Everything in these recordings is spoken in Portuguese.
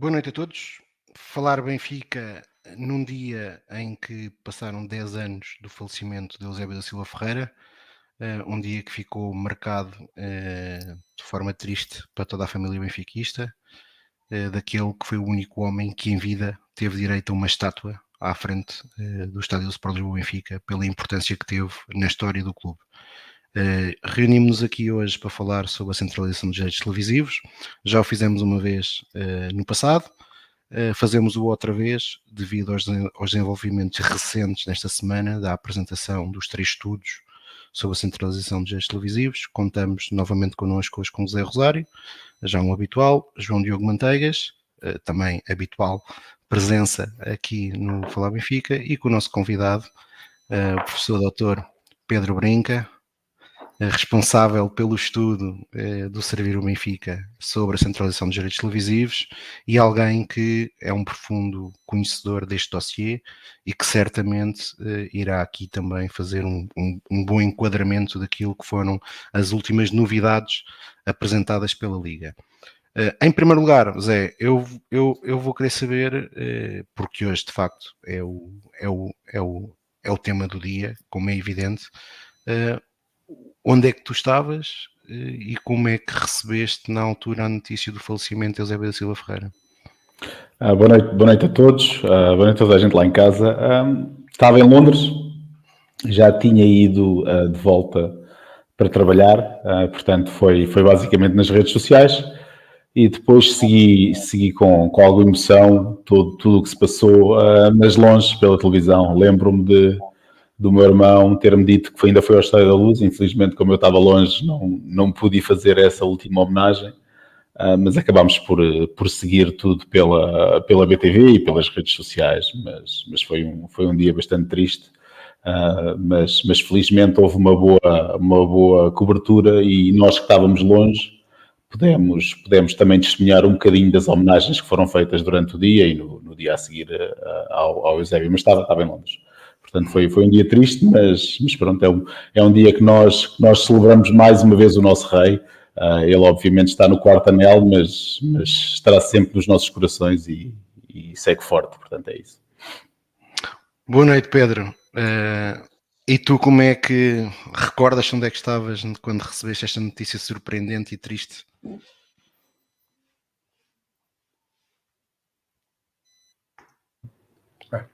Boa noite a todos. Falar Benfica num dia em que passaram 10 anos do falecimento de Eusébio da Silva Ferreira, um dia que ficou marcado de forma triste para toda a família benfiquista, daquele que foi o único homem que em vida teve direito a uma estátua à frente do Estádio do Sport Lisboa Benfica, pela importância que teve na história do clube. Reunimos-nos aqui hoje para falar sobre a centralização dos direitos televisivos. Já o fizemos uma vez no passado. Fazemos-o outra vez devido aos desenvolvimentos recentes nesta semana da apresentação dos 3 estudos sobre a centralização dos direitos televisivos. Contamos novamente connosco hoje com o José Rosário, já um habitual, João Diogo Manteigas, também habitual presença aqui no Falar Benfica, e com o nosso convidado, o professor doutor Pedro Brinca, responsável pelo estudo do Servir o Benfica sobre a centralização dos direitos televisivos, e alguém que é um profundo conhecedor deste dossiê e que certamente irá aqui também fazer um bom enquadramento daquilo que foram as últimas novidades apresentadas pela Liga. Em primeiro lugar, Zé, eu vou querer saber, porque hoje de facto é o tema do dia, como é evidente, onde é que tu estavas e como é que recebeste na altura a notícia do falecimento de Eusébio da Silva Ferreira? Boa noite a todos, boa noite a toda a gente lá em casa. Estava em Londres, já tinha ido de volta para trabalhar, portanto foi basicamente nas redes sociais, e depois segui com alguma emoção tudo o que se passou, mas longe pela televisão. Lembro-me do meu irmão ter-me dito que ainda foi ao Estádio da Luz. Infelizmente, como eu estava longe, não pude fazer essa última homenagem, mas acabámos por seguir tudo pela BTV e pelas redes sociais, mas foi um dia bastante triste. Mas felizmente houve uma boa cobertura, e nós que estávamos longe pudemos também testemunhar um bocadinho das homenagens que foram feitas durante o dia e no dia a seguir ao Eusébio, mas estava em Londres. Portanto, foi um dia triste, mas pronto, é um dia que nós celebramos mais uma vez o nosso rei. Ele obviamente está no quarto anel, mas estará sempre nos nossos corações e segue forte, portanto é isso. Boa noite, Pedro. E tu, como é que recordas onde é que estavas quando recebeste esta notícia surpreendente e triste?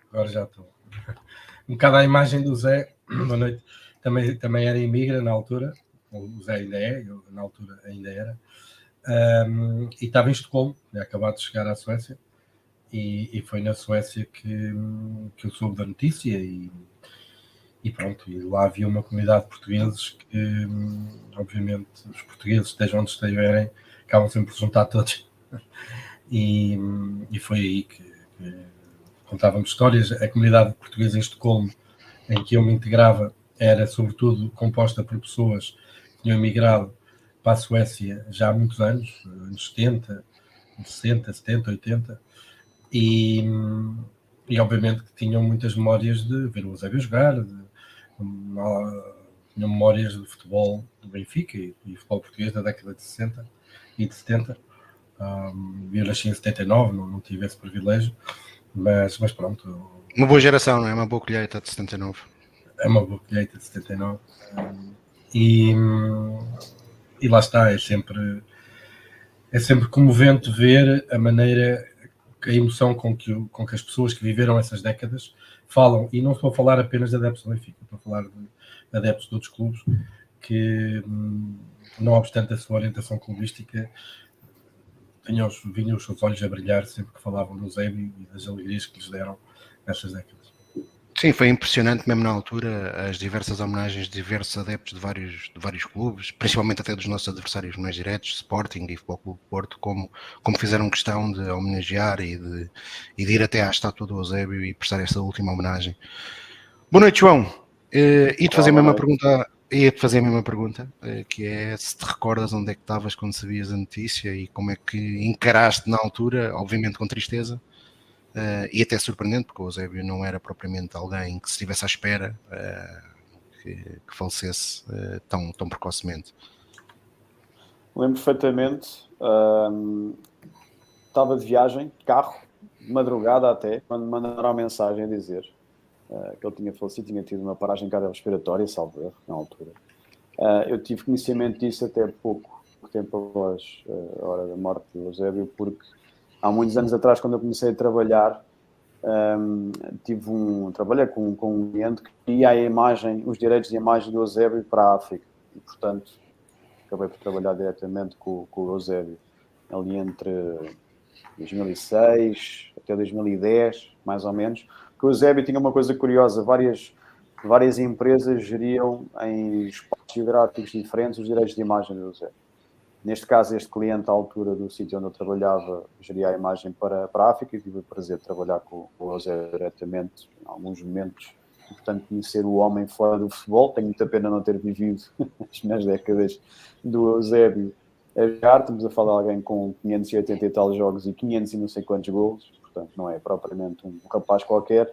Agora já estou. Um bocado à imagem do Zé. Boa noite. Também era imigra na altura. O Zé ainda é, eu na altura ainda era. E estava em Estocolmo, tinha acabado de chegar à Suécia. E foi na Suécia que eu soube da notícia e pronto. E lá havia uma comunidade de portugueses que, obviamente, os portugueses, estejam onde estiverem, acabam sempre por juntar todos. E foi aí que contávamos histórias. A comunidade portuguesa em Estocolmo, em que eu me integrava, era sobretudo composta por pessoas que tinham emigrado para a Suécia já há muitos anos, anos 70, 60, 70, 80, e obviamente que tinham muitas memórias de ver o Eusébio jogar, tinham memórias de futebol do Benfica e futebol português da década de 60 e de 70. Eu nasci em 79, não tive esse privilégio, mas pronto. Uma boa geração, não é? Uma boa colheita de 79. É uma boa colheita de 79. E lá está, é sempre comovente ver a maneira, a emoção com que as pessoas que viveram essas décadas falam, e não estou a falar apenas de adeptos do Benfica, estou a falar de adeptos de outros clubes que, não obstante a sua orientação clubística, vinham os seus olhos a brilhar sempre que falavam do Eusébio e das alegrias que lhes deram nessas décadas. Sim, foi impressionante mesmo na altura as diversas homenagens de diversos adeptos de vários clubes, principalmente até dos nossos adversários mais diretos, Sporting e Futebol Clube Porto, como fizeram questão de homenagear e de ir até à estátua do Eusébio e prestar essa última homenagem. Boa noite, João. Ia-te fazer a mesma pergunta, que é se te recordas onde é que estavas quando sabias a notícia e como é que encaraste na altura, obviamente com tristeza, e até surpreendente, porque o Eusébio não era propriamente alguém que se estivesse à espera que falecesse tão precocemente. Lembro perfeitamente. estava de viagem, de carro, de madrugada até, quando me mandaram a mensagem a dizer que ele tinha falecido, tinha tido uma paragem cardiorrespiratória, salvo erro, na altura. Eu tive conhecimento disso até pouco tempo após a hora da morte de Eusébio, porque há muitos anos atrás, quando eu comecei a trabalhar, trabalhei com um cliente que ia os direitos de imagem do Eusébio para a África. E, portanto, acabei por trabalhar diretamente com o Eusébio ali entre 2006 até 2010, mais ou menos. Porque o Eusébio tinha uma coisa curiosa, várias empresas geriam em espaços geográficos diferentes os direitos de imagem do Eusébio. Neste caso, este cliente, à altura do sítio onde eu trabalhava, geria a imagem para a África e tive o prazer de trabalhar com o Eusébio diretamente em alguns momentos. E, portanto, conhecer o homem fora do futebol. Tenho muita pena não ter vivido as minhas décadas do Eusébio a jogar. Estamos a falar de alguém com 580 e tal jogos e 500 e não sei quantos golos. Portanto, não é propriamente um rapaz qualquer.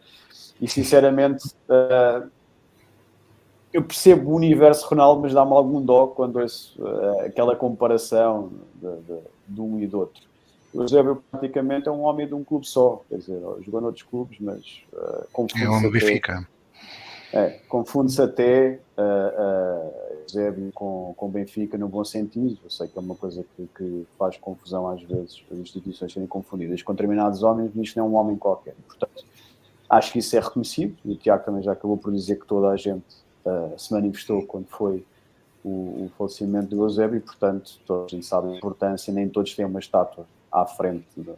E, sinceramente, eu percebo o universo Ronaldo, mas dá-me algum dó quando ouço aquela comparação de um e do outro. O Eusébio praticamente é um homem de um clube só, quer dizer, jogou noutros clubes, mas confunde-se até Eusébio com Benfica no bom sentido. Eu sei que é uma coisa que faz confusão às vezes, as instituições serem confundidas com determinados homens, mas isto não é um homem qualquer. Portanto, acho que isso é reconhecido, e o Tiago também já acabou por dizer que toda a gente se manifestou quando foi o falecimento do Eusébio, e, portanto, toda a gente sabe a importância, nem todos têm uma estátua à frente de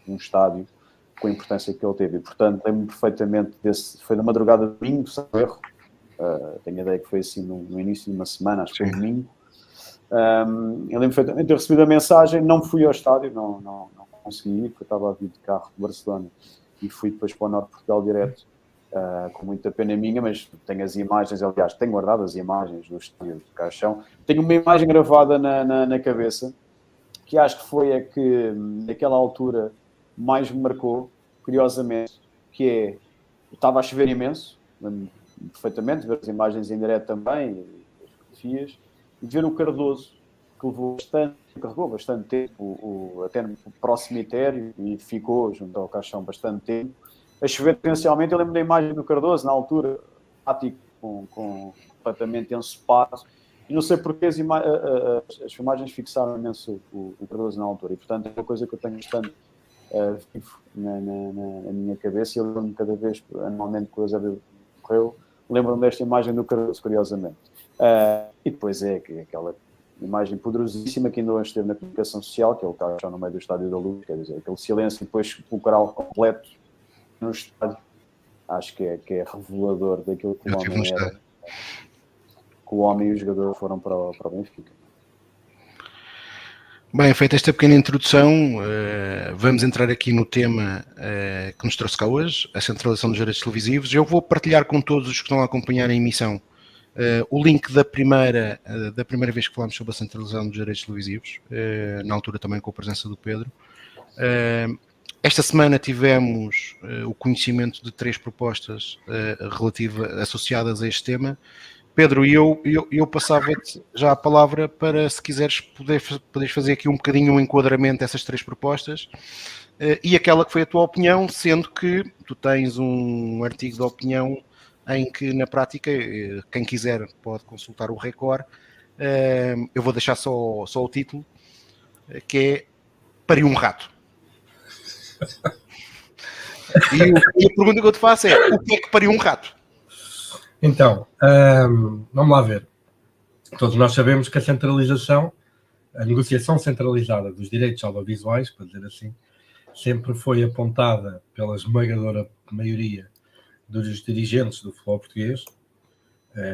um estádio com a importância que ele teve. E, portanto, lembro-me perfeitamente foi na madrugada de domingo, sem erro. Tenho a ideia que foi assim no início de uma semana, acho que foi domingo. Eu lembro perfeitamente de ter recebido a mensagem, não fui ao estádio, não consegui ir, porque eu estava a vir de carro de Barcelona e fui depois para o Norte de Portugal direto. Com muita pena minha, mas tenho as imagens, aliás, tenho guardado as imagens do estádio de Caixão. Tenho uma imagem gravada na cabeça, que acho que foi a que, naquela altura, mais me marcou, curiosamente, que é, estava a chover imenso, perfeitamente, ver as imagens em direto também, as fotografias, e ver o Cardoso, que carregou bastante tempo, até no próximo cemitério, e ficou junto ao Caixão bastante tempo, a chover potencialmente. Eu lembro da imagem do Cardoso, na altura, completamente ensopado, e não sei porque as imagens fixaram imenso o Cardoso na altura, e portanto é uma coisa que eu tenho bastante vivo na minha cabeça, e eu lembro-me cada vez, anualmente, que o Eusébio morreu, lembro-me desta imagem do Cardoso, curiosamente. E depois é aquela imagem poderosíssima que ainda hoje esteve na comunicação social, que é o Caixão no meio do Estádio da Luz, quer dizer, aquele silêncio e depois o coral completo no estádio. Acho que é revelador daquilo que o homem era, que o homem e o jogador foram para o Benfica. Bem, feita esta pequena introdução, vamos entrar aqui no tema que nos trouxe cá hoje, a centralização dos direitos televisivos. Eu vou partilhar com todos os que estão a acompanhar a emissão o link da primeira vez que falámos sobre a centralização dos direitos televisivos, na altura também com a presença do Pedro. Esta semana tivemos o conhecimento de 3 propostas associadas a este tema. Pedro, eu passava-te já a palavra para, se quiseres, poderes fazer aqui um bocadinho um enquadramento dessas 3 propostas e aquela que foi a tua opinião, sendo que tu tens um artigo de opinião em que, na prática, quem quiser pode consultar o Record. Eu vou deixar só o título, que é Pariu um Rato. E a pergunta que eu te faço é: o que é que pariu um rato? Então, vamos lá ver. Todos nós sabemos que a negociação centralizada dos direitos audiovisuais, para dizer assim, sempre foi apontada pela esmagadora maioria dos dirigentes do futebol português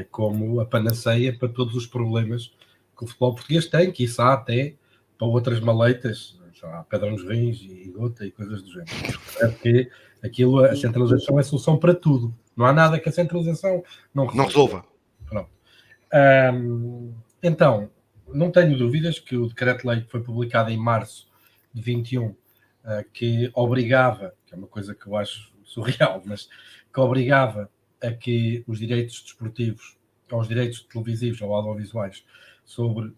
como a panaceia para todos os problemas que o futebol português tem, quiçá até para outras maleitas, pedra nos rins e gota e coisas do género. É porque a centralização é solução para tudo. Não há nada que a centralização não resolva. Pronto. Então, não tenho dúvidas que o decreto-lei que foi publicado em março de 21, que obrigava, que é uma coisa que eu acho surreal, mas que obrigava a que os direitos desportivos, ou os direitos televisivos ou audiovisuais sobre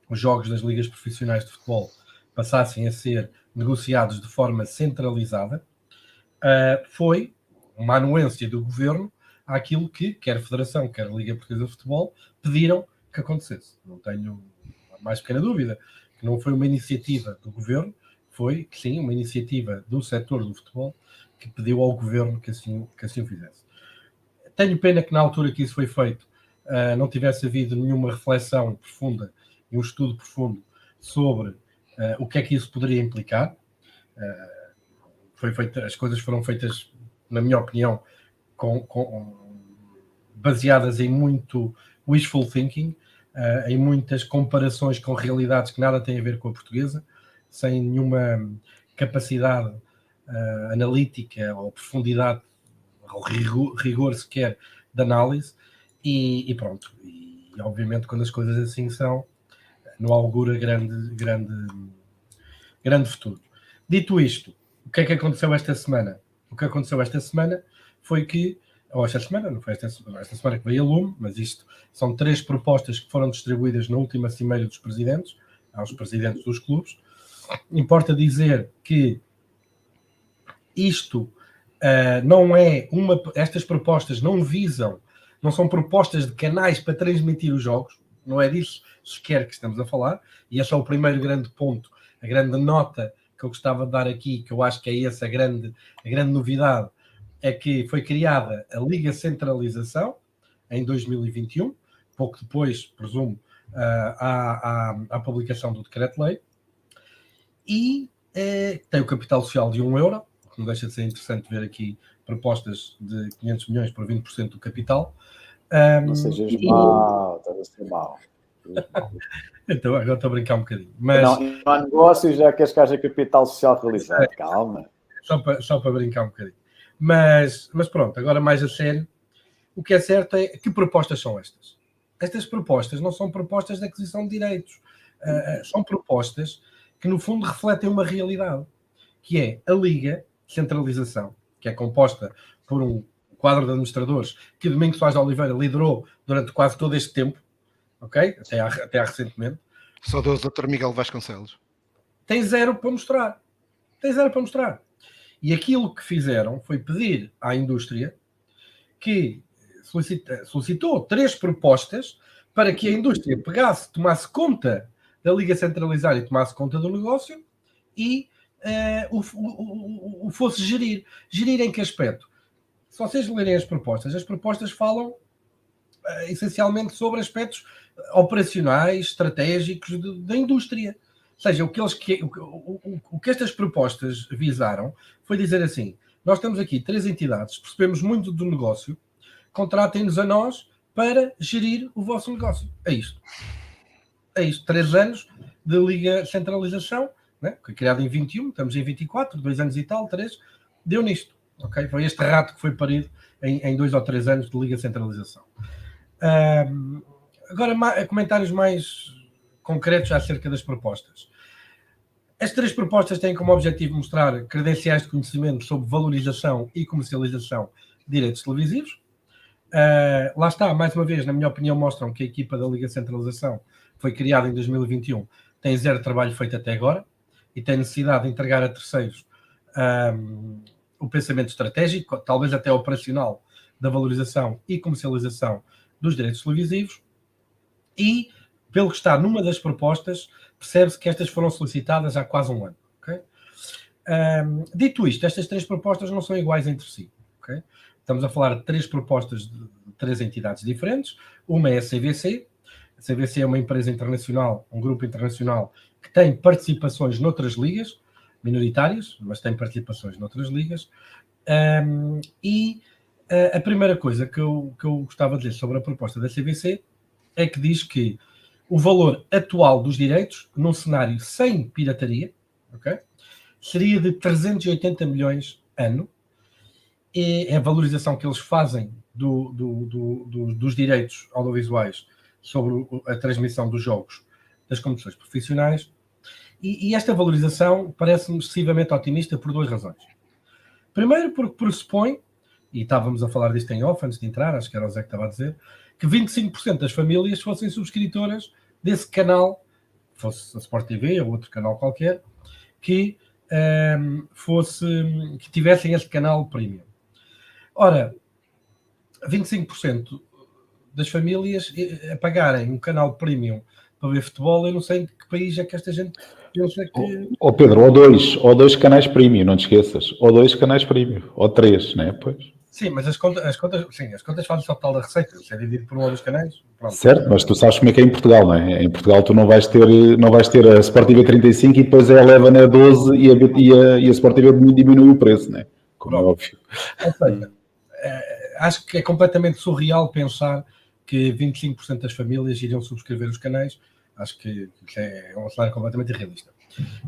os jogos das ligas profissionais de futebol passassem a ser negociados de forma centralizada, foi uma anuência do governo àquilo que quer a Federação, quer a Liga Portuguesa de Futebol pediram que acontecesse. Não tenho a mais pequena dúvida que não foi uma iniciativa do governo, foi, sim, uma iniciativa do setor do futebol que pediu ao governo que assim o fizesse. Tenho pena que na altura que isso foi feito não tivesse havido nenhuma reflexão profunda e um estudo profundo sobre o que é que isso poderia implicar. As coisas foram feitas, na minha opinião, baseadas em muito wishful thinking, em muitas comparações com realidades que nada têm a ver com a portuguesa, sem nenhuma capacidade analítica ou profundidade ou rigor sequer de análise, e pronto. E obviamente quando as coisas assim são, não augura grande futuro. Dito isto, o que é que aconteceu esta semana? O que aconteceu esta semana foi que, ou esta semana, não foi esta semana que veio a lume, mas isto são 3 propostas que foram distribuídas na última cimeira dos presidentes, aos presidentes dos clubes. Importa dizer que isto não é estas propostas não visam, não são propostas de canais para transmitir os jogos, não é disso sequer que estamos a falar, e esse é o primeiro grande ponto, a grande nota que eu gostava de dar aqui, que eu acho que é essa a grande novidade, é que foi criada a Liga Centralização em 2021, pouco depois, presumo, à publicação do Decreto-Lei, e tem o capital social de €1, que não deixa de ser interessante ver aqui propostas de 500 milhões por 20% do capital. Não sejas mau, estás a ser mau. Então, agora estou a brincar um bocadinho. Mas não há negócios, já queres que haja capital social realizado. Calma. Só para brincar um bocadinho. Mas pronto, agora mais a sério, o que é certo é que propostas são estas? Estas propostas não são propostas de aquisição de direitos. São propostas que, no fundo, refletem uma realidade, que é a Liga Centralização, que é composta por um quadro de administradores que Domingos Soares de Oliveira liderou durante quase todo este tempo, ok? Até há recentemente. Saudoso Dr. Miguel Vasconcelos. Tem zero para mostrar. E aquilo que fizeram foi pedir à indústria que solicitou 3 propostas para que a indústria tomasse conta da Liga Centralizada e tomasse conta do negócio e o fosse gerir. Gerir em que aspecto? Se vocês lerem as propostas falam essencialmente sobre aspectos operacionais, estratégicos da indústria. Ou seja, o que estas propostas visaram foi dizer assim: nós temos aqui 3 entidades, percebemos muito do negócio, contratem-nos a nós para gerir o vosso negócio. É isto. 3 anos de Liga Centralização, né? Foi criado em 21, estamos em 24, 2 anos e tal, 3, deu nisto. Okay? Foi este rato que foi parido em 2 ou 3 anos de Liga Centralização. Agora, comentários mais concretos acerca das propostas. As 3 propostas têm como objetivo mostrar credenciais de conhecimento sobre valorização e comercialização de direitos televisivos. Lá está, mais uma vez, na minha opinião, mostram que a equipa da Liga Centralização foi criada em 2021, tem zero trabalho feito até agora e tem necessidade de entregar a terceiros o pensamento estratégico, talvez até operacional, da valorização e comercialização dos direitos televisivos. E, pelo que está numa das propostas, percebe-se que estas foram solicitadas há quase um ano. Okay? Dito isto, estas 3 propostas não são iguais entre si. Okay? Estamos a falar de 3 propostas de 3 entidades diferentes. Uma é a CVC. A CVC é uma empresa internacional, um grupo internacional que tem participações noutras ligas, minoritárias, mas tem participações noutras ligas. A primeira coisa que eu gostava de dizer sobre a proposta da CVC é que diz que o valor atual dos direitos, num cenário sem pirataria, okay, seria de 380 milhões ano. É a valorização que eles fazem dos direitos audiovisuais sobre a transmissão dos jogos das competições profissionais. E esta valorização parece-me excessivamente otimista por 2 razões. Primeiro, porque pressupõe, e estávamos a falar disto em off antes de entrar, acho que era o Zé que estava a dizer, que 25% das famílias fossem subscritoras desse canal fosse a Sport TV ou outro canal qualquer, que tivessem esse canal premium. Ora, 25% das famílias a pagarem um canal premium para ver futebol, eu não sei em que país é que esta gente pensa que... Pedro, ou dois canais premium, não te esqueças. Ou 2 canais premium, ou 3, né? Pois. Sim, mas as contas fazem só tal da receita, se é dividido por um dos canais. Pronto. Certo, mas tu sabes como é que é em Portugal, não é? Em Portugal tu não vais ter a Sport TV 35 e depois a Eleven a 12 e a Sport TV diminui o preço, não é? Como é óbvio. Ou seja, acho que é completamente surreal pensar que 25% das famílias iriam subscrever os canais. Acho que é um cenário completamente irrealista.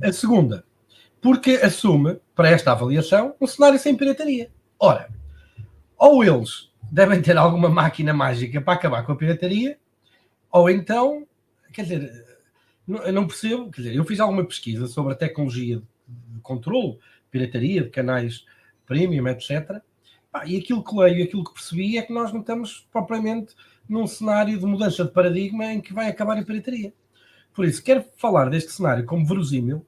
A segunda, porque assume, para esta avaliação, um cenário sem pirataria. Ora, ou eles devem ter alguma máquina mágica para acabar com a pirataria, ou então, quer dizer, eu não percebo, quer dizer, eu fiz alguma pesquisa sobre a tecnologia de controle, pirataria, de canais premium, etc. E aquilo que leio, aquilo que percebi é que nós não estamos propriamente num cenário de mudança de paradigma em que vai acabar a pirataria. Por isso, quero falar deste cenário como verosímil,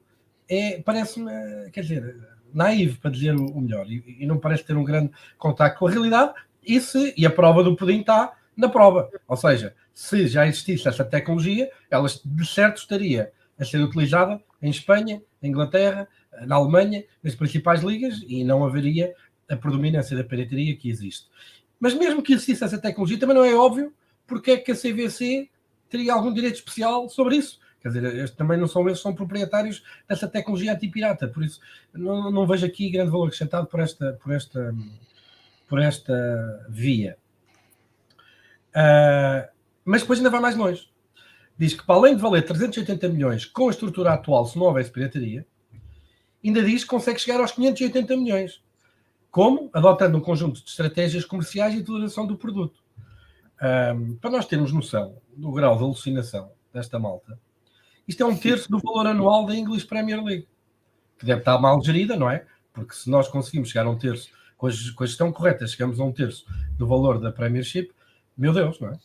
parece-me, quer dizer, naivo, para dizer o melhor, e não parece ter um grande contacto com a realidade, e a prova do pudim está na prova. Ou seja, se já existisse essa tecnologia, ela de certo estaria a ser utilizada em Espanha, em Inglaterra, na Alemanha, nas principais ligas, e não haveria a predominância da pirataria que existe. Mas mesmo que existisse essa tecnologia, também não é óbvio porque é que a CVC teria algum direito especial sobre isso. Quer dizer, também não são eles que são proprietários dessa tecnologia antipirata, por isso não vejo aqui grande valor acrescentado por esta via. Mas depois ainda vai mais longe. Diz que para além de valer 380 milhões com a estrutura atual, se não houvesse pirataria, ainda diz que consegue chegar aos 580 milhões. Como? Adotando um conjunto de estratégias comerciais e de utilização do produto. Para nós termos noção do grau de alucinação desta malta, isto é 1/3 do valor anual da English Premier League, que deve estar mal gerida, não é? Porque se nós conseguimos chegar a 1/3, com a gestão correta, chegamos a 1/3 do valor da Premiership, meu Deus, não é?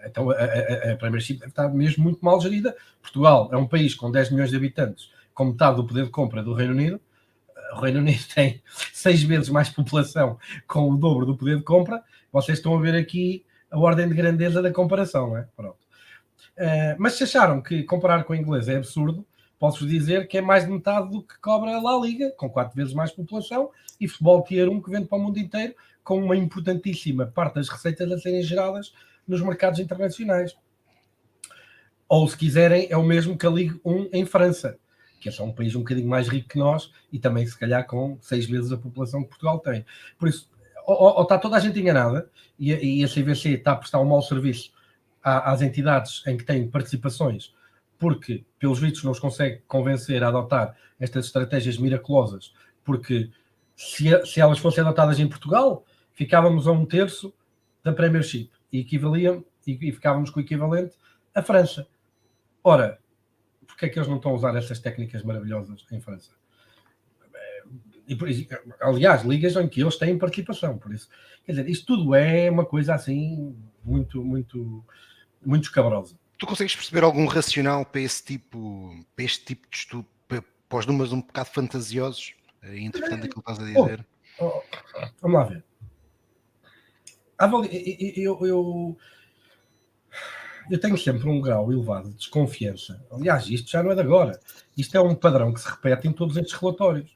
Então a Premiership deve estar mesmo muito mal gerida. Portugal é um país com 10 milhões de habitantes, com metade do poder de compra do Reino Unido. O Reino Unido tem 6 vezes mais população, com o dobro do poder de compra. Vocês estão a ver aqui a ordem de grandeza da comparação, não é? Pronto. Mas se acharam que comparar com o inglês é absurdo, posso-vos dizer que é mais de metade do que cobra a La Liga, com 4 vezes mais população, e futebol Tier 1 que vende para o mundo inteiro, com uma importantíssima parte das receitas a serem geradas nos mercados internacionais. Ou, se quiserem, é o mesmo que a Ligue 1 em França, que é só um país um bocadinho mais rico que nós e também, se calhar, com 6 vezes a população que Portugal tem. Por isso, ou está toda a gente enganada e a CVC está a prestar um mau serviço às entidades em que têm participações, porque, pelos vistos, não os consegue convencer a adotar estas estratégias miraculosas, porque se elas fossem adotadas em Portugal, ficávamos a 1/3 da Premiership e ficávamos com o equivalente à França. Ora, porque é que eles não estão a usar essas técnicas maravilhosas em França? Aliás, ligas em que eles têm participação, por isso, quer dizer, isto tudo é uma coisa assim muito, muito, muito escabrosa. Tu consegues perceber algum racional para este tipo de estudo, para os números um bocado fantasiosos, interpretando aquilo que estás a dizer? Vamos lá ver. Eu tenho sempre um grau elevado de desconfiança. Aliás, isto já não é de agora. Isto é um padrão que se repete em todos estes relatórios.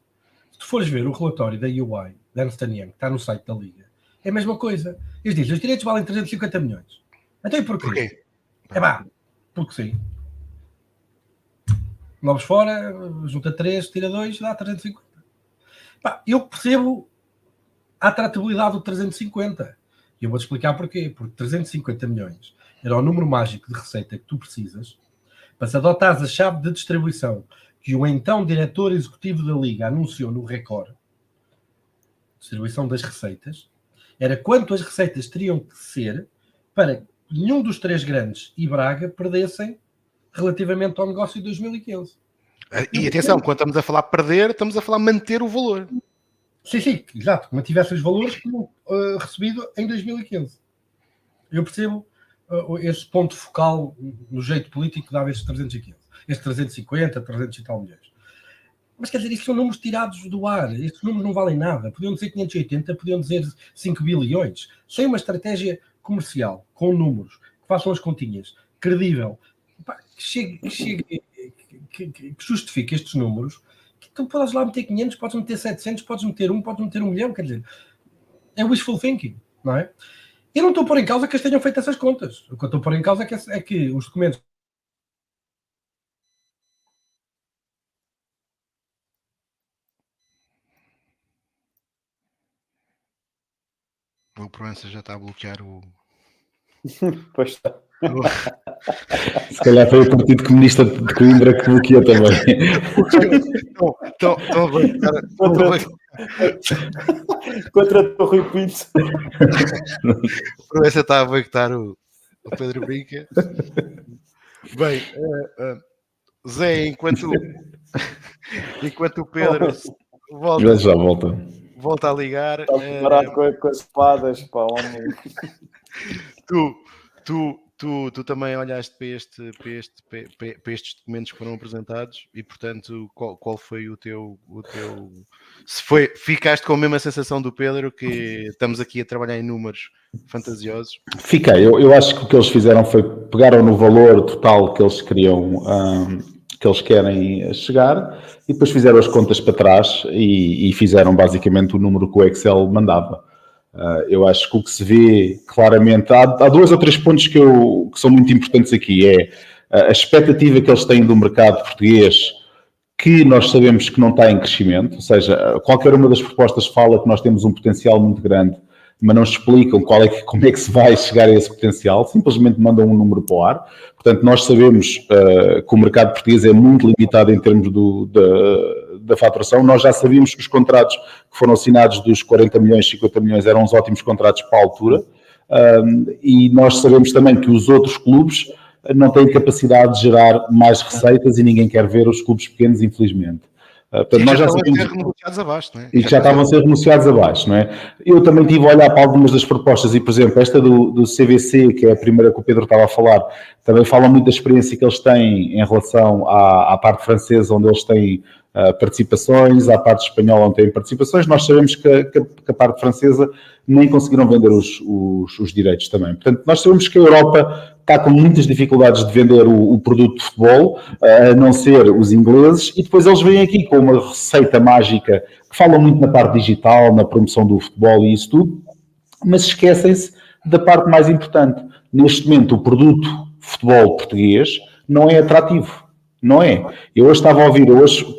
Se tu fores ver o relatório da UI, da Ernst & Young, que está no site da Liga, é a mesma coisa. Eles dizem, os direitos valem 350 milhões. Então e porquê? Porque sim. Novos fora, junta 3, tira 2, dá 350. Eu percebo a atratividade do 350. E eu vou-te explicar porquê. Porque 350 milhões era o número mágico de receita que tu precisas para se adotares a chave de distribuição que o então diretor executivo da Liga anunciou no Record, distribuição das receitas, era quanto as receitas teriam que ser para que nenhum dos 3 grandes e Braga perdessem relativamente ao negócio de 2015. E atenção, quando estamos a falar perder, estamos a falar manter o valor. Sim, exato. Mantivesse os valores que tinham recebido em 2015. Eu percebo esse ponto focal no jeito político que dava estes 315, estes 350, 300 e tal milhões. Mas quer dizer, isto são números tirados do ar, estes números não valem nada, podiam dizer 580, podiam dizer 5 bilhões, sem uma estratégia comercial, com números, que façam as continhas, credível, que justifique estes números, que tu podes lá meter 500, podes meter 700, podes meter 1 milhão, quer dizer, é wishful thinking, não é? Eu não estou a pôr em causa que eles tenham feito essas contas. O que eu estou a pôr em causa é que os documentos. O Proença já está a bloquear o. Pois está. Se calhar foi o Partido Comunista de Coimbra que bloqueou também. Contra o Rui Pinto. O Proença está a boicotar o Pedro Brinca. Bem, Zé, enquanto o Pedro Já volta. volta a ligar. Está preparado com as espadas, pá, homem. Tu também olhaste para estes documentos que foram apresentados e, portanto, qual foi o teu ficaste com a mesma sensação do Pedro, que estamos aqui a trabalhar em números fantasiosos? Fiquei, eu acho que o que eles fizeram foi pegaram no valor total que eles queriam, que eles querem chegar, e depois fizeram as contas para trás e fizeram basicamente o número que o Excel mandava. Eu acho que o que se vê claramente, há 2 ou 3 pontos que são muito importantes aqui, é a expectativa que eles têm do mercado português, que nós sabemos que não está em crescimento, ou seja, qualquer uma das propostas fala que nós temos um potencial muito grande, mas não explicam como é que se vai chegar a esse potencial, simplesmente mandam um número para o ar. Portanto, nós sabemos que o mercado português é muito limitado em termos da faturação. Nós já sabíamos que os contratos que foram assinados dos 40 milhões, 50 milhões eram uns ótimos contratos para a altura, e nós sabemos também que os outros clubes não têm capacidade de gerar mais receitas e ninguém quer ver os clubes pequenos, infelizmente. Portanto, nós já sabemos, renegociados abaixo, não é? E que já estavam a ser renegociados abaixo, não é? Eu também tive a olhar para algumas das propostas e, por exemplo, esta do CVC, que é a primeira que o Pedro estava a falar, também fala muito da experiência que eles têm em relação à parte francesa, onde eles têm participações, à parte espanhola, onde têm participações. Nós sabemos que a parte francesa nem conseguiram vender os direitos também. Portanto, nós sabemos que a Europa está com muitas dificuldades de vender o produto de futebol, a não ser os ingleses, e depois eles vêm aqui com uma receita mágica que fala muito na parte digital, na promoção do futebol e isso tudo, mas esquecem-se da parte mais importante. Neste momento, o produto futebol português não é atrativo. Não é. Eu hoje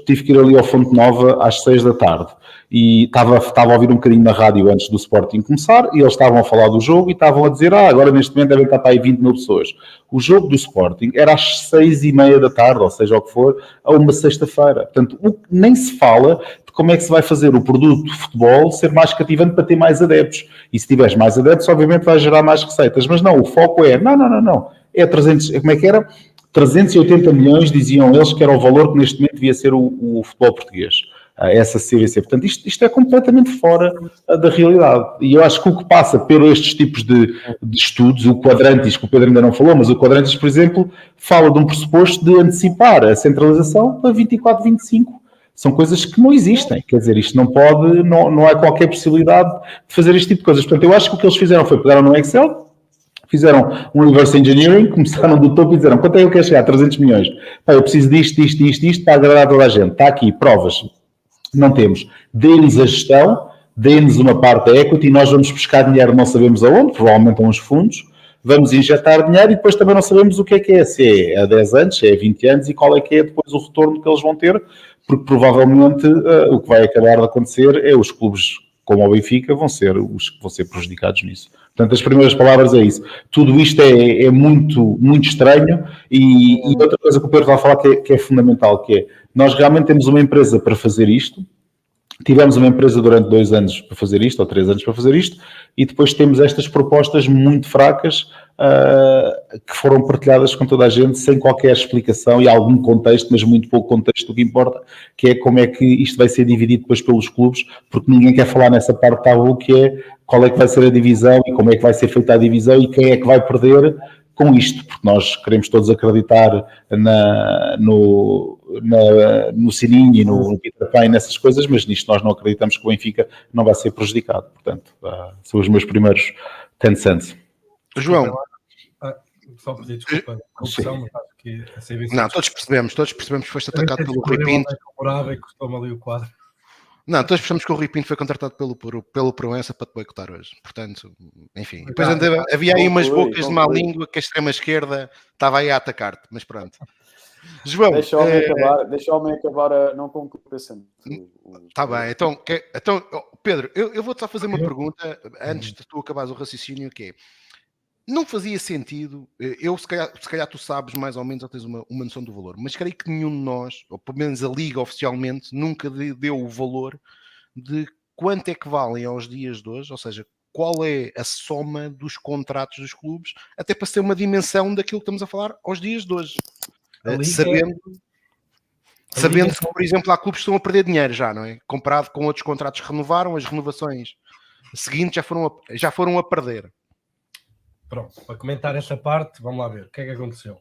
tive que ir ali ao Fonte Nova às 6 da tarde e estava a ouvir um bocadinho na rádio antes do Sporting começar e eles estavam a falar do jogo e estavam a dizer, agora neste momento devem estar para aí 20 mil pessoas. O jogo do Sporting era às 6:30 da tarde, ou seja o que for, a uma sexta-feira. Portanto, nem se fala de como é que se vai fazer o produto de futebol ser mais cativante para ter mais adeptos. E se tiveres mais adeptos, obviamente vai gerar mais receitas. Mas não, o foco é, não. É 300, como é que era? 380 milhões, diziam eles, que era o valor que neste momento devia ser o futebol português, essa CVC. Portanto, isto é completamente fora da realidade. E eu acho que o que passa por estes tipos de estudos, o Quadrantis, que o Pedro ainda não falou, mas o Quadrantis, por exemplo, fala de um pressuposto de antecipar a centralização para 24, 25. São coisas que não existem. Quer dizer, isto não há qualquer possibilidade de fazer este tipo de coisas. Portanto, eu acho que o que eles fizeram foi pegaram no Excel, fizeram um reverse engineering, começaram do topo e disseram, quanto é que eu quero chegar? 300 milhões. Eu preciso disto para agradar toda a gente. Está aqui, provas. Não temos. Dê-nos a gestão, dê-nos uma parte da equity, nós vamos buscar dinheiro, não sabemos aonde, provavelmente a uns fundos, vamos injetar dinheiro e depois também não sabemos o que é, se é a 10 anos, se é a 20 anos e qual é que é depois o retorno que eles vão ter, porque provavelmente o que vai acabar de acontecer é os clubes como o Benfica vão ser os que vão ser prejudicados nisso. Portanto, as primeiras palavras é isso. Tudo isto é muito, muito estranho e outra coisa que o Pedro está a falar que é fundamental, que é, nós realmente temos uma empresa para fazer isto, tivemos uma empresa durante 2 anos para fazer isto, ou 3 anos para fazer isto, e depois temos estas propostas muito fracas que foram partilhadas com toda a gente sem qualquer explicação e algum contexto, mas muito pouco contexto do que importa, que é como é que isto vai ser dividido depois pelos clubes, porque ninguém quer falar nessa parte tabu, que é qual é que vai ser a divisão e como é que vai ser feita a divisão e quem é que vai perder com isto, porque nós queremos todos acreditar no Sininho e no Peter Pan e nessas coisas, mas nisto nós não acreditamos que o Benfica não vai ser prejudicado. Portanto, são os meus primeiros 10 cents. João. Só pedir desculpa da corrupção, mas acho que a CBC... Não, todos percebemos que foste atacado pelo Rui Pinto. E custou-me ali o quadro. Não, todos percebemos que o Rui Pinto foi contratado pelo Proença para te boicotar hoje. Portanto, enfim. Depois havia aí umas bocas de má língua que a extrema-esquerda estava aí a atacar-te, mas pronto. João... Deixa o homem acabar, não concluir o pensamento. Está bem, então Pedro, eu vou-te só fazer uma pergunta antes de tu acabares o raciocínio, que é, não fazia sentido, se calhar tu sabes mais ou menos, ou tens uma noção do valor, mas creio que nenhum de nós, ou pelo menos a Liga oficialmente, nunca deu o valor de quanto é que valem aos dias de hoje, ou seja, qual é a soma dos contratos dos clubes, até para ser uma dimensão daquilo que estamos a falar aos dias de hoje. Sabendo que, por exemplo, há clubes que estão a perder dinheiro já, não é? Comparado com outros contratos que renovaram, as renovações seguintes já foram a perder. Pronto, para comentar essa parte, vamos lá ver o que é que aconteceu.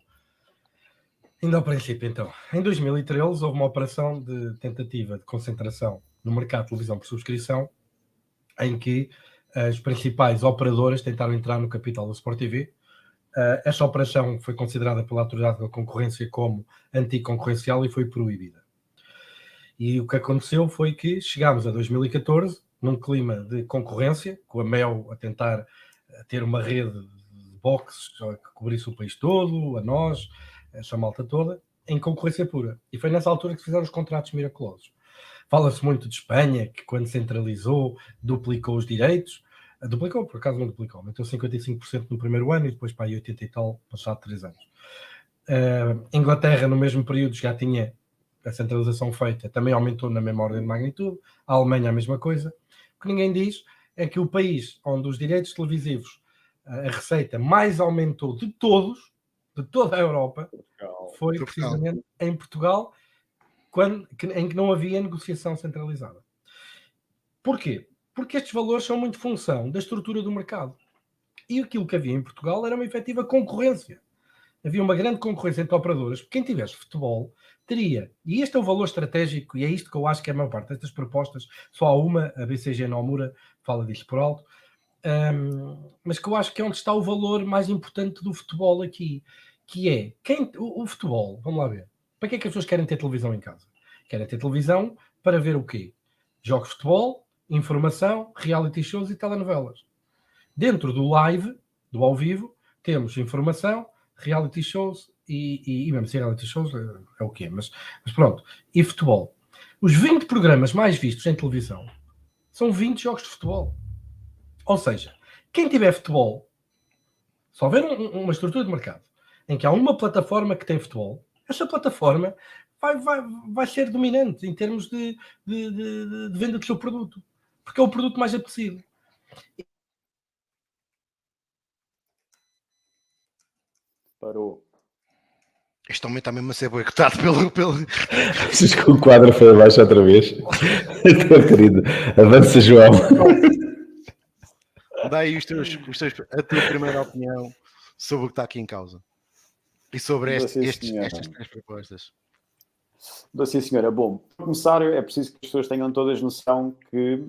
Ainda ao princípio, então. Em 2013 houve uma operação de tentativa de concentração no mercado de televisão por subscrição, em que as principais operadoras tentaram entrar no capital da Sport TV. Esta operação foi considerada pela Autoridade da Concorrência como anticoncorrencial e foi proibida. E o que aconteceu foi que chegámos a 2014 num clima de concorrência, com a Mel a tentar ter uma rede de boxes que cobrisse o país todo, a nós, essa malta toda, em concorrência pura. E foi nessa altura que se fizeram os contratos miraculosos. Fala-se muito de Espanha, que quando centralizou, duplicou os direitos. Duplicou, por acaso não duplicou, meteu 55% no primeiro ano e depois para aí 80 e tal, passado 3 anos. Inglaterra, no mesmo período, já tinha a centralização feita, também aumentou na mesma ordem de magnitude. A Alemanha, a mesma coisa. O que ninguém diz é que o país onde os direitos televisivos, a receita mais aumentou de todos, de toda a Europa, foi precisamente em Portugal, em que não havia negociação centralizada. Porquê? Porque estes valores são muito função da estrutura do mercado. E aquilo que havia em Portugal era uma efetiva concorrência. Havia uma grande concorrência entre operadoras, porque quem tivesse futebol teria, e este é o valor estratégico, e é isto que eu acho que é a maior parte destas propostas, só há uma, a BCG Nomura fala disto por alto, mas que eu acho que é onde está o valor mais importante do futebol aqui, que é, o futebol, vamos lá ver, para que é que as pessoas querem ter televisão em casa? Querem ter televisão para ver o quê? Jogos de futebol, informação, reality shows e telenovelas. Dentro do live, do ao vivo, temos informação, reality shows e mesmo se reality shows é o quê? Mas pronto. E futebol. Os 20 programas mais vistos em televisão são 20 jogos de futebol. Ou seja, quem tiver futebol, se houver uma estrutura de mercado em que há uma plataforma que tem futebol, essa plataforma vai ser dominante em termos de venda do seu produto. Porque é o produto mais apetecido. Parou. Este homem está mesmo a ser boicotado pelo... Achas que o quadro foi abaixo outra vez? Estou querido. Avança, João. Dá aí a tua primeira opinião sobre o que está aqui em causa. E sobre estas 3 propostas. Sim, senhora. Bom, para começar, é preciso que as pessoas tenham todas noção que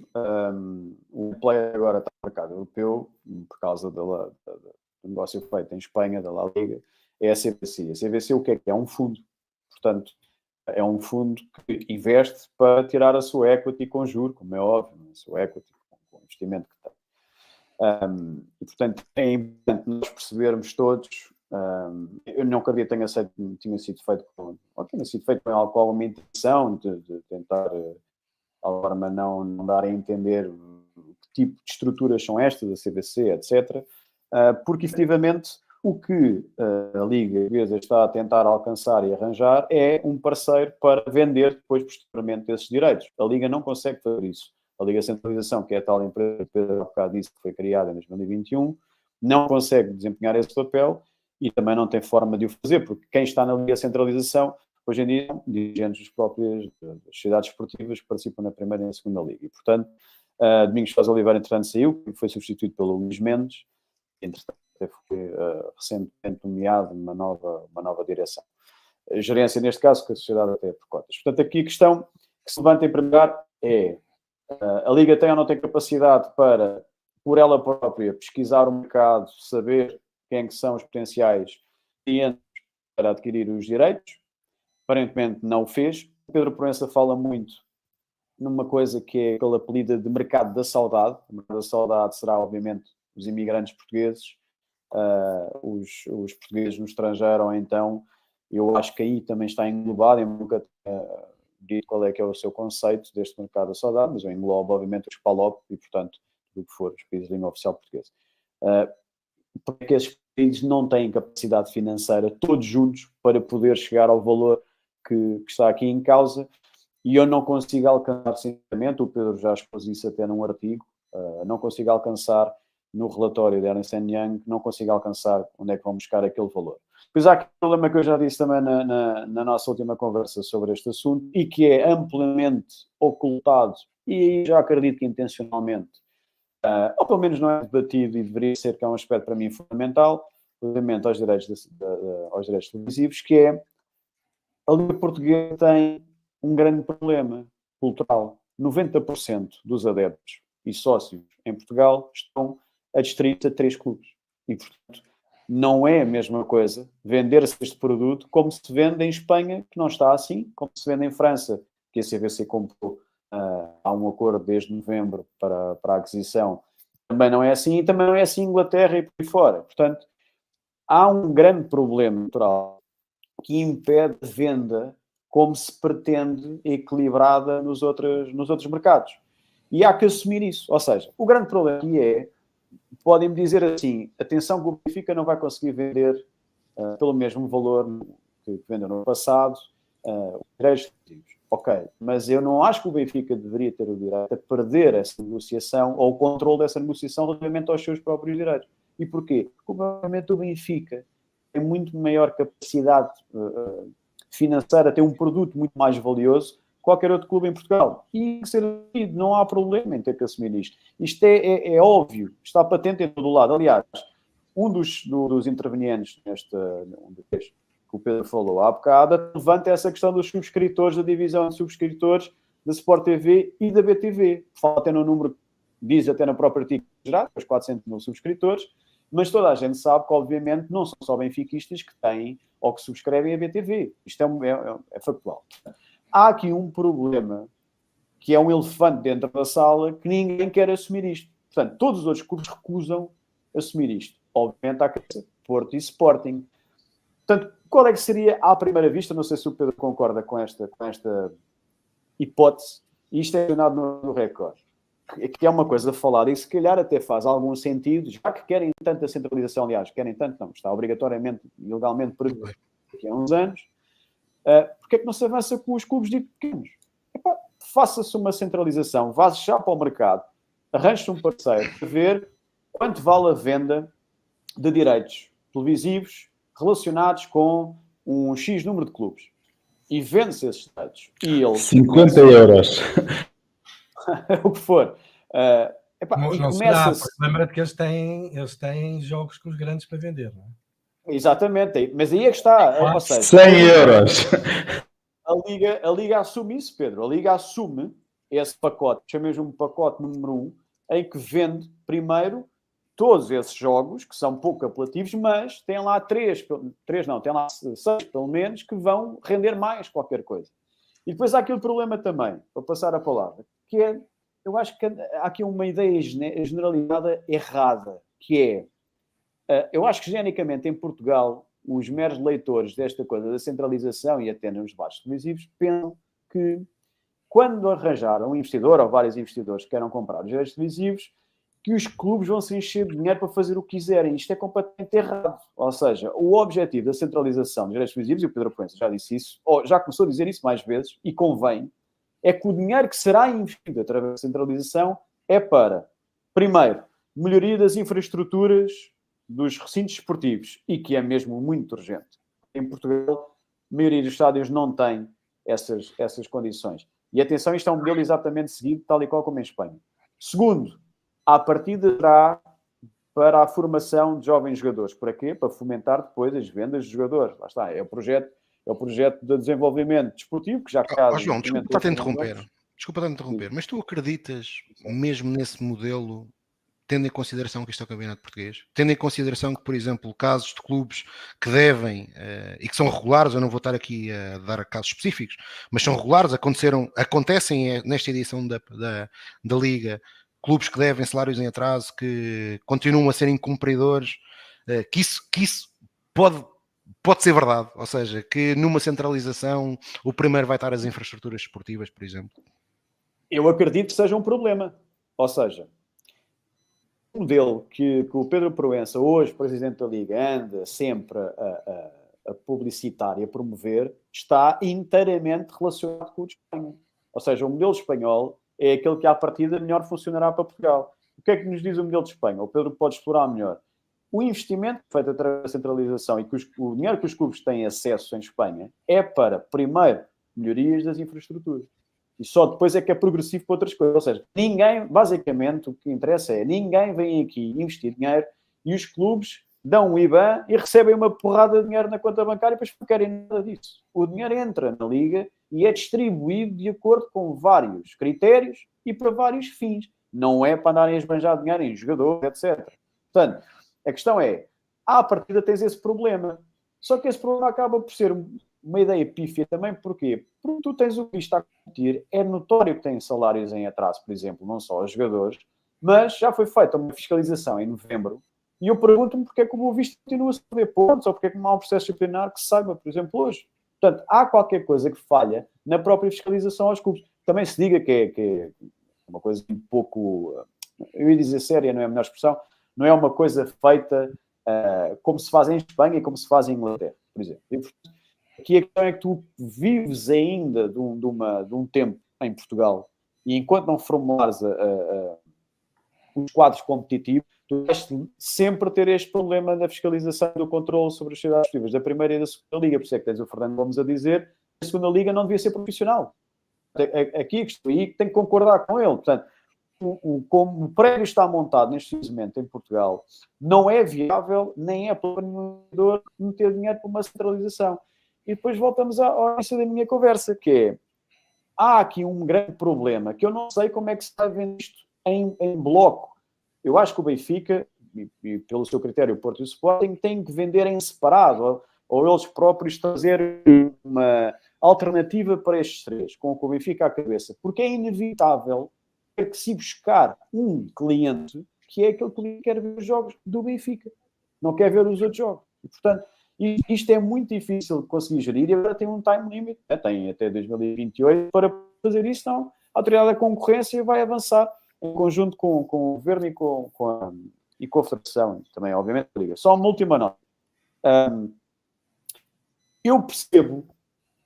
o player agora está no mercado europeu, por causa do negócio feito em Espanha, da La Liga, é a CVC. A CVC o que é? É um fundo. Portanto, é um fundo que investe para tirar a sua equity com juros, como é óbvio, a sua equity com o investimento que tem. E, portanto, é importante nós percebermos todos. Eu não acredito que tenha sido feito com alguma intenção de tentar, de alguma forma, não dar a entender que tipo de estruturas são estas, a CVC, etc. Porque, efetivamente, o que a Liga Portuguesa está a tentar alcançar e arranjar é um parceiro para vender depois, posteriormente, esses direitos. A Liga não consegue fazer isso. A Liga Centralização, que é a tal empresa que Pedro há bocado disse que foi criada em 2021, não consegue desempenhar esse papel e também não tem forma de o fazer, porque quem está na Liga Centralização, hoje em dia, são dirigentes das próprias sociedades esportivas que participam na primeira e na segunda Liga. E, portanto, Domingos Sousa Oliveira, entretanto, saiu, foi substituído pelo Luís Mendes, entretanto, até foi recentemente nomeado uma nova direção. A gerência, neste caso, que a sociedade até é por cotas. Portanto, aqui a questão que se levanta em primeiro lugar é a Liga tem ou não tem capacidade para, por ela própria, pesquisar o mercado, saber quem que são os potenciais clientes para adquirir os direitos? Aparentemente não o fez. Pedro Proença fala muito numa coisa que é aquele apelido de mercado da saudade. O mercado da saudade será, obviamente, os imigrantes portugueses, os portugueses no estrangeiro, ou então, eu acho que aí também está englobado, eu nunca dito qual é que é o seu conceito deste mercado da saudade, mas eu englobo, obviamente, os PALOP e, portanto, tudo o que for, os países de língua oficial portuguesa. Porque esses países não têm capacidade financeira, todos juntos, para poder chegar ao valor que está aqui em causa, e eu não consigo alcançar, sinceramente, o Pedro já expôs isso até num artigo, não consigo alcançar no relatório da Ernst & Young, não consigo alcançar onde é que vão buscar aquele valor. Pois há aquele problema que eu já disse também na nossa última conversa sobre este assunto, e que é amplamente ocultado, e aí já acredito que intencionalmente, ou pelo menos não é debatido e deveria ser, que é um aspecto para mim fundamental, relativamente aos direitos televisivos, que é a Liga Portuguesa tem um grande problema cultural. 90% dos adeptos e sócios em Portugal estão adstritos a 3 clubes. E, portanto, não é a mesma coisa vender-se este produto como se vende em Espanha, que não está assim, como se vende em França, que a CVC comprou. Há um acordo desde novembro para a aquisição. Também não é assim, e também não é assim em Inglaterra e por aí fora. Portanto, há um grande problema cultural que impede a venda como se pretende equilibrada nos outros mercados. E há que assumir isso. Ou seja, o grande problema aqui é, podem-me dizer assim, atenção que o Benfica não vai conseguir vender pelo mesmo valor que vendeu no passado os direitos televisivos. Ok, mas eu não acho que o Benfica deveria ter o direito a perder essa negociação ou o controle dessa negociação relativamente aos seus próprios direitos. E porquê? Porque, obviamente, o Benfica tem muito maior capacidade financeira, tem um produto muito mais valioso que qualquer outro clube em Portugal. E tem que ser assumido, não há problema em ter que assumir isto. Isto é óbvio, está patente em todo o lado. Aliás, um dos intervenientes que o Pedro falou há bocado, levanta essa questão dos subscritores, da divisão de subscritores da Sport TV e da BTV. Fala até no número, diz até no próprio artigo geral, os 400 mil subscritores, mas toda a gente sabe que, obviamente, não são só benfiquistas que têm ou que subscrevem a BTV. Isto é factual. Há aqui um problema que é um elefante dentro da sala que ninguém quer assumir isto. Portanto, todos os outros clubes recusam assumir isto. Obviamente, há Porto e Sporting. Portanto, qual é que seria, à primeira vista, não sei se o Pedro concorda com esta hipótese, e isto é mencionado no Record, que é uma coisa falada e se calhar até faz algum sentido, já que querem tanta centralização, aliás, querem tanto, não, está obrigatoriamente, legalmente previsto daqui a uns anos, porque é que não se avança com os clubes de pequenos? Faça-se uma centralização, vá-se já para o mercado, arranje-se um parceiro para ver quanto vale a venda de direitos televisivos relacionados com um X número de clubes. E vende-se esses direitos. E ele 50 euros. o que for. Não será, lembra-te que eles têm jogos com os grandes para vender, não é? Exatamente, mas aí é que está. Ou seja, 100 euros. A Liga assume isso, Pedro. A Liga assume esse pacote, chamemos um pacote número 1, em que vende primeiro todos esses jogos, que são pouco apelativos, mas tem lá tem lá 6 pelo menos, que vão render mais qualquer coisa. E depois há aquele problema também, para passar a palavra, que é, eu acho que há aqui uma ideia generalizada errada, que é, eu acho que genericamente em Portugal, os meros leitores desta coisa da centralização e até nos debates televisivos pensam que quando arranjaram um investidor ou vários investidores que queiram comprar os direitos televisivos, que os clubes vão se encher de dinheiro para fazer o que quiserem. Isto é completamente errado. Ou seja, o objetivo da centralização dos direitos televisivos, e o Pedro Proença já disse isso, ou já começou a dizer isso mais vezes, e convém, é que o dinheiro que será investido através da centralização é para, primeiro, melhoria das infraestruturas dos recintos esportivos, e que é mesmo muito urgente. Em Portugal, a maioria dos estádios não tem essas condições. E atenção, isto é um modelo exatamente seguido, tal e qual como em Espanha. Segundo, à partida terá para a formação de jovens jogadores. Para quê? Para fomentar depois as vendas de jogadores. Lá está, é o projeto de desenvolvimento desportivo, que já caso... João, desculpa estar a interromper, mas tu acreditas mesmo nesse modelo, tendo em consideração que isto é o campeonato português, tendo em consideração que, por exemplo, casos de clubes que devem, e que são regulares, eu não vou estar aqui a dar casos específicos, mas são regulares, acontecem nesta edição da Liga, clubes que devem salários em atraso, que continuam a ser incumpridores, que isso pode ser verdade, ou seja, que numa centralização o primeiro vai estar as infraestruturas esportivas, por exemplo. Eu acredito que seja um problema. Ou seja, o modelo que o Pedro Proença, hoje Presidente da Liga, anda sempre a publicitar e a promover, está inteiramente relacionado com o de Espanha. Ou seja, o modelo espanhol é aquele que à partida melhor funcionará para Portugal. O que é que nos diz o modelo de Espanha? O Pedro pode explorar melhor. O investimento feito através da centralização e o dinheiro que os clubes têm acesso em Espanha é para, primeiro, melhorias das infraestruturas. E só depois é que é progressivo para outras coisas. Ou seja, basicamente, o que interessa é ninguém vem aqui investir dinheiro e os clubes dão um IBAN e recebem uma porrada de dinheiro na conta bancária e depois não querem nada disso. O dinheiro entra na Liga e é distribuído de acordo com vários critérios e para vários fins. Não é para andarem a esbanjar dinheiro em jogadores, etc. Portanto, a questão é, à partida tens esse problema. Só que esse problema acaba por ser uma ideia pífia também. Porquê? Porque tu tens o que está a competir. É notório que têm salários em atraso, por exemplo, não só os jogadores, mas já foi feita uma fiscalização em novembro e eu pergunto-me porque é que o Boa Vista continua a perder pontos ou porque é que não há um processo disciplinar que se saiba, por exemplo, hoje. Portanto, há qualquer coisa que falha na própria fiscalização aos clubes. Também se diga que é uma coisa um pouco, eu ia dizer séria, não é a melhor expressão, não é uma coisa feita como se faz em Espanha e como se faz em Inglaterra, por exemplo. E, portanto, aqui a questão é que tu vives ainda de um tempo em Portugal e enquanto não formulares os quadros competitivos, tu vais sempre ter este problema da fiscalização e do controle sobre as sociedades esportivas da primeira e da segunda liga. Por isso é que tens o Fernando Gomes a dizer que a segunda liga não devia ser profissional. Aqui tem que concordar com ele. Portanto, como o prédio está montado neste momento em Portugal, não é viável, nem é para nenhum jogador meter dinheiro para uma centralização. E depois voltamos ao início da minha conversa, que é, há aqui um grande problema, que eu não sei como é que se está vendo isto em bloco. Eu acho que o Benfica, e pelo seu critério o Porto e o Sporting, têm que vender em separado, ou eles próprios trazer uma alternativa para estes três, com o Benfica à cabeça. Porque é inevitável ter que se buscar um cliente que é aquele que quer ver os jogos do Benfica. Não quer ver os outros jogos. E, portanto, isto é muito difícil de conseguir gerir e agora tem um time limit. Tem até 2028 para fazer isso, não. A Autoridade da Concorrência vai avançar em conjunto com o Governo e com a Federação, também, obviamente, a Liga. Só uma última nota. Eu percebo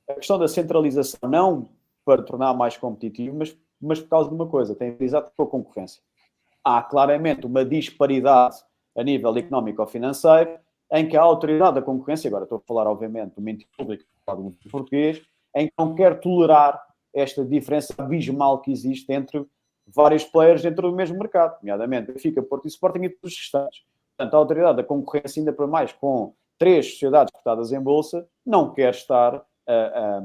a questão da centralização, não para tornar mais competitivo, mas por causa de uma coisa, tem exato com a concorrência. Há claramente uma disparidade a nível económico ou financeiro, em que a Autoridade da Concorrência, agora estou a falar, obviamente, do mente público do português, em que não quer tolerar esta diferença abismal que existe entre vários players dentro do mesmo mercado, nomeadamente Benfica, Porto e Sporting e todos os restantes. Portanto, a Autoridade da Concorrência, ainda para mais com 3 sociedades cotadas em bolsa, não quer estar a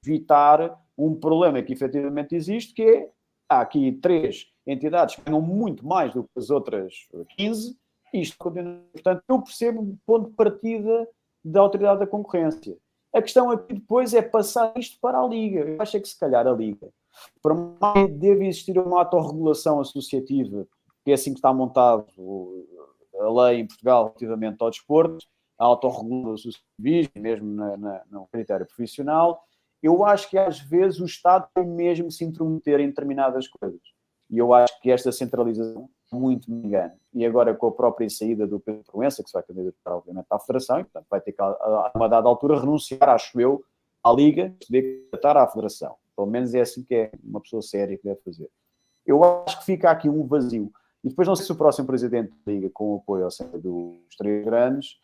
evitar um problema que efetivamente existe, que é, há aqui 3 entidades que ganham muito mais do que as outras 15, e isto continua. Portanto, eu percebo o ponto de partida da Autoridade da Concorrência. A questão aqui depois é passar isto para a Liga. Eu acho que se calhar a Liga, para mais deve existir uma autorregulação associativa, que é assim que está montado a lei em Portugal relativamente ao desporto, a autorregulação associativa, mesmo no critério profissional. Eu acho que às vezes o Estado tem mesmo se intrometer em determinadas coisas. E eu acho que esta centralização muito me engana. E agora com a própria saída do Pedro Proença, que se vai candidatar obviamente à Federação, e portanto vai ter que a uma dada altura renunciar, acho eu, à Liga, de candidatar à Federação. Pelo menos é assim que é uma pessoa séria que deve fazer. Eu acho que fica aqui um vazio. E depois não sei se o próximo Presidente da Liga, com o apoio ou seja, dos 3 grandes,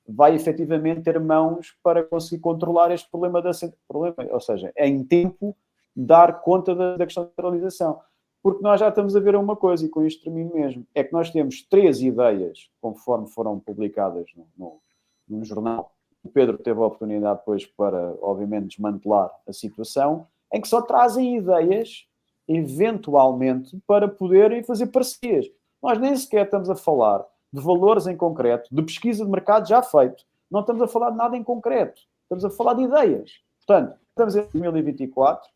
vai efetivamente ter mãos para conseguir controlar este problema, ou seja, em tempo dar conta da questão da centralização. porque nós já estamos a ver uma coisa, e com isto termino mesmo, é que nós temos 3 ideias, conforme foram publicadas no jornal. O Pedro teve a oportunidade depois para, obviamente, desmantelar a situação, em que só trazem ideias, eventualmente, para poderem fazer parcerias. Nós nem sequer estamos a falar de valores em concreto, de pesquisa de mercado já feito. Não estamos a falar de nada em concreto. Estamos a falar de ideias. Portanto, estamos em 2024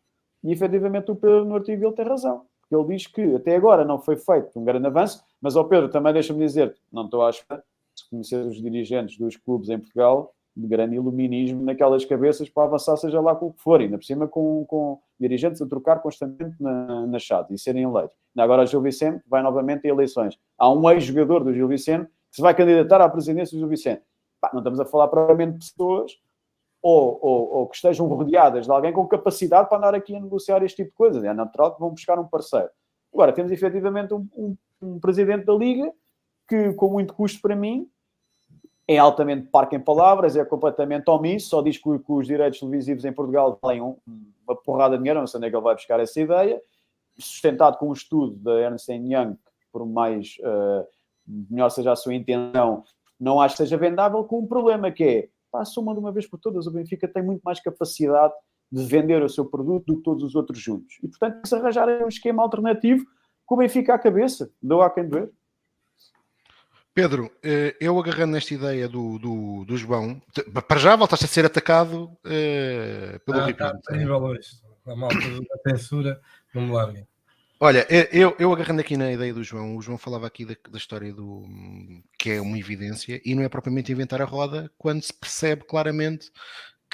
e, efetivamente, o Pedro no artigo ele tem razão. Porque ele diz que até agora não foi feito um grande avanço, mas, ao Pedro, também deixa-me dizer, não estou à espera, se conhecer os dirigentes dos clubes em Portugal, de grande iluminismo naquelas cabeças para avançar, seja lá com o que for, ainda por cima com dirigentes a trocar constantemente na chave e serem eleitos. Agora o Gil Vicente vai novamente a eleições. Há um ex-jogador do Gil Vicente que se vai candidatar à presidência do Gil Vicente. Não estamos a falar propriamente de pessoas ou que estejam rodeadas de alguém com capacidade para andar aqui a negociar este tipo de coisas. É natural que vão buscar um parceiro. Agora, temos efetivamente um presidente da Liga que, com muito custo para mim, é altamente parco em palavras, é completamente omisso, só diz que os direitos televisivos em Portugal valem uma porrada de dinheiro, não sei onde é que ele vai buscar essa ideia, sustentado com um estudo da Ernst Young, que por mais melhor seja a sua intenção, não acho que seja vendável, com um problema que é, assuma de uma vez por todas, o Benfica tem muito mais capacidade de vender o seu produto do que todos os outros juntos. E, portanto, se arranjarem um esquema alternativo, com o Benfica à cabeça, dou a quem doer. Pedro, eu agarrando nesta ideia do João, para já voltaste a ser atacado pelo Rui Pedro. Está terrível hoje. A malta da censura não me larguem. Olha, eu agarrando aqui na ideia do João, o João falava aqui da história que é uma evidência e não é propriamente inventar a roda quando se percebe claramente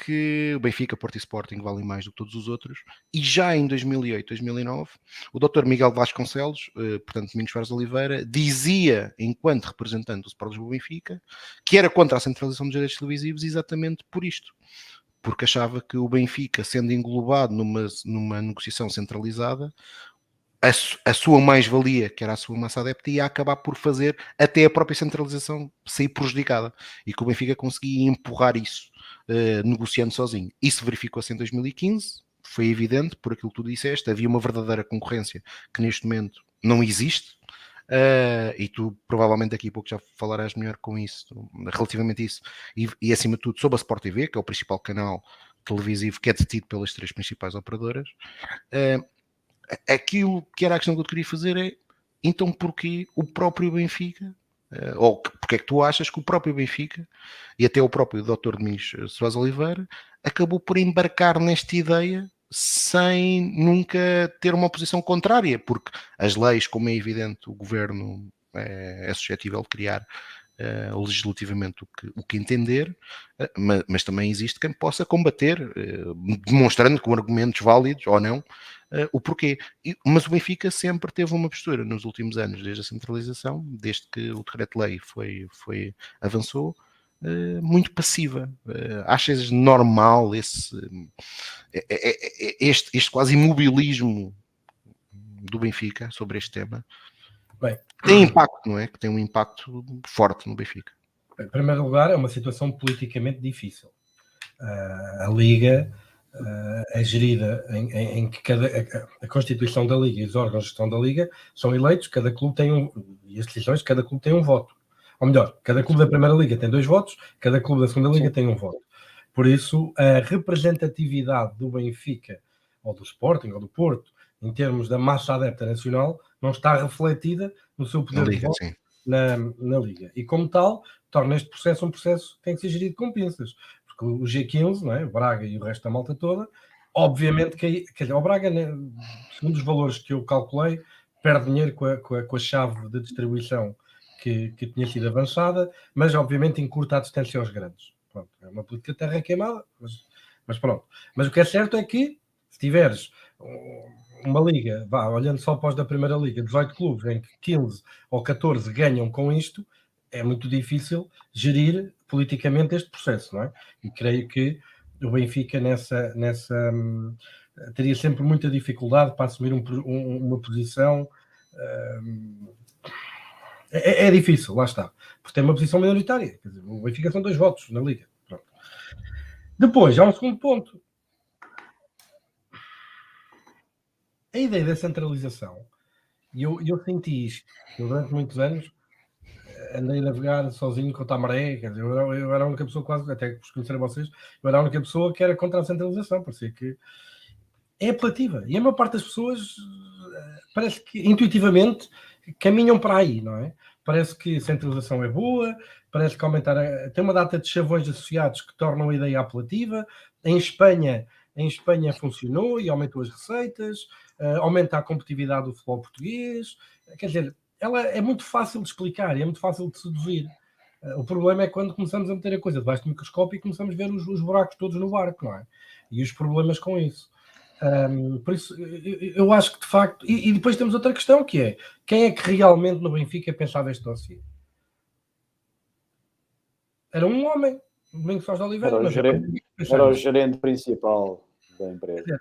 que o Benfica, Porto e Sporting valem mais do que todos os outros, e já em 2008, 2009, o Dr. Miguel Vasconcelos, portanto Domingos Soares Oliveira, dizia, enquanto representante do Sport Lisboa Benfica, que era contra a centralização dos direitos televisivos exatamente por isto. Porque achava que o Benfica, sendo englobado numa negociação centralizada, a sua mais-valia, que era a sua massa adepta, ia acabar por fazer até a própria centralização sair prejudicada. E que o Benfica conseguia empurrar isso, negociando sozinho. Isso verificou-se em 2015, foi evidente, por aquilo que tu disseste, havia uma verdadeira concorrência que neste momento não existe, e tu provavelmente daqui a pouco já falarás melhor com isso, relativamente a isso, e acima de tudo sobre a Sport TV, que é o principal canal televisivo que é detido pelas 3 principais operadoras. Aquilo que era a questão que eu queria fazer é, então porquê o próprio Benfica, ou porque é que tu achas que o próprio Benfica, e até o próprio Dr. Domingos Soares Oliveira, acabou por embarcar nesta ideia sem nunca ter uma posição contrária, porque as leis, como é evidente, o governo é suscetível de criar legislativamente o que entender, mas também existe quem possa combater, demonstrando com argumentos válidos ou não, o porquê. Mas o Benfica sempre teve uma postura nos últimos anos, desde a centralização, desde que o decreto-lei avançou, muito passiva. Achas normal este quase imobilismo do Benfica sobre este tema? Bem, tem impacto, não é? Que tem um impacto forte no Benfica. Em primeiro lugar, é uma situação politicamente difícil. A Liga é gerida em que a Constituição da Liga e os órgãos de gestão da Liga são eleitos, cada clube tem e as decisões, cada clube tem um voto. Ou melhor, cada clube da Primeira Liga tem 2 votos, cada clube da Segunda Liga tem 1 voto. Por isso, a representatividade do Benfica, ou do Sporting, ou do Porto, em termos da massa adepta nacional, não está refletida no seu poder de voto na Liga. E, como tal, torna este processo um processo que tem que ser gerido com pinças. Porque o G15, não é? O Braga e o resto da malta toda, obviamente que o Braga, né, segundo os valores que eu calculei, perde dinheiro com a chave de distribuição que tinha sido avançada, mas obviamente encurta a distância aos grandes. Pronto, é uma política de terra queimada, mas pronto. Mas o que é certo é que, se tiveres uma liga, olhando só após da Primeira Liga, 18 clubes em que 15 ou 14 ganham com isto, é muito difícil gerir politicamente este processo, não é? E creio que o Benfica teria sempre muita dificuldade para assumir uma posição. É difícil, lá está. Porque tem uma posição minoritária. Quer dizer, o Benfica são 2 votos na Liga. Pronto. Depois, há um segundo ponto. A ideia da centralização E eu senti isto. Eu, durante muitos anos, andei a navegar sozinho contra a maré. Quer dizer, eu era a única pessoa, quase, até por conhecer a vocês, eu era a única pessoa que era contra a centralização. Parecia que é apelativa. E a maior parte das pessoas parece que intuitivamente caminham para aí, não é? Parece que a centralização é boa, parece que aumentar tem uma data de chavões associados que tornam a ideia apelativa. Em Espanha funcionou e aumentou as receitas, aumenta a competitividade do futebol português. Quer dizer, ela é muito fácil de explicar e é muito fácil de seduzir. O problema é quando começamos a meter a coisa debaixo do microscópio e começamos a ver os buracos todos no barco, não é? E os problemas com isso. Por isso, eu acho que de facto. E depois temos outra questão que é: quem é que realmente no Benfica pensava este dossiê? Era um homem, Domingos Soares de Oliveira. Era o gerente principal da empresa.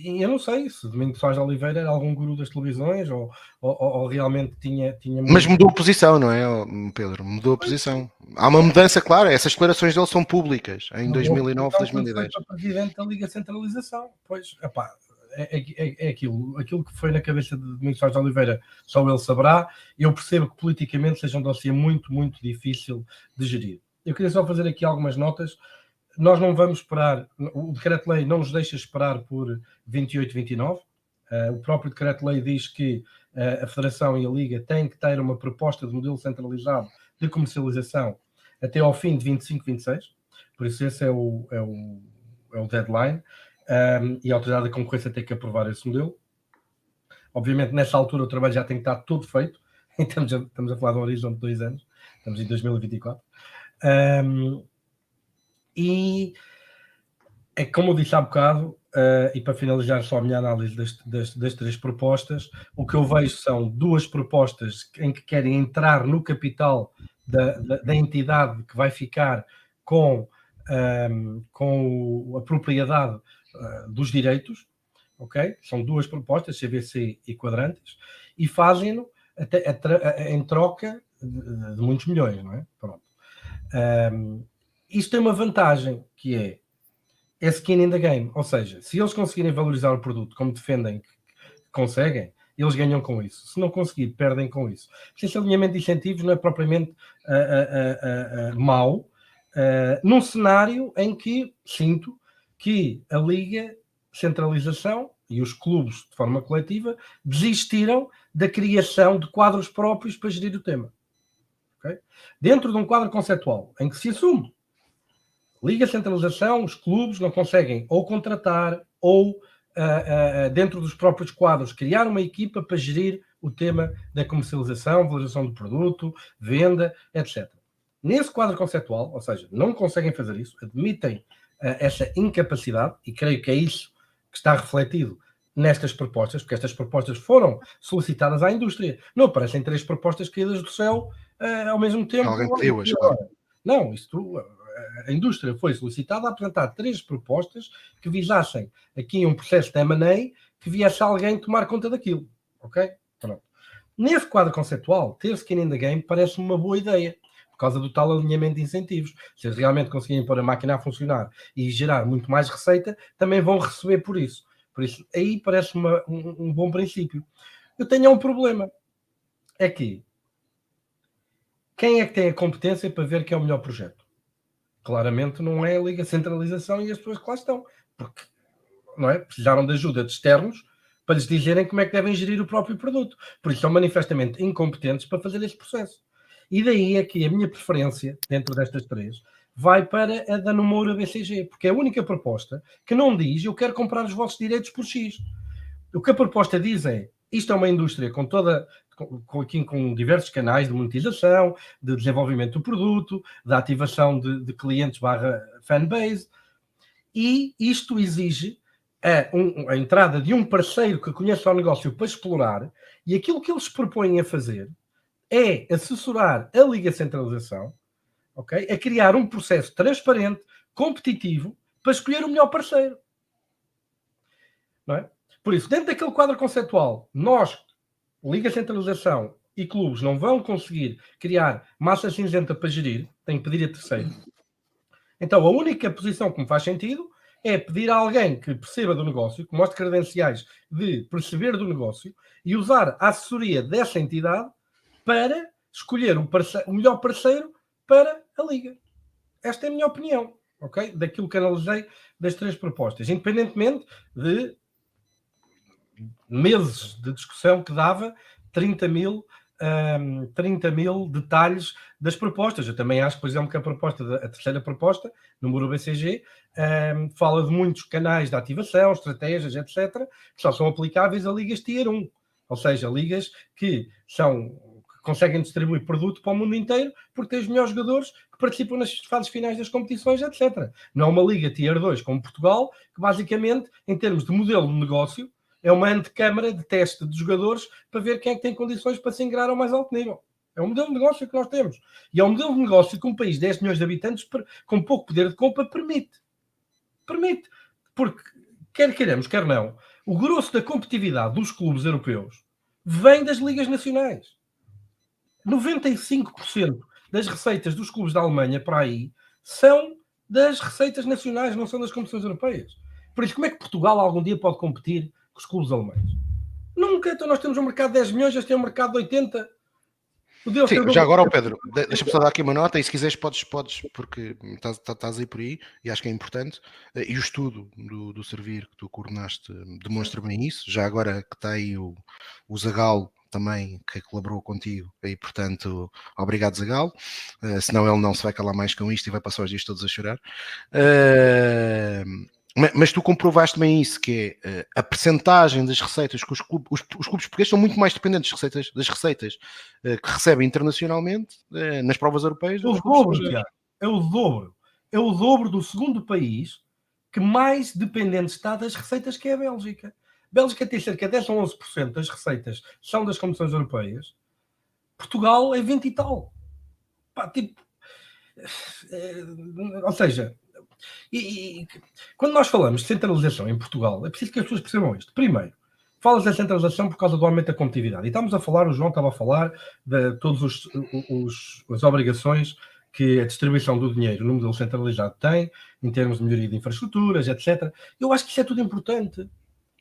Eu não sei se Domingos Soares de Oliveira era algum guru das televisões ou realmente tinha. Mas mudou a posição, não é, Pedro? Mudou a posição. Há uma mudança, claro. Essas declarações dele são públicas em 2009, 2010. Foi presidente da Liga Centralização. Pois, epá, é aquilo que foi na cabeça de Domingos Soares de Oliveira, só ele saberá. Eu percebo que politicamente seja um dossiê muito, muito difícil de gerir. Eu queria só fazer aqui algumas notas. Nós não vamos esperar, o decreto-lei não nos deixa esperar por 28, 29. O próprio decreto-lei diz que a Federação e a Liga têm que ter uma proposta de modelo centralizado de comercialização até ao fim de 25, 26. Por isso esse é o deadline. E a Autoridade da Concorrência tem que aprovar esse modelo. Obviamente, nessa altura, o trabalho já tem que estar todo feito. Estamos a falar de um horizonte de 2 anos. Estamos em 2024. E é como eu disse há bocado, e para finalizar só a minha análise das 3 propostas, o que eu vejo são 2 propostas em que querem entrar no capital da entidade que vai ficar com a propriedade dos direitos, ok? São 2 propostas, CVC e Quadrantes, e fazem-no em troca de muitos milhões, não é? Pronto. Isto tem uma vantagem, que é skin in the game, ou seja, se eles conseguirem valorizar o produto como defendem que conseguem, eles ganham com isso. Se não conseguir, perdem com isso. Esse alinhamento de incentivos não é propriamente mau, num cenário em que sinto que a Liga, centralização e os clubes, de forma coletiva, desistiram da criação de quadros próprios para gerir o tema. Okay? Dentro de um quadro conceptual, em que se assume Liga, centralização, os clubes não conseguem ou contratar ou, dentro dos próprios quadros, criar uma equipa para gerir o tema da comercialização, valorização do produto, venda, etc. Nesse quadro conceptual, ou seja, não conseguem fazer isso, admitem essa incapacidade, e creio que é isso que está refletido nestas propostas, porque estas propostas foram solicitadas à indústria. Não aparecem 3 propostas caídas do céu ao mesmo tempo. Alguém pediu-as, claro. Não, a indústria foi solicitada a apresentar 3 propostas que visassem aqui um processo de M&A que viesse alguém tomar conta daquilo. Ok? Pronto. Nesse quadro conceptual, ter skin in the game parece-me uma boa ideia, por causa do tal alinhamento de incentivos. Se eles realmente conseguirem pôr a máquina a funcionar e gerar muito mais receita, também vão receber por isso. Por isso, aí parece-me um bom princípio. Eu tenho um problema. É que quem é que tem a competência para ver que é o melhor projeto? Claramente não é a Liga Centralização e as pessoas que lá estão, porque não é? Precisaram de ajuda de externos para lhes dizerem como é que devem gerir o próprio produto. Por isso são manifestamente incompetentes para fazer esse processo. E daí é que a minha preferência, dentro destas 3, vai para a da Nomura BCG, porque é a única proposta que não diz eu quero comprar os vossos direitos por X. O que a proposta diz é isto é uma indústria com diversos canais de monetização, de desenvolvimento do produto, de ativação de clientes / fanbase, e isto exige a entrada de um parceiro que conheça o negócio para explorar, e aquilo que eles propõem a fazer é assessorar a Liga Centralização, okay, a criar um processo transparente, competitivo, para escolher o melhor parceiro. Não é? Por isso, dentro daquele quadro conceptual, nós, Liga Centralização e clubes, não vão conseguir criar massa cinzenta para gerir, tem que pedir a terceiro. Então, a única posição que me faz sentido é pedir a alguém que perceba do negócio, que mostre credenciais de perceber do negócio e usar a assessoria dessa entidade para escolher o melhor parceiro para a Liga. Esta é a minha opinião, ok? Daquilo que analisei das 3 propostas, independentemente de meses de discussão que dava 30 mil detalhes das propostas. Eu também acho, por exemplo, que a terceira proposta, número BCG, fala de muitos canais de ativação, estratégias, etc., que só são aplicáveis a ligas Tier 1, ou seja, ligas que conseguem distribuir produto para o mundo inteiro porque têm os melhores jogadores que participam nas fases finais das competições, etc. Não é uma liga Tier 2 como Portugal, que basicamente, em termos de modelo de negócio, é uma antecâmara de teste de jogadores para ver quem é que tem condições para se ingrar ao mais alto nível. É o modelo de negócio que nós temos. E é um modelo de negócio que um país de 10 milhões de habitantes, com pouco poder de compra, permite. Permite. Porque, quer queiramos, quer não, o grosso da competitividade dos clubes europeus vem das ligas nacionais. 95% das receitas dos clubes da Alemanha para aí são das receitas nacionais, não são das competições europeias. Por isso, como é que Portugal algum dia pode competir com os clubes alemães? Nunca. Então nós temos um mercado de 10 milhões, eles têm um mercado de 80. Sim, já agora, Pedro, deixa-me só dar aqui uma nota, e se quiseres podes porque estás aí por aí, e acho que é importante, e o estudo do Servir que tu coordenaste demonstra bem isso. Já agora que está aí o Zagal também, que colaborou contigo, e portanto, obrigado Zagal, senão ele não se vai calar mais com isto e vai passar os dias todos a chorar. Mas tu comprovaste bem isso, que é a percentagem das receitas que os clubes portugueses são muito mais dependentes das receitas que recebem internacionalmente nas provas europeias. É o dobro, Tiago. É o dobro. É o dobro do segundo país que mais dependente está das receitas, que é a Bélgica. A Bélgica tem cerca de 10 ou 11% das receitas são das competições europeias. Portugal é 20 e tal. Pá, tipo... ou seja... E quando nós falamos de centralização em Portugal, é preciso que as pessoas percebam isto. Primeiro, falas da centralização por causa do aumento da competitividade. E estamos a falar, o João estava a falar de todas as obrigações que a distribuição do dinheiro no modelo centralizado tem, em termos de melhoria de infraestruturas, etc. Eu acho que isso é tudo importante.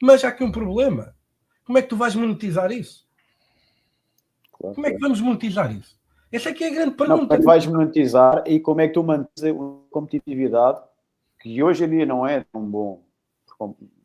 Mas há aqui um problema. Como é que tu vais monetizar isso? Claro. Como é que vamos monetizar isso? Essa é que é a grande pergunta. Não, como é que vais monetizar e como é que tu mantens a competitividade, que hoje em dia não é tão bom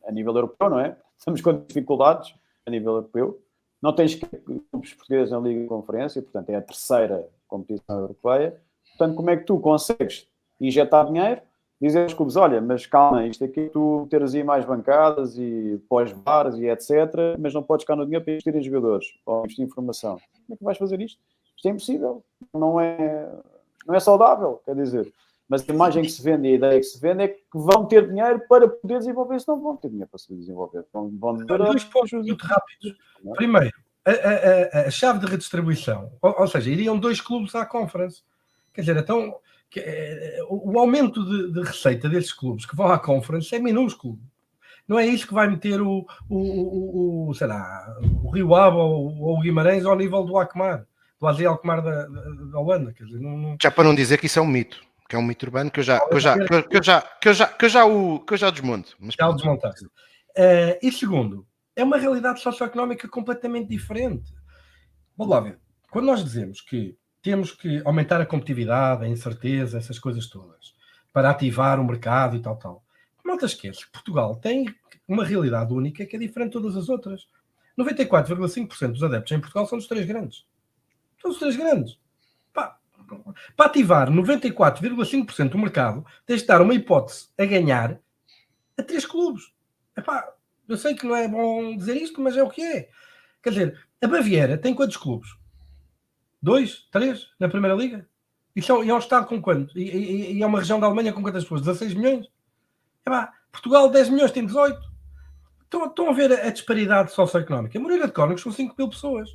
a nível europeu, não é? Estamos com dificuldades a nível europeu. Não tens clubes portugueses na Liga de Conferência, portanto é a terceira competição europeia. Portanto, como é que tu consegues injetar dinheiro, dizer aos clubes, olha, mas calma, isto aqui tu teres aí mais bancadas e pós-bares e etc, mas não podes ficar no dinheiro para investir em jogadores ou investir em formação. Como é que vais fazer isto? Isto é impossível. Não é saudável, quer dizer. Mas a imagem que se vende e a ideia que se vende é que vão ter dinheiro para poder desenvolver, se não vão ter dinheiro para se desenvolver. Vão dois pontos muito rápidos. Primeiro, a chave de redistribuição, ou seja, iriam 2 clubes à Conference. Quer dizer, então, o aumento de receita desses clubes que vão à Conference é minúsculo. Não é isso que vai meter sei lá, o Rio Ave ou o Guimarães ao nível do Alkmaar, do AZ Alkmaar da Holanda. Quer dizer, Já para não dizer que isso é um mito, que é um mito urbano que eu já desmonto. Mas já o desmontaste. E segundo, é uma realidade socioeconómica completamente diferente. Vamos lá ver. Quando nós dizemos que temos que aumentar a competitividade, a incerteza, essas coisas todas, para ativar o mercado e tal. Não te esqueças que Portugal tem uma realidade única que é diferente de todas as outras. 94,5% dos adeptos em Portugal são dos 3 grandes. São dos 3 grandes. Para ativar 94,5% do mercado, tens de dar uma hipótese a ganhar a 3 clubes. Eu sei que não é bom dizer isto, mas é o que é. Quer dizer, a Baviera tem quantos clubes? 2, 3 na Primeira Liga? E é um estado com quanto? E é uma região da Alemanha com quantas pessoas? 16 milhões? Portugal, 10 milhões, tem 18. Estão a ver a disparidade socioeconómica. Moreira de Cónegos são 5 mil pessoas.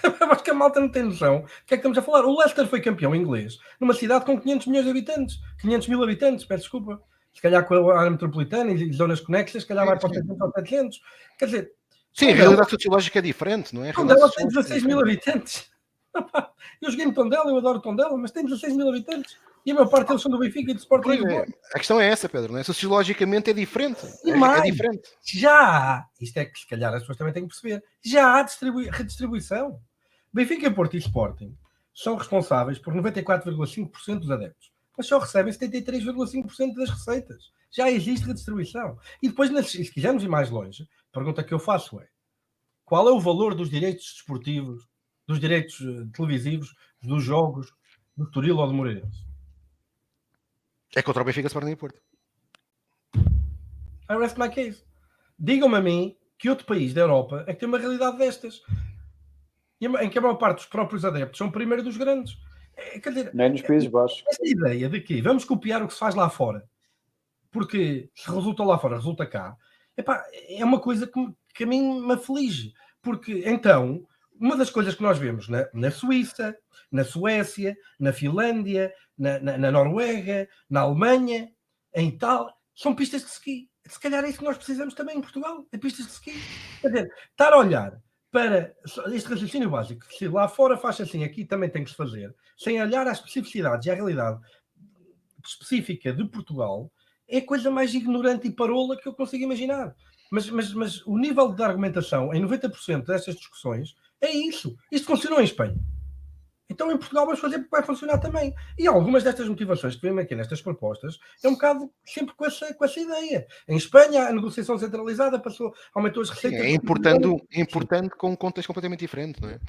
Acho que a malta não tem noção. O que é que estamos a falar? O Leicester foi campeão inglês numa cidade com 500 milhões de habitantes. 500 mil habitantes, peço desculpa. Se calhar com a área metropolitana e zonas conexas, se calhar vai para os 700 ou 700. Quer dizer... Sim, a realidade sociológica é diferente, não é? Tondela tem 16 mil habitantes. Eu joguei no Tondela, eu adoro Tondela, mas tem 16 mil habitantes. E a maior parte deles são do Benfica e do Sporting Lisboa. A questão é essa, Pedro, não é? Sociologicamente é diferente. E É mais, diferente. já há, isto é que se calhar as pessoas também têm que perceber, já há redistribuição. Benfica, Porto e Sporting são responsáveis por 94,5% dos adeptos, mas só recebem 73,5% das receitas. Já existe redistribuição. E depois, se quisermos ir mais longe, a pergunta que eu faço é: qual é o valor dos direitos desportivos, dos direitos televisivos, dos jogos do Estoril ou do Moreirense? É contra o Benfica, Sporting e Porto. I rest my case. Digam-me a mim que outro país da Europa é que tem uma realidade destas, em que a maior parte dos próprios adeptos são primeiro dos grandes. Quer dizer, Nem nos Países Baixos. esta ideia de que vamos copiar o que se faz lá fora, porque se resulta lá fora, resulta cá, epá, é uma coisa que a mim me aflige. Porque, então, uma das coisas que nós vemos na Suíça, na Suécia, na Finlândia, na Noruega, na Alemanha, em Itália, são pistas de ski. Se calhar é isso que nós precisamos também em Portugal, é pistas de ski. Quer dizer, estar a olhar para este raciocínio básico, que se lá fora faz assim, aqui também tem que se fazer, sem olhar às especificidades e à realidade específica de Portugal, é a coisa mais ignorante e parola que eu consigo imaginar. Mas o nível de argumentação em 90% destas discussões é isso. Isto funcionou em Espanha. Então em Portugal vamos fazer porque vai funcionar também. E algumas destas motivações que vêm aqui nestas propostas é um bocado sempre com essa ideia. Em Espanha a negociação centralizada aumentou as receitas. É importante com um contexto completamente diferente, não é?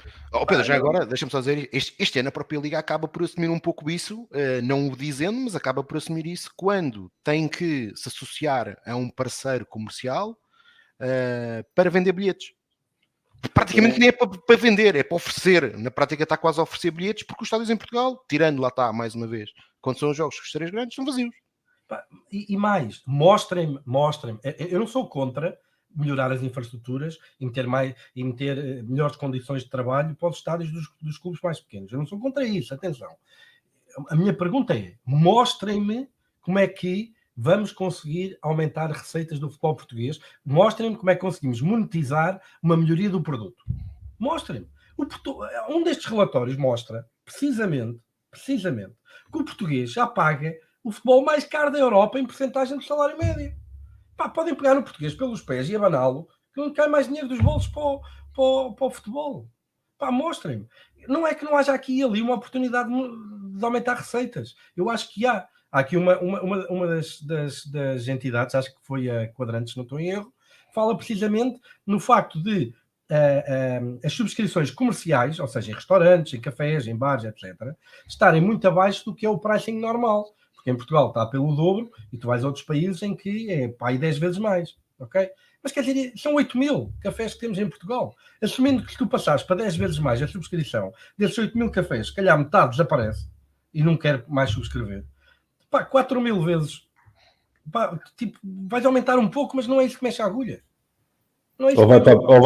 Pedro, já agora, deixa-me só dizer, este ano a própria Liga acaba por assumir um pouco isso, não o dizendo, mas acaba por assumir isso quando tem que se associar a um parceiro comercial para vender bilhetes. Praticamente nem é para vender, é para oferecer. Na prática está quase a oferecer bilhetes, porque os estádios em Portugal, tirando lá está, mais uma vez, quando são os jogos com os três grandes, são vazios. E mais, mostrem-me. Eu não sou contra melhorar as infraestruturas e meter melhores condições de trabalho para os estádios dos clubes mais pequenos. Eu não sou contra isso, atenção. A minha pergunta é: mostrem-me como é que vamos conseguir aumentar receitas do futebol português. Mostrem-me como é que conseguimos monetizar uma melhoria do produto. Mostrem-me. Um destes relatórios mostra, precisamente, que o português já paga o futebol mais caro da Europa em percentagem do salário médio. Podem pegar no português pelos pés e abaná-lo, que não cai mais dinheiro dos bolsos para o futebol. Mostrem-me. Não é que não haja aqui e ali uma oportunidade de aumentar receitas. Eu acho que há. Há aqui uma das entidades, acho que foi a Quadrantes, não estou em erro, fala precisamente no facto de as subscrições comerciais, ou seja, em restaurantes, em cafés, em bares, etc., estarem muito abaixo do que é o pricing normal. Porque em Portugal está pelo dobro e tu vais a outros países em que é 10 vezes mais. Ok? Mas quer dizer, são 8.000 cafés que temos em Portugal. Assumindo que se tu passares para 10 vezes mais a subscrição desses 8.000 cafés, se calhar metade desaparece e não quer mais subscrever. 4.000 vezes. Vais aumentar um pouco, mas não é isso que mexe a agulha. Não é isso ou vai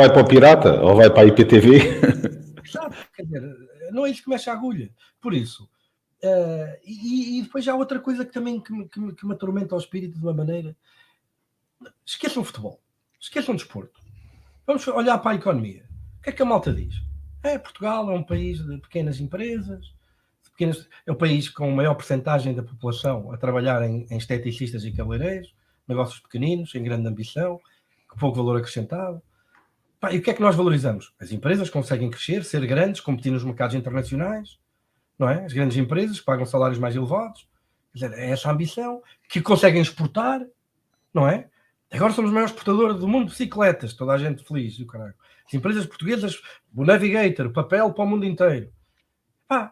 para o Pirata, ou vai para a IPTV. Exato, quer dizer, não é isso que mexe a agulha. Por isso, e depois há outra coisa que também que me atormenta ao espírito de uma maneira. Esqueçam o futebol. Esqueçam o desporto. Vamos olhar para a economia. O que é que a malta diz? Portugal é um país de pequenas empresas, é o país com maior percentagem da população a trabalhar em esteticistas e cabeleireiros, negócios pequeninos, sem grande ambição, com pouco valor acrescentado. E o que é que nós valorizamos? As empresas conseguem crescer, ser grandes, competir nos mercados internacionais, não é? As grandes empresas que pagam salários mais elevados, quer dizer, é essa a ambição, que conseguem exportar, não é? Agora somos o maior exportador do mundo de bicicletas, toda a gente feliz, e o caralho. As empresas portuguesas, o Navigator, o papel para o mundo inteiro.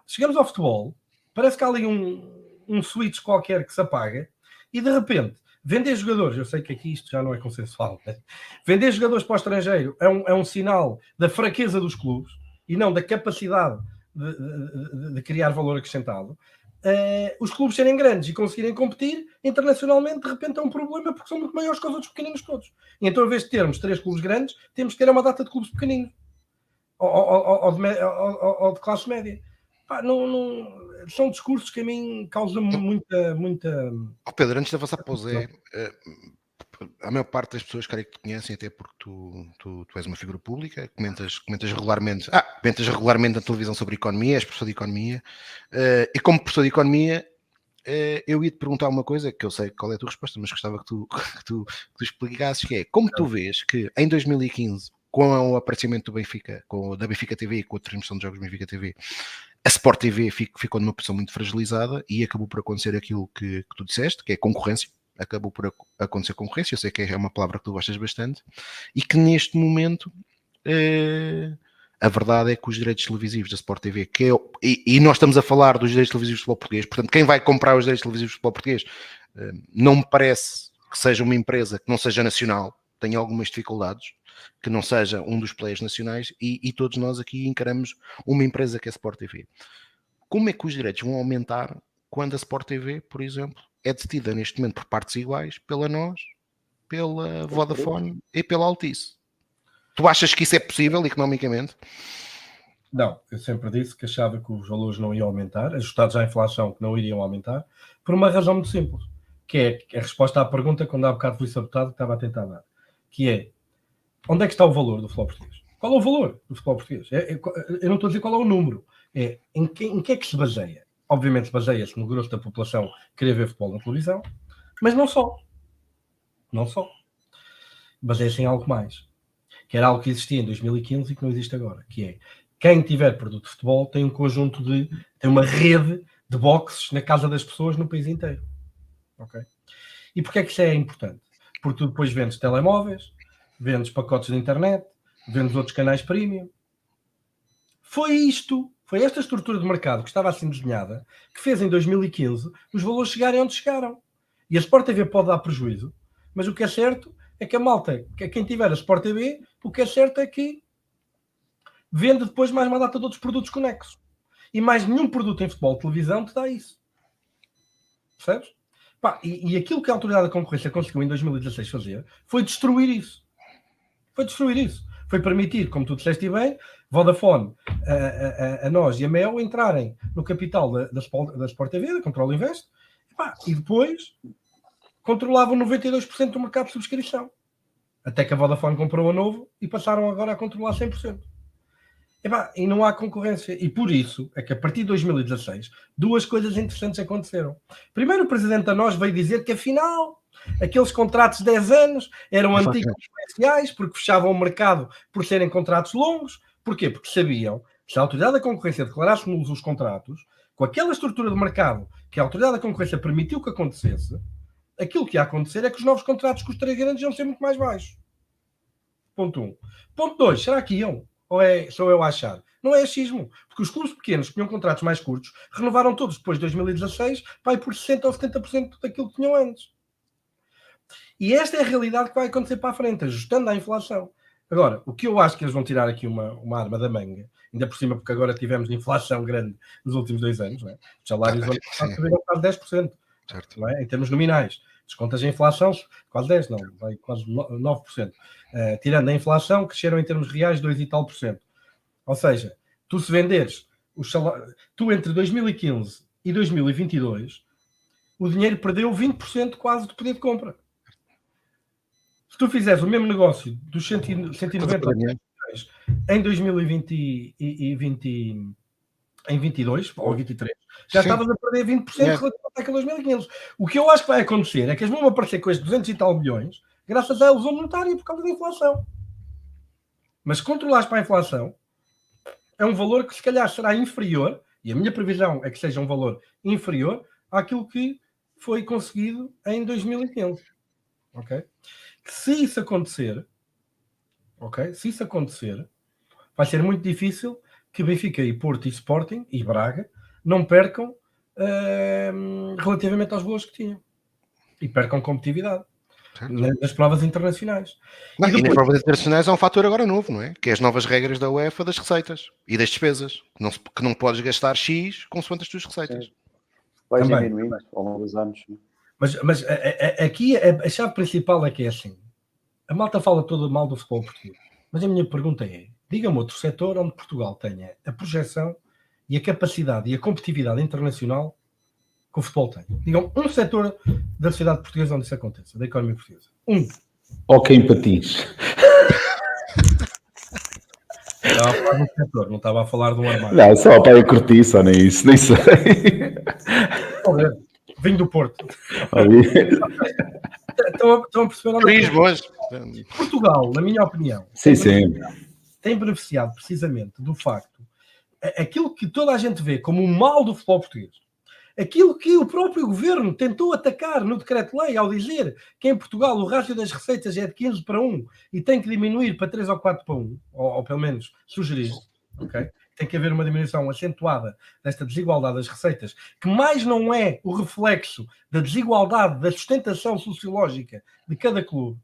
Chegamos ao futebol, parece que há ali um switch qualquer que se apaga e de repente vender jogadores, eu sei que aqui isto já não é consensual, né? Vender jogadores para o estrangeiro é um sinal da fraqueza dos clubes e não da capacidade de criar valor acrescentado. Os clubes serem grandes e conseguirem competir internacionalmente, de repente é um problema porque são muito maiores que os outros pequeninos todos. E então, em vez de termos 3 clubes grandes, temos que ter uma data de clubes pequeninos ou de classe média. São discursos que a mim causam muita... Pedro, antes de avançar para o Zé, a maior parte das pessoas que te conhecem, até porque tu és uma figura pública, comentas regularmente na televisão sobre economia, és professor de economia, e como professor de economia eu ia te perguntar uma coisa que eu sei qual é a tua resposta, mas gostava que tu, que tu explicasses, que é como tu vês que em 2015, com o aparecimento do Benfica, da Benfica TV e com a transmissão de jogos do Benfica TV, a Sport TV ficou numa posição muito fragilizada e acabou por acontecer aquilo que tu disseste, que é concorrência. Acabou por acontecer concorrência, eu sei que é uma palavra que tu gostas bastante, e que neste momento a verdade é que os direitos televisivos da Sport TV, e nós estamos a falar dos direitos televisivos do futebol português, portanto quem vai comprar os direitos televisivos do futebol português não me parece que seja uma empresa que não seja nacional, tem algumas dificuldades, que não seja um dos players nacionais, e todos nós aqui encaramos uma empresa que é a Sport TV. Como é que os direitos vão aumentar quando a Sport TV, por exemplo, é detida neste momento por partes iguais pela NOS, pela Vodafone e pela Altice? Tu achas que isso é possível economicamente? Não, eu sempre disse que achava que os valores não iam aumentar, ajustados à inflação, que não iriam aumentar, por uma razão muito simples, que é a resposta à pergunta quando há bocado fui sabotado que estava a tentar dar, que é, onde é que está o valor do futebol português? Qual é o valor do futebol português? Eu não estou a dizer qual é o número, em que é que se baseia? Obviamente baseia-se no grosso da população querer ver futebol na televisão, mas não só. Não só. Baseia-se em algo mais. Que era algo que existia em 2015 e que não existe agora. Que é, quem tiver produto de futebol tem um conjunto tem uma rede de boxes na casa das pessoas no país inteiro. Ok? E porquê é que isso é importante? Porque tu depois vendes telemóveis, vendes pacotes de internet, vendes outros canais premium. Foi esta estrutura de mercado que estava assim desenhada, que fez em 2015 os valores chegarem onde chegaram. E a Sport TV pode dar prejuízo, mas o que é certo é que a malta, quem tiver a Sport TV, o que é certo é que vende depois mais uma data de outros produtos conexos. E mais nenhum produto em futebol de televisão te dá isso. Percebes? E aquilo que a Autoridade da Concorrência conseguiu em 2016 fazer foi destruir isso. Foi permitir, como tu disseste bem, Vodafone, a nós e a Mel entrarem no capital da Sport TV, da Control Invest, e depois controlavam 92% do mercado de subscrição. Até que a Vodafone comprou a Novo e passaram agora a controlar 100%. E não há concorrência. E por isso é que a partir de 2016 duas coisas interessantes aconteceram. Primeiro, o presidente da nós veio dizer que afinal aqueles contratos de 10 anos eram antigos comerciais porque fechavam o mercado por serem contratos longos. Porquê? Porque sabiam que se a Autoridade da Concorrência declarasse nulos os contratos, com aquela estrutura de mercado que a Autoridade da Concorrência permitiu que acontecesse, aquilo que ia acontecer é que os novos contratos com os três grandes iam ser muito mais baixos. Ponto 1. Ponto 2. Será que iam? Ou sou eu a achar? Não é achismo. Porque os clubes pequenos que tinham contratos mais curtos renovaram todos depois de 2016 por 60% ou 70% daquilo que tinham antes. E esta é a realidade que vai acontecer para a frente, ajustando à inflação. Agora, o que eu acho que eles vão tirar aqui uma arma da manga, ainda por cima porque agora tivemos inflação grande nos últimos 2 anos, não é? Os salários vão subiram quase 10%, certo. Não é? Em termos nominais. Descontas a inflação, quase 10%, não, vai quase 9%. Tirando a inflação, cresceram em termos reais 2 e tal %. Ou seja, tu se venderes os salários, tu entre 2015 e 2022, o dinheiro perdeu 20% quase do poder de compra. Se tu fizeres o mesmo negócio dos 190 milhões em 2020 em 22 ou 23, já estavas a perder 20% relativamente àquele 2015. O que eu acho que vai acontecer é que eles vão aparecer com estes 200 e tal milhões graças à ilusão monetária por causa da inflação. Mas se controlares para a inflação, é um valor que se calhar será inferior, e a minha previsão é que seja um valor inferior àquilo que foi conseguido em 2015. Ok? Se isso acontecer, vai ser muito difícil que Benfica e Porto e Sporting e Braga não percam relativamente aos valores que tinham. E percam competitividade nas provas internacionais. E nas provas internacionais há um fator agora novo, não é? Que é as novas regras da UEFA das receitas e das despesas. Que não podes gastar X consoante as tuas receitas. Vai diminuindo ao longo dos anos. Mas aqui a chave principal é que é assim. A malta fala todo mal do futebol português. Mas a minha pergunta é, diga-me outro setor onde Portugal tenha a projeção e a capacidade e a competitividade internacional que o futebol tem. Digam um setor da sociedade portuguesa onde isso aconteça, da economia portuguesa. Ok, em patins. Estava a falar de um setor, não estava a falar de um armário. Não, só para eu curtir, só nem isso, nem sei. Venho do Porto. Ali. Estão a perceber? Turismo hoje. Portugal, na minha opinião, Sim, sim. tem beneficiado precisamente do facto, aquilo que toda a gente vê como o mal do futebol português, aquilo que o próprio governo tentou atacar no decreto-lei ao dizer que em Portugal o rácio das receitas é de 15:1 e tem que diminuir para 3 ou 4:1, ou pelo menos sugerir, ok? Tem que haver uma diminuição acentuada desta desigualdade das receitas, que mais não é o reflexo da desigualdade da sustentação sociológica de cada clube,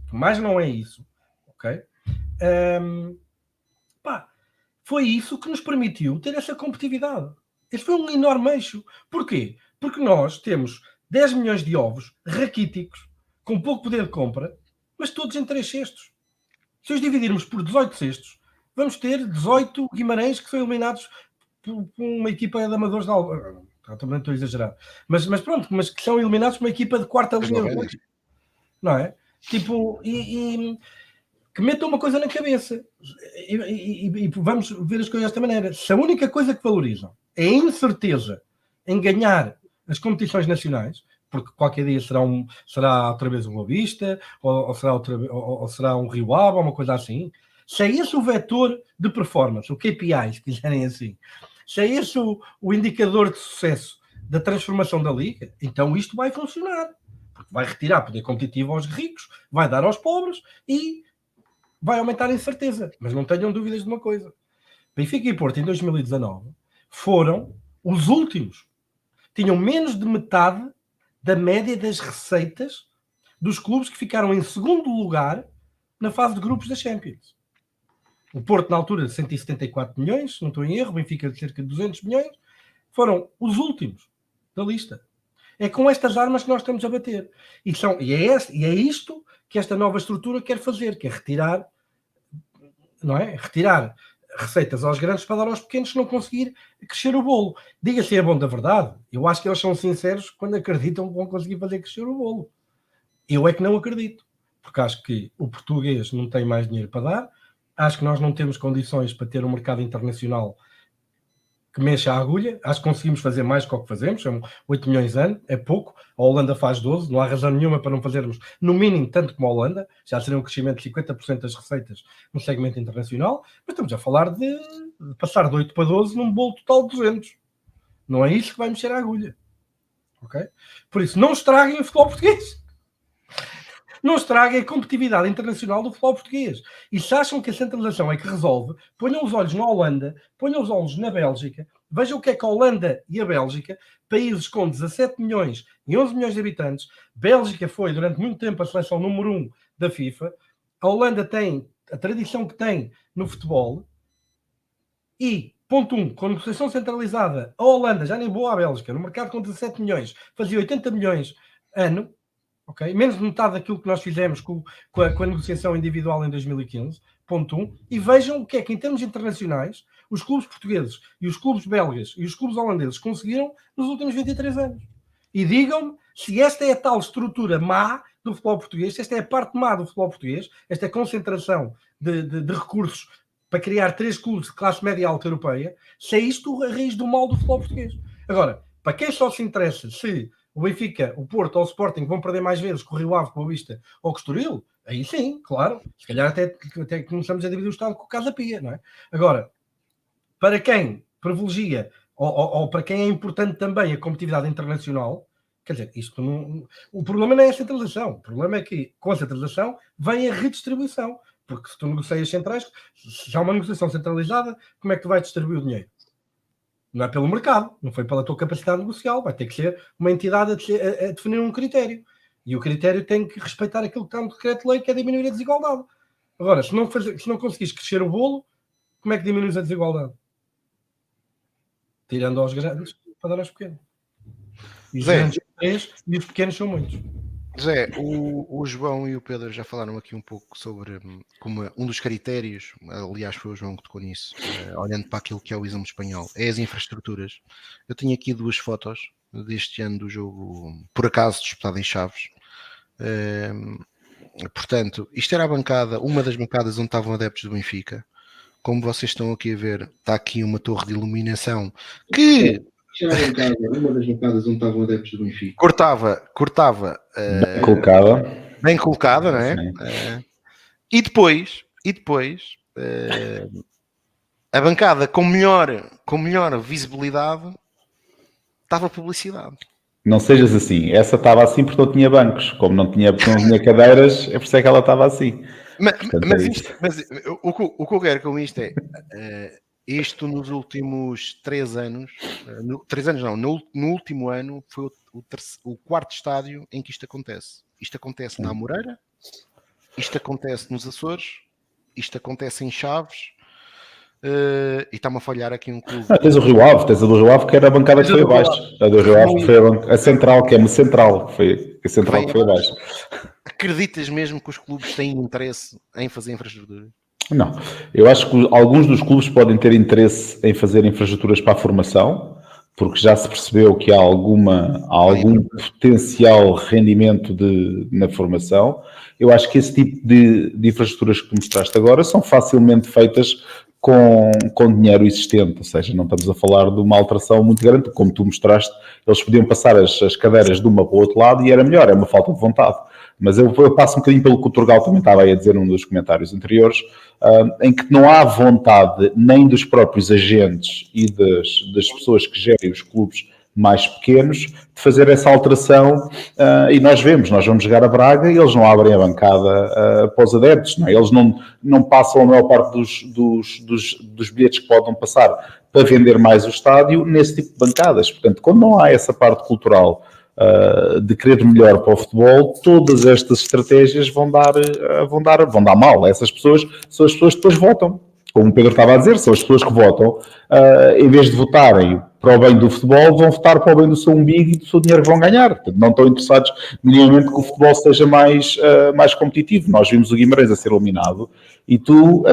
que mais não é isso, ok? Foi isso que nos permitiu ter essa competitividade. Este foi um enorme eixo. Porquê? Porque nós temos 10 milhões de ovos raquíticos, com pouco poder de compra, mas todos em 3 cestos. Se os dividirmos por 18 cestos, vamos ter 18 Guimarães que são eliminados por uma equipa de amadores da Alva. Também estou a exagerar. Mas pronto, mas que são eliminados por uma equipa de quarta linha. Não é? Tipo, que metam uma coisa na cabeça. E vamos ver as coisas desta maneira. Se a única coisa que valorizam é a incerteza em ganhar as competições nacionais, porque qualquer dia será outra vez um Boa Vista, ou será um Rio Ave, ou uma coisa assim. Se é esse o vetor de performance, o KPI, se quiserem assim, se é esse o indicador de sucesso da transformação da Liga, então isto vai funcionar. Porque vai retirar poder competitivo aos ricos, vai dar aos pobres e vai aumentar a incerteza. Mas não tenham dúvidas de uma coisa. Benfica e Porto, em 2019, foram os últimos. Tinham menos de metade da média das receitas dos clubes que ficaram em segundo lugar na fase de grupos da Champions. O Porto, na altura, 174 milhões, não estou em erro, o Benfica de cerca de 200 milhões, foram os últimos da lista. É com estas armas que nós estamos a bater. É isto que esta nova estrutura quer fazer, que é retirar, não é? Retirar receitas aos grandes para dar aos pequenos se não conseguir crescer o bolo. Diga-se a bom da verdade, eu acho que eles são sinceros quando acreditam que vão conseguir fazer crescer o bolo. Eu é que não acredito, porque acho que o português não tem mais dinheiro para dar, acho que nós não temos condições para ter um mercado internacional que mexa a agulha, acho que conseguimos fazer mais do que o que fazemos, são 8 milhões ano, é pouco, a Holanda faz 12, não há razão nenhuma para não fazermos no mínimo tanto como a Holanda, já seria um crescimento de 50% das receitas no segmento internacional, mas estamos a falar de passar de 8 para 12 num bolo total de 200. Não é isso que vai mexer a agulha. Ok? Por isso, não estraguem o futebol português. Não estraguem a competitividade internacional do futebol português. E se acham que a centralização é que resolve, ponham os olhos na Holanda, ponham os olhos na Bélgica, vejam o que é que a Holanda e a Bélgica, países com 17 milhões e 11 milhões de habitantes, Bélgica foi durante muito tempo a seleção número 1 da FIFA, a Holanda tem a tradição que tem no futebol e, ponto 1, com a negociação centralizada, a Holanda, já nem boa a Bélgica, no mercado com 17 milhões, fazia 80 milhões ano, okay? Menos de metade daquilo que nós fizemos com a negociação individual em 2015, ponto 1, e vejam o que é que em termos internacionais os clubes portugueses e os clubes belgas e os clubes holandeses conseguiram nos últimos 23 anos. E digam-me se esta é a tal estrutura má do futebol português, se esta é a parte má do futebol português, esta concentração de recursos para criar 3 clubes de classe média alta europeia, se é isto a raiz do mal do futebol português. Agora, para quem só se interessa se o Benfica, o Porto ou o Sporting vão perder mais vezes com o Rio Ave, com o Boa Vista ou com o Estoril, aí sim, claro. Se calhar até começamos a dividir o Estado com o Casa Pia, não é? Agora, para quem privilegia ou para quem é importante também a competitividade internacional, quer dizer, isto não, o problema não é a centralização. O problema é que com a centralização vem a redistribuição. Porque se tu negocias centrais, se há uma negociação centralizada, como é que tu vais distribuir o dinheiro? Não é pelo mercado, não foi pela tua capacidade negocial, vai ter que ser uma entidade a definir um critério. E o critério tem que respeitar aquilo que está no decreto-lei, que é diminuir a desigualdade. Agora, se não conseguires crescer o bolo, como é que diminuis a desigualdade? Tirando aos grandes para dar aos pequenos. E os grandes são 3 e os pequenos são muitos. Zé, o João e o Pedro já falaram aqui um pouco sobre como um dos critérios, aliás foi o João que tocou nisso, olhando para aquilo que é o exame espanhol, é as infraestruturas. Eu tenho aqui 2 fotos deste ano do jogo, por acaso disputado em Chaves. Portanto, isto era a bancada, uma das bancadas onde estavam adeptos do Benfica. Como vocês estão aqui a ver, está aqui uma torre de iluminação que Já a bancada, uma das bancadas onde estavam adeptos do Benfica. Cortava Bem colocada. bem colocada, não é? Sim. E depois a bancada com melhor visibilidade estava publicidade. Não sejas assim. Essa estava assim porque não tinha bancos. Como não tinha cadeiras, é por isso é que ela estava assim. Portanto, é isso. Mas o que eu quero com isto é isto nos últimos 3 anos, 3 anos não, no último ano foi o quarto estádio em que isto acontece. Isto acontece na Amoreira, isto acontece nos Açores, isto acontece em Chaves, e está-me a falhar aqui um clube. Tens o Rio Ave, tens a do Rio Ave, que era a bancada que foi abaixo. A do Rio Ave foi a central, que é a central, que foi a central que foi abaixo. Acreditas mesmo que os clubes têm interesse em fazer infraestrutura? Não, eu acho que alguns dos clubes podem ter interesse em fazer infraestruturas para a formação, porque já se percebeu que há algum potencial rendimento na formação. Eu acho que esse tipo de infraestruturas que tu mostraste agora são facilmente feitas com dinheiro existente, ou seja, não estamos a falar de uma alteração muito grande, como tu mostraste, eles podiam passar as cadeiras de uma para o outro lado e era melhor, é uma falta de vontade. Mas eu passo um bocadinho pelo que o Turgal também estava aí a dizer num dos comentários anteriores, em que não há vontade nem dos próprios agentes e das pessoas que gerem os clubes mais pequenos de fazer essa alteração, e nós vamos jogar a Braga e eles não abrem a bancada para os adeptos, não é? Eles não passam a maior parte dos bilhetes que podem passar para vender mais o estádio nesse tipo de bancadas. Portanto, quando não há essa parte cultural de querer melhor para o futebol, todas estas estratégias vão dar mal. Essas pessoas são as pessoas que depois votam. Como o Pedro estava a dizer, são as pessoas que votam, em vez de votarem para o bem do futebol, vão votar para o bem do seu umbigo e do seu dinheiro que vão ganhar. Portanto, não estão interessados minimamente que o futebol seja mais competitivo. Nós vimos o Guimarães a ser eliminado e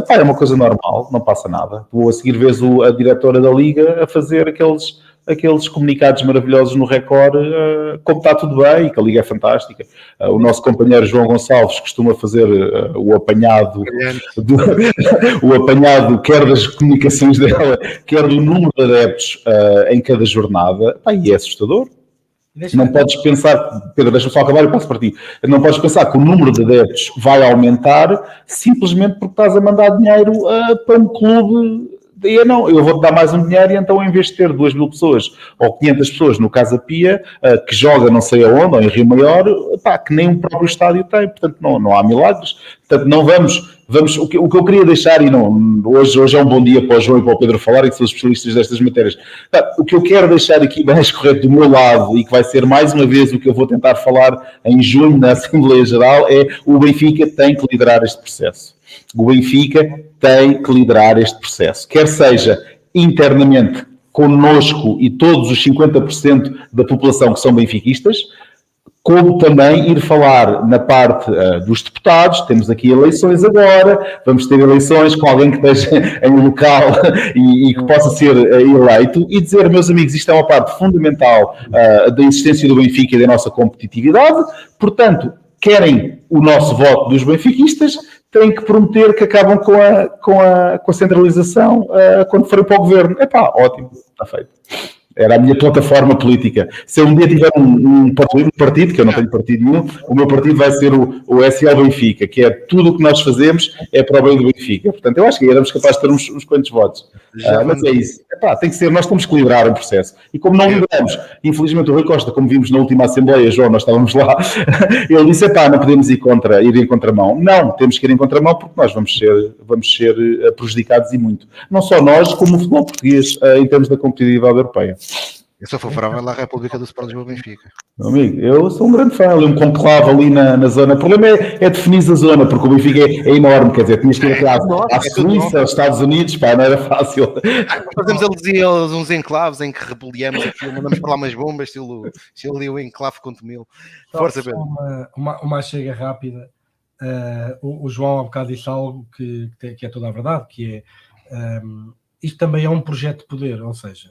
é uma coisa normal, não passa nada. Tu a seguir vês a diretora da Liga a fazer aqueles comunicados maravilhosos no Record, como está tudo bem e que a Liga é fantástica. O nosso companheiro João Gonçalves costuma fazer o apanhado quer das comunicações dela, quer do número de adeptos em cada jornada, e é assustador. Não podes pensar, Pedro, deixa-me só acabar e passo para ti. Não podes pensar que o número de adeptos vai aumentar simplesmente porque estás a mandar dinheiro para um clube. Eu vou-te dar mais um dinheiro e então em vez de ter 2.000 pessoas ou 500 pessoas no Casa Pia, que joga não sei aonde, ou em Rio Maior, que nem o próprio estádio tem. Portanto, não há milagres. Portanto, não vamos o que eu queria deixar, e hoje é um bom dia para o João e para o Pedro falarem, que são os especialistas destas matérias. O que eu quero deixar aqui mais correto do meu lado, e que vai ser mais uma vez o que eu vou tentar falar em junho na Assembleia Geral, é o Benfica tem que liderar este processo. O Benfica tem que liderar este processo, quer seja internamente connosco e todos os 50% da população que são benfiquistas, como também ir falar na parte dos deputados. Temos aqui eleições agora, vamos ter eleições com alguém que esteja em local e que possa ser eleito, e dizer, meus amigos, isto é uma parte fundamental da existência do Benfica e da nossa competitividade, portanto, querem o nosso voto dos benfiquistas, têm que prometer que acabam com a centralização quando forem para o governo. Ótimo, está feito. Era a minha plataforma política. Se eu um dia tiver um partido, que eu não tenho partido nenhum, o meu partido vai ser o SL Benfica, que é tudo o que nós fazemos é para o bem do Benfica. Portanto, eu acho que éramos capazes de ter uns quantos votos. Mas é isso. Tem que ser, nós temos que liderar o processo. E como não lideramos, infelizmente o Rui Costa, como vimos na última Assembleia, João, nós estávamos lá, ele disse, não podemos ir em contramão. Não, temos que ir em contramão porque nós vamos ser prejudicados e muito. Não só nós, como o futebol português, em termos da competitividade europeia. Eu sou favorável à República do Sport Lisboa Benfica. Meu amigo, eu sou um grande fã, ali um conclave ali na zona. O problema é definir a zona, porque o Benfica é enorme, quer dizer, tinhas que ir à Suíça, aos Estados Unidos, não era fácil. Fazemos eles uns enclaves em que rebeliamos aquilo, mandamos para lá umas bombas, estilo ali o enclave com Tomil. Força, Pedro. Uma chega rápida. O João há bocado disse algo que é toda a verdade, que é isto também é um projeto de poder, ou seja,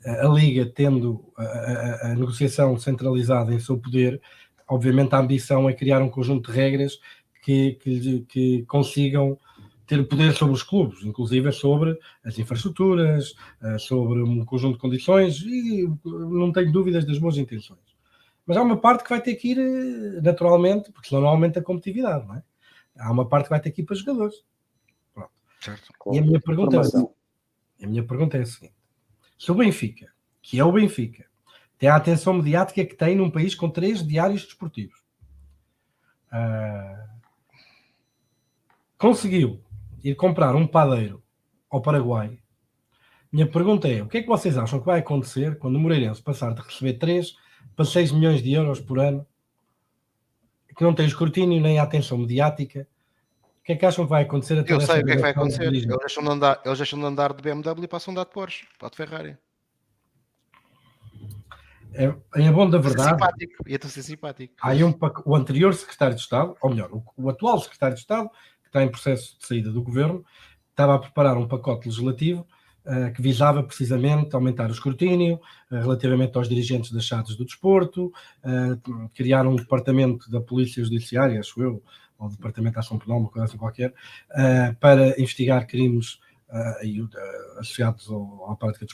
a Liga tendo a negociação centralizada em seu poder, obviamente a ambição é criar um conjunto de regras que consigam ter poder sobre os clubes, inclusive sobre as infraestruturas, sobre um conjunto de condições, e não tenho dúvidas das boas intenções. Mas há uma parte que vai ter que ir naturalmente, porque senão não aumenta a competitividade, não é? Há uma parte que vai ter que ir para os jogadores. Pronto. Certo. E a minha pergunta Formação. é a seguinte: se o Benfica, que é o Benfica, tem a atenção mediática que tem num país com 3 diários desportivos, conseguiu ir comprar um padeiro ao Paraguai, minha pergunta é: o que é que vocês acham que vai acontecer quando o Moreirense passar de receber 3 para 6 milhões de euros por ano, que não tem escrutínio nem a atenção mediática? O que é que acham que vai acontecer até Eu sei essa o que é que vai geração de acontecer. dirigentes? Eles deixam de andar de BMW e passam a andar de Porsche, para de Ferrari. Em a bom da É verdade, simpático. E ser simpático. há o anterior secretário de Estado, ou melhor, o atual secretário de Estado, que está em processo de saída do governo, estava a preparar um pacote legislativo que visava precisamente aumentar o escrutínio relativamente aos dirigentes das chaves do desporto, criar um departamento da Polícia Judiciária, acho eu, ou Departamento de Ação Penal, uma coisa assim qualquer, para investigar crimes associados à prática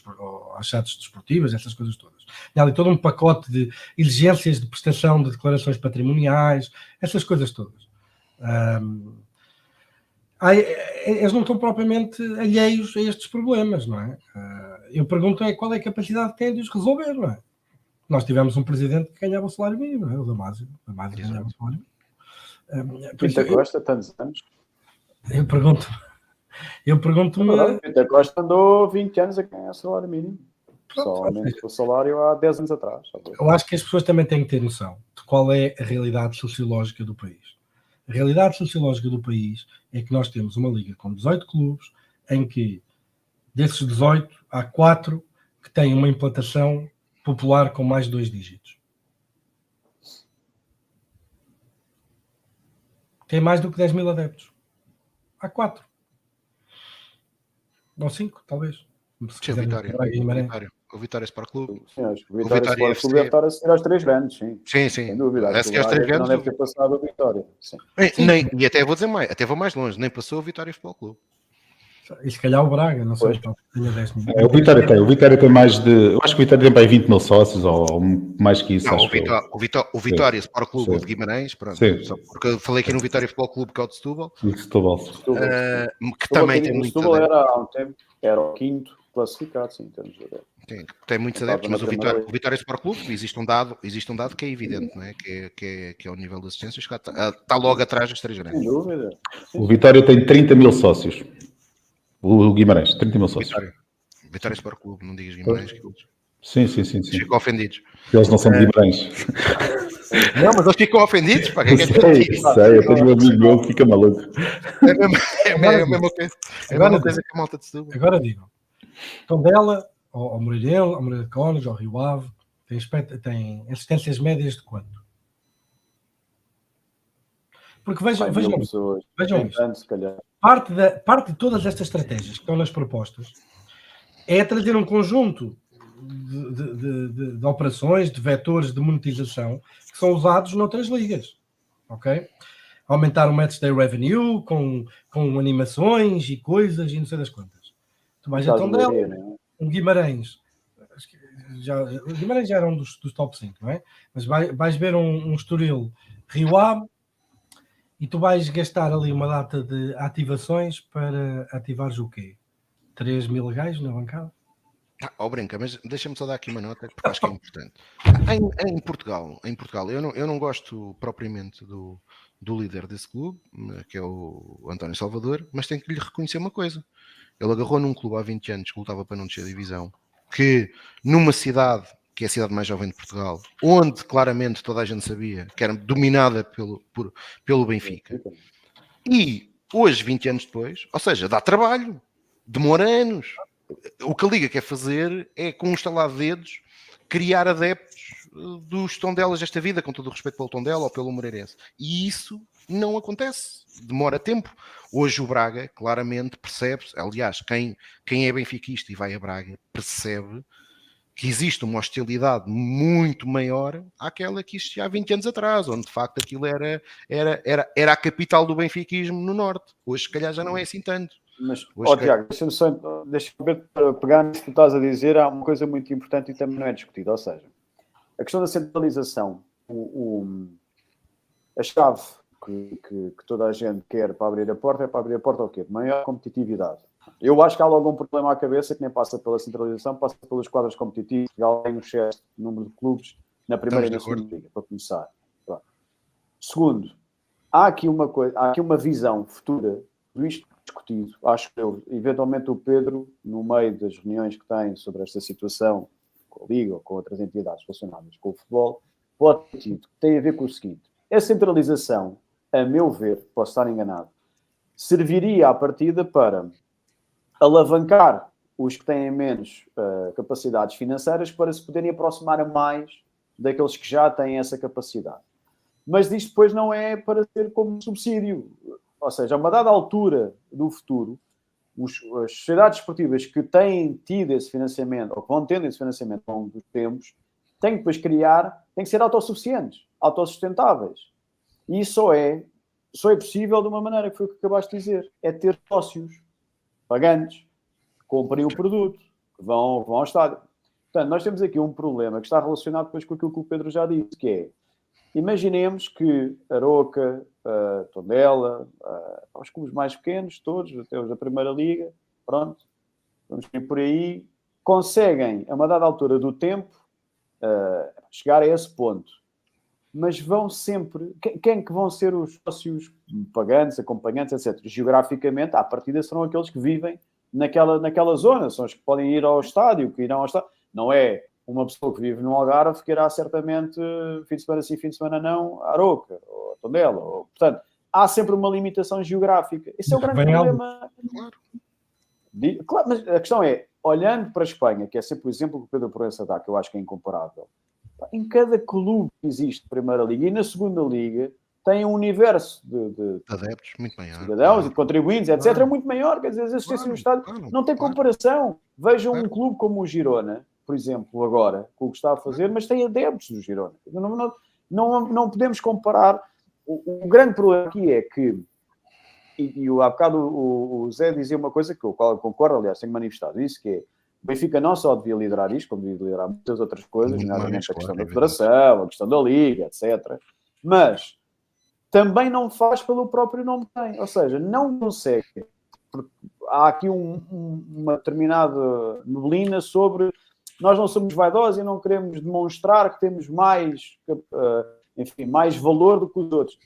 às chaves desportivas, essas coisas todas. E há ali todo um pacote de exigências de prestação de declarações patrimoniais, essas coisas todas. Eles não estão propriamente alheios a estes problemas, não é? Eu pergunto qual é a capacidade que têm de os resolver, não é? Nós tivemos um presidente que ganhava o salário mínimo, não é? O Damásio ganhava o salário mínimo. Pinta Costa, tantos anos. Eu pergunto-me... Pinta Costa andou 20 anos a ganhar o salário mínimo. Só aumentou o salário há 10 anos atrás. Eu acho que as pessoas também têm que ter noção de qual é a realidade sociológica do país. A realidade sociológica do país é que nós temos uma liga com 18 clubes, em que desses 18 há 4 que têm uma implantação popular com mais de 2 dígitos. Tem mais do que 10 mil adeptos. Há 4. Ou 5, talvez. Sim, o Vitória Sport Clube. Sim, acho que o Vitória Sport Clube deve estar a seguir aos 3 grandes, sim. Sim. Sem dúvida. A seguir aos 3 grandes. Não deve ter passado o Vitória. Sim. E até vou dizer mais, até vou mais longe, nem passou o Vitória Sport Clube. E se calhar o Braga, não sei, tenha 10 mil. O Vitória tem mais de... Eu acho que o Vitória tem para 20 mil sócios, ou mais que isso. Não, o Vitória Sport Clube de Guimarães, pronto, só porque eu falei aqui no Vitória Futebol Clube, que é o de Setúbal, que também tem muitos adeptos. Era há um tempo, era o 5º classificado, sim, em termos de adeptos. Tem muitos adeptos, mas o Vitória Sport Clube, existe um dado que é evidente, não é? Que é o nível de assistências, que está logo atrás dos 3 grandes. Sem dúvida. O Vitória tem 30 mil sócios. O Guimarães, 30 mil sócios. Vitória Sport Clube, não digas Guimarães. Sim. Ficam ofendidos. Eles não são de Guimarães. Não, mas eles ficam ofendidos. Pá, que sei, eu tenho um amigo meu que fica maluco. É a mesma coisa que a malta de Setúbal. Agora digo, Tondela, ao Moreira de Cónegos, ao Rio Ave, tem assistências médias de quanto? Porque vejam isto. Parte de todas estas estratégias que estão nas propostas é trazer um conjunto de operações, de vetores de monetização que são usados noutras ligas, ok? Aumentar o match day revenue com animações e coisas e não sei das quantas. Tu vais a Tondela, um Guimarães, o Guimarães já era um dos top 5, não é? Mas vais ver um Estoril Rio Ave e tu vais gastar ali uma data de ativações para ativares o quê? 3 mil gajos na bancada? Brinca, mas deixa-me só dar aqui uma nota, porque acho que é importante. Em Portugal, eu não gosto propriamente do líder desse clube, que é o António Salvador, mas tenho que lhe reconhecer uma coisa. Ele agarrou num clube há 20 anos que lutava para não descer a divisão, que numa cidade, que é a cidade mais jovem de Portugal, onde claramente toda a gente sabia que era dominada pelo Benfica, e hoje, 20 anos depois, ou seja, dá trabalho, demora anos. O que a Liga quer fazer é, com um estalar de dedos, criar adeptos dos Tondelas desta vida, com todo o respeito pelo Tondela ou pelo Moreirense. E isso não acontece. Demora tempo. Hoje o Braga, claramente, percebe-se. Aliás, quem é benfiquista e vai a Braga, percebe que existe uma hostilidade muito maior àquela que existia há 20 anos atrás, onde de facto aquilo era a capital do benfiquismo no Norte. Hoje, se calhar, já não é assim tanto. Mas, Hoje, Tiago, deixa-me só para pegar nisso que tu estás a dizer, há uma coisa muito importante e também não é discutida, ou seja, a questão da centralização, a chave que toda a gente quer para abrir a porta é para abrir a porta ao quê? Maior competitividade. Eu acho que há logo um problema à cabeça que nem passa pela centralização, passa pelos quadros competitivos, que tem um excesso de número de clubes na primeira e na segunda liga, para começar. Pronto. Segundo, há aqui uma visão futura, isto discutido, acho que eventualmente o Pedro, no meio das reuniões que tem sobre esta situação, com a Liga ou com outras entidades relacionadas com o futebol, pode ter tido, que tem a ver com o seguinte: a centralização, a meu ver, posso estar enganado, serviria à partida para alavancar os que têm menos capacidades financeiras para se poderem aproximar a mais daqueles que já têm essa capacidade. Mas isto depois não é para ser como subsídio. Ou seja, a uma dada altura do futuro, as sociedades esportivas que têm tido esse financiamento, ou que vão tendo esse financiamento ao longo dos tempos, têm que depois têm que ser autossuficientes, autossustentáveis. E isso só é possível de uma maneira que foi o que acabaste de dizer, é ter sócios pagantes, que comprem o produto, que vão ao estádio. Portanto, nós temos aqui um problema que está relacionado depois com aquilo que o Pedro já disse, que é, imaginemos que Aroca, Tondela, os clubes mais pequenos, todos, até os da Primeira Liga, pronto, vamos ir por aí, conseguem, a uma dada altura do tempo, chegar a esse ponto. Mas vão sempre... Quem que vão ser os sócios pagantes, acompanhantes, etc.? Geograficamente, à partida, serão aqueles que vivem naquela zona. São os que podem ir ao estádio, que irão ao estádio. Não é uma pessoa que vive no Algarve que irá certamente, fim de semana sim, fim de semana não, a Aroca, ou a Tondela. Portanto, há sempre uma limitação geográfica. Esse é o grande problema. Claro, mas a questão é, olhando para a Espanha, que é sempre o exemplo que o Pedro Proença dá, que eu acho que é incomparável, em cada clube que existe na Primeira Liga e na Segunda Liga tem um universo de adeptos muito maior, cidadãos e de contribuintes, etc., muito maior. Quer dizer, as existências no estádio não tem comparação. Vejam um clube como o Girona, por exemplo, agora, com o que está a fazer, mas tem adeptos do Girona. Não podemos comparar. O grande problema aqui é que, e há bocado o Zé dizia uma coisa com a qual eu concordo, aliás, tenho manifestado isso, que é o Benfica não só devia liderar isto, como devia liderar muitas outras coisas, nomeadamente a questão da federação, a questão da Liga, etc. Mas também não faz pelo próprio nome que tem. Ou seja, não consegue. Há aqui uma determinada neblina sobre nós não somos vaidosos e não queremos demonstrar que temos mais valor do que os outros.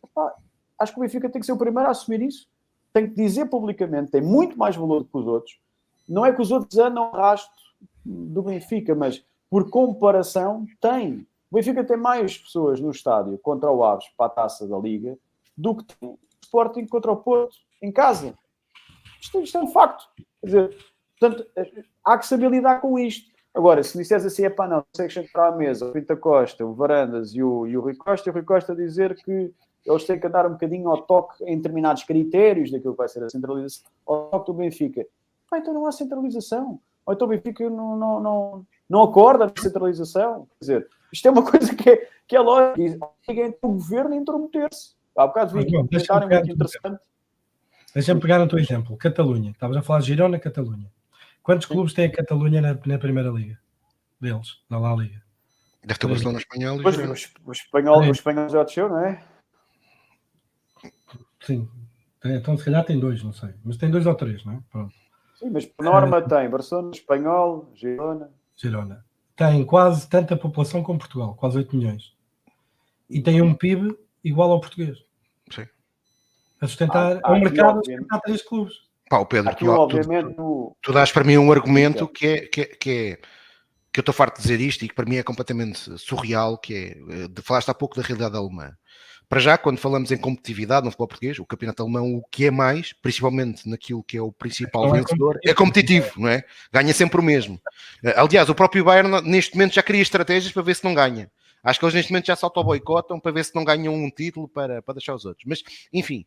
Acho que o Benfica tem que ser o primeiro a assumir isso. Tem que dizer publicamente, tem muito mais valor do que os outros. Não é que os outros andam ao rastro do Benfica, mas por comparação tem. O Benfica tem mais pessoas no estádio contra o Aves para a taça da Liga do que tem o Sporting contra o Porto em casa. Isto é um facto. Quer dizer, portanto, há que saber lidar com isto. Agora, se me disseres assim, não consegues entrar à mesa, o Pinta Costa, o Varandas e o Rui Costa dizer que eles têm que andar um bocadinho ao toque em determinados critérios daquilo que vai ser a centralização, ao toque do Benfica. Então não há centralização. Ou então o Benfica não acorda na centralização. Quer dizer, isto é uma coisa que é lógico. Ninguém do governo intrometer-se. Há bocado vi um comentário muito interessante. Deixa-me pegar no teu exemplo. Catalunha. Estavas a falar de Girona, Catalunha. Quantos clubes tem a Catalunha na Primeira Liga? Deles, na La Liga. Deve ter o Barcelona espanhol. Pois, o espanhol já desceu, não é? Sim. Então, se calhar tem 2, não sei. Mas tem 2 ou 3, não é? Pronto. Sim, mas por norma tem Barcelona, Espanhol, Girona. Tem quase tanta população como Portugal, quase 8 milhões. E tem um PIB igual ao português. Sim. A sustentar um mercado a sustentar 3 clubes. Pá, Pedro, aqui, obviamente, tu dás para mim um argumento que eu estou farto de dizer isto e que para mim é completamente surreal, que é, falaste há pouco da realidade alemã. Para já, quando falamos em competitividade no futebol português, o campeonato alemão, o que é mais, principalmente naquilo que é o principal vencedor, é competitivo, não é? Ganha sempre o mesmo. Aliás, o próprio Bayern, neste momento, já cria estratégias para ver se não ganha. Acho que eles, neste momento, já se auto-boicotam para ver se não ganham um título para deixar os outros. Mas, enfim,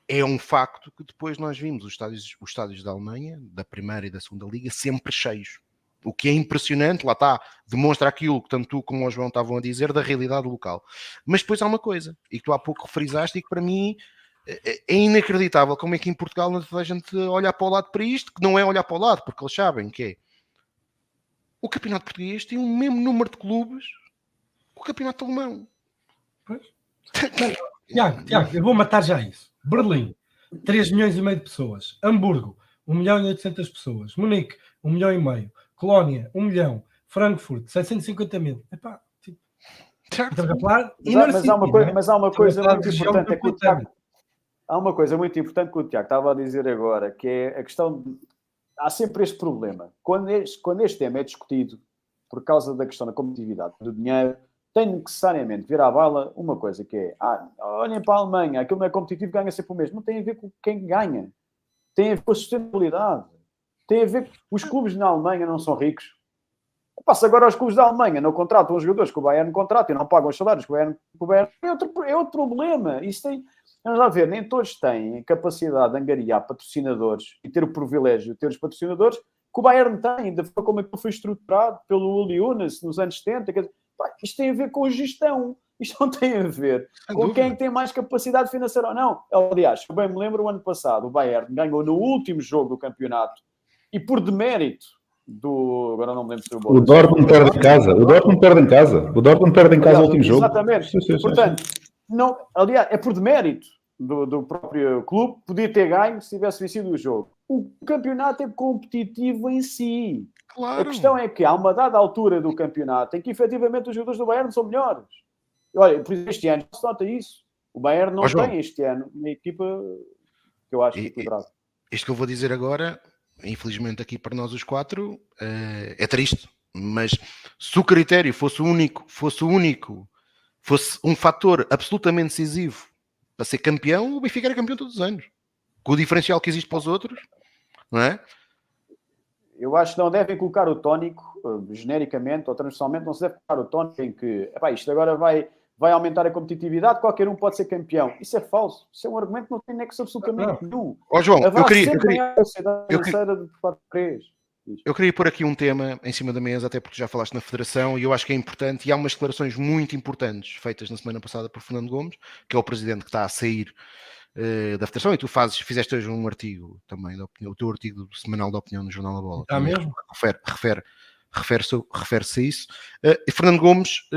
é um facto que depois nós vimos os estádios da Alemanha, da Primeira e da Segunda Liga, sempre cheios. O que é impressionante, lá está, demonstra aquilo que tanto tu como o João estavam a dizer da realidade local. Mas depois há uma coisa, e que tu há pouco referizaste, e que para mim é inacreditável como é que em Portugal não toda a gente olhar para o lado para isto, que não é olhar para o lado, porque eles sabem que é. O campeonato português tem o mesmo número de clubes que o campeonato alemão. Pois. Tiago, eu vou matar já isso. Berlim, 3 milhões e meio de pessoas. Hamburgo, 1 milhão e 800 pessoas. Munique, 1 milhão e meio. Colónia, 1 milhão. Frankfurt, 750 mil. Epá, tipo, estamos a falar mas há uma coisa muito importante, é que o Tiago, há uma coisa muito importante que o Tiago estava a dizer agora, que é a questão de... Há sempre este problema. Quando este tema é discutido por causa da questão da competitividade, do dinheiro, tem necessariamente vir à baila uma coisa que é, olhem para a Alemanha, aquilo não é competitivo, ganha sempre o mesmo. Não tem a ver com quem ganha. Tem a ver com a sustentabilidade. Tem a ver... Os clubes na Alemanha não são ricos. Passa agora os clubes da Alemanha, não contratam os jogadores que o Bayern contrata e não pagam os salários que o Bayern... É outro problema. Isso tem... Vamos lá ver, nem todos têm capacidade de angariar patrocinadores e ter o privilégio de ter os patrocinadores que o Bayern tem, da forma como aquilo foi estruturado pelo Uli Hoeneß nos anos 70. Isto tem a ver com gestão. Isto não tem a ver com quem tem mais capacidade financeira ou não. Aliás, eu bem me lembro, o ano passado, o Bayern ganhou no último jogo do campeonato e por demérito do... Agora não me lembro se o Dortmund perde em casa. O Dortmund perde em casa. O Dortmund perde em casa o último jogo. Exatamente. Portanto, não, aliás, é por demérito do próprio clube, podia ter ganho se tivesse vencido o jogo. O campeonato é competitivo em si. Claro. A questão é que há uma dada altura do campeonato em que efetivamente os jogadores do Bayern são melhores. Olha, por exemplo, este ano se nota isso. O Bayern não tem este ano uma equipa que eu acho equilibrada. Isto que eu vou dizer agora, infelizmente aqui para nós os quatro, é triste, mas se o critério fosse um fator absolutamente decisivo para ser campeão, o Benfica era campeão todos os anos. Com o diferencial que existe para os outros, não é? Eu acho que não devem colocar o tónico, genericamente ou transversalmente, não se deve colocar o tónico em que isto agora vai aumentar a competitividade, qualquer um pode ser campeão. Isso é falso. Isso é um argumento que não tem nexo absolutamente nenhum. João, eu queria pôr aqui um tema em cima da mesa, até porque já falaste na Federação, e eu acho que é importante, e há umas declarações muito importantes feitas na semana passada por Fernando Gomes, que é o presidente que está a sair da Federação, e tu fizeste hoje um artigo também, o teu artigo semanal de opinião no Jornal da Bola. Está mesmo? Refere-se a isso. E Fernando Gomes,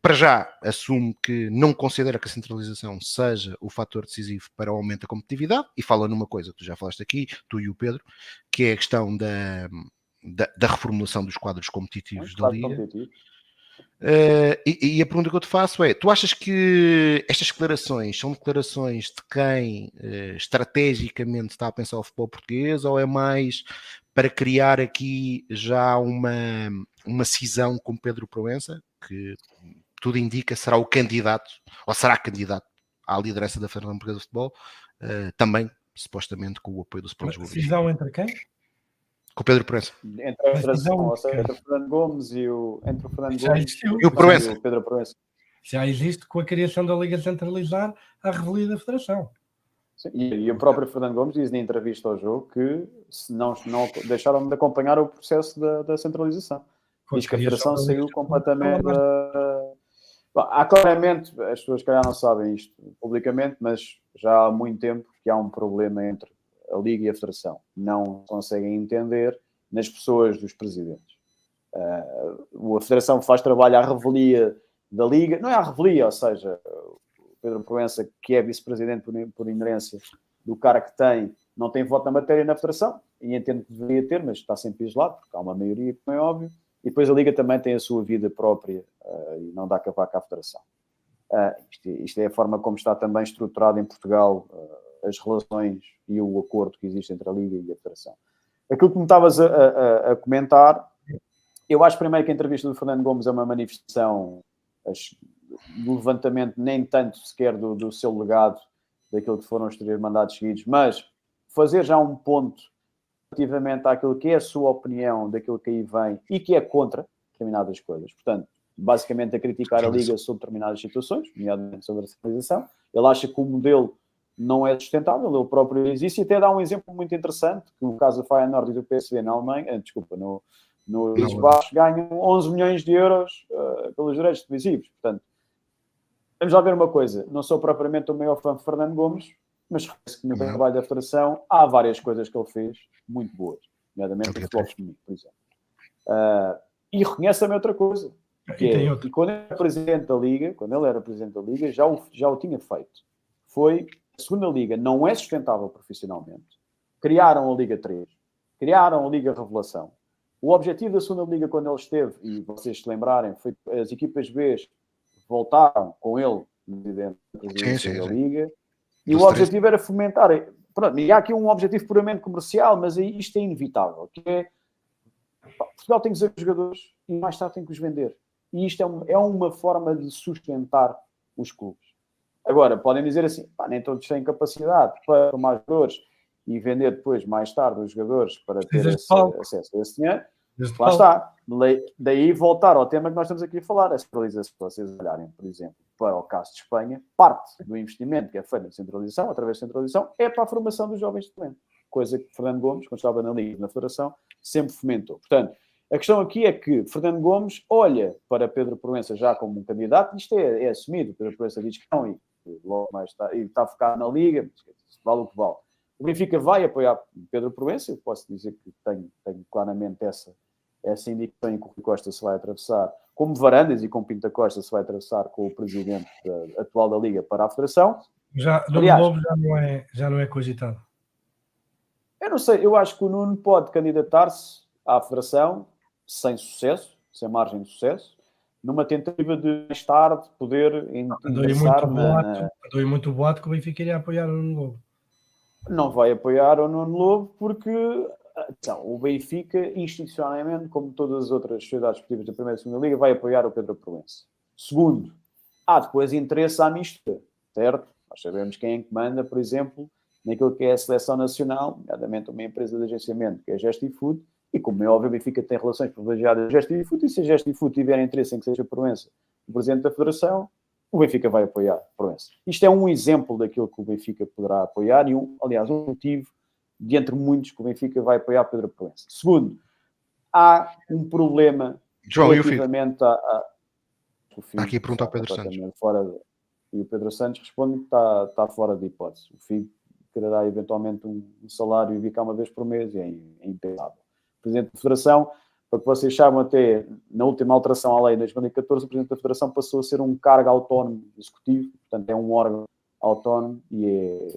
para já, assume que não considera que a centralização seja o fator decisivo para o aumento da competitividade, e fala numa coisa que tu já falaste aqui, tu e o Pedro, que é a questão da reformulação dos quadros competitivos da Liga. E a pergunta que eu te faço é, tu achas que estas declarações são declarações de quem estrategicamente está a pensar o futebol português, ou é mais para criar aqui já uma cisão com Pedro Proença, que tudo indica será o candidato, ou será candidato à liderança da Federação Portuguesa de Futebol, também, supostamente, com o apoio do Sporting Lisboa. Cisão entre quem? Com o Pedro Proença. Entre o Fernando Gomes e o Pedro Proença. Já existe com a criação da Liga Centralizar a revelia da Federação. Sim, e o próprio Fernando Gomes diz na entrevista ao jogo que se não deixaram de acompanhar o processo da centralização. Diz que a Federação saiu completamente... há claramente, as pessoas que calhar não sabem isto publicamente, mas já há muito tempo que há um problema entre a Liga e a Federação. Não conseguem entender nas pessoas dos presidentes. A Federação faz trabalho à revelia da Liga. Não é à revelia, ou seja... Pedro Proença, que é vice-presidente por inerência do cara que tem, não tem voto na matéria na Federação, e entendo que deveria ter, mas está sempre isolado, porque há uma maioria, como é óbvio, e depois a Liga também tem a sua vida própria e não dá cavaco à Federação. Isto é a forma como está também estruturado em Portugal as relações e o acordo que existe entre a Liga e a Federação. Aquilo que me estavas a comentar, eu acho primeiro que a entrevista do Fernando Gomes é uma manifestação do levantamento, nem tanto sequer do seu legado, daquilo que foram os 3 mandatos seguidos, mas fazer já um ponto relativamente àquilo que é a sua opinião daquilo que aí vem e que é contra determinadas coisas. Portanto, basicamente a criticar a Liga sobre determinadas situações, nomeadamente sobre a centralização. Ele acha que o modelo não é sustentável, ele próprio diz isso, e até dá um exemplo muito interessante, que o caso do Feyenoord e do PSV na Alemanha, Nos Países Baixos ganham 11 milhões de euros pelos direitos televisivos. Portanto, vamos lá ver uma coisa. Não sou propriamente o maior fã de Fernando Gomes, mas reconheço que no trabalho da Federação há várias coisas que ele fez muito boas. Nomeadamente o futebol feminino, por exemplo. E reconhece também outra coisa. E quando ele era presidente da Liga, já o tinha feito. Foi a segunda Liga não é sustentável profissionalmente. Criaram a Liga 3. Criaram a Liga Revelação. O objetivo da segunda Liga, quando ele esteve, e vocês se lembrarem, foi que as equipas B voltaram com ele no presidente da presidência da Liga. E o objetivo era fomentar. Pronto, e há aqui um objetivo puramente comercial, mas isto é inevitável. Que é, Portugal tem que dizer os jogadores e mais tarde tem que os vender. E isto é uma forma de sustentar os clubes. Agora, podem dizer assim, nem todos têm capacidade para formar jogadores e vender depois, mais tarde, os jogadores para ter acesso a esse dinheiro. Lá está. Daí voltar ao tema que nós estamos aqui a falar. A centralização, se vocês olharem, por exemplo, para o caso de Espanha, parte do investimento que é feito na centralização, através da centralização, é para a formação dos jovens de talento. Coisa que Fernando Gomes, quando estava na Liga e na Federação, sempre fomentou. Portanto, a questão aqui é que Fernando Gomes olha para Pedro Proença já como um candidato, isto é assumido. Pedro Proença diz que não, e logo mais está focado na Liga, vale o que vale. O Benfica vai apoiar Pedro Proença, eu posso dizer que tenho claramente essa indicação em que o Rui Costa se vai atravessar, como Varandas e como Pinta Costa se vai atravessar com o presidente atual da Liga para a Federação. Nuno Lobo já não é cogitado. Eu não sei, eu acho que o Nuno pode candidatar-se à Federação sem sucesso, sem margem de sucesso, numa tentativa de mais tarde poder ingressar Andou muito boato que o Benfica iria apoiar o Nuno Lobo. Não vai apoiar o Nuno Lobo porque o Benfica, institucionalmente, como todas as outras sociedades esportivas da Primeira e Segunda Liga, vai apoiar o Pedro Proença. Segundo, há depois interesse à mistura, certo? Nós sabemos quem é que manda, por exemplo, naquilo que é a seleção nacional, nomeadamente uma empresa de agenciamento, que é a Gestifood, e como é óbvio, o Benfica tem relações privilegiadas com a Gestifood, e se a Gestifood tiver interesse em que seja Proença o presidente da Federação, o Benfica vai apoiar Proença. Isto é um exemplo daquilo que o Benfica poderá apoiar e, aliás, um motivo de entre muitos que o Benfica vai apoiar Pedro Proença. Segundo, há um problema relativamente o Figo aqui pergunta ao Pedro Santos. E o Pedro Santos responde que está fora de hipótese. O Figo quererá eventualmente um salário e vir cá uma vez por mês e é impensável. O Presidente da Federação, para que vocês saibam, até na última alteração à lei de 2014, o Presidente da Federação passou a ser um cargo autónomo executivo, portanto é um órgão autónomo e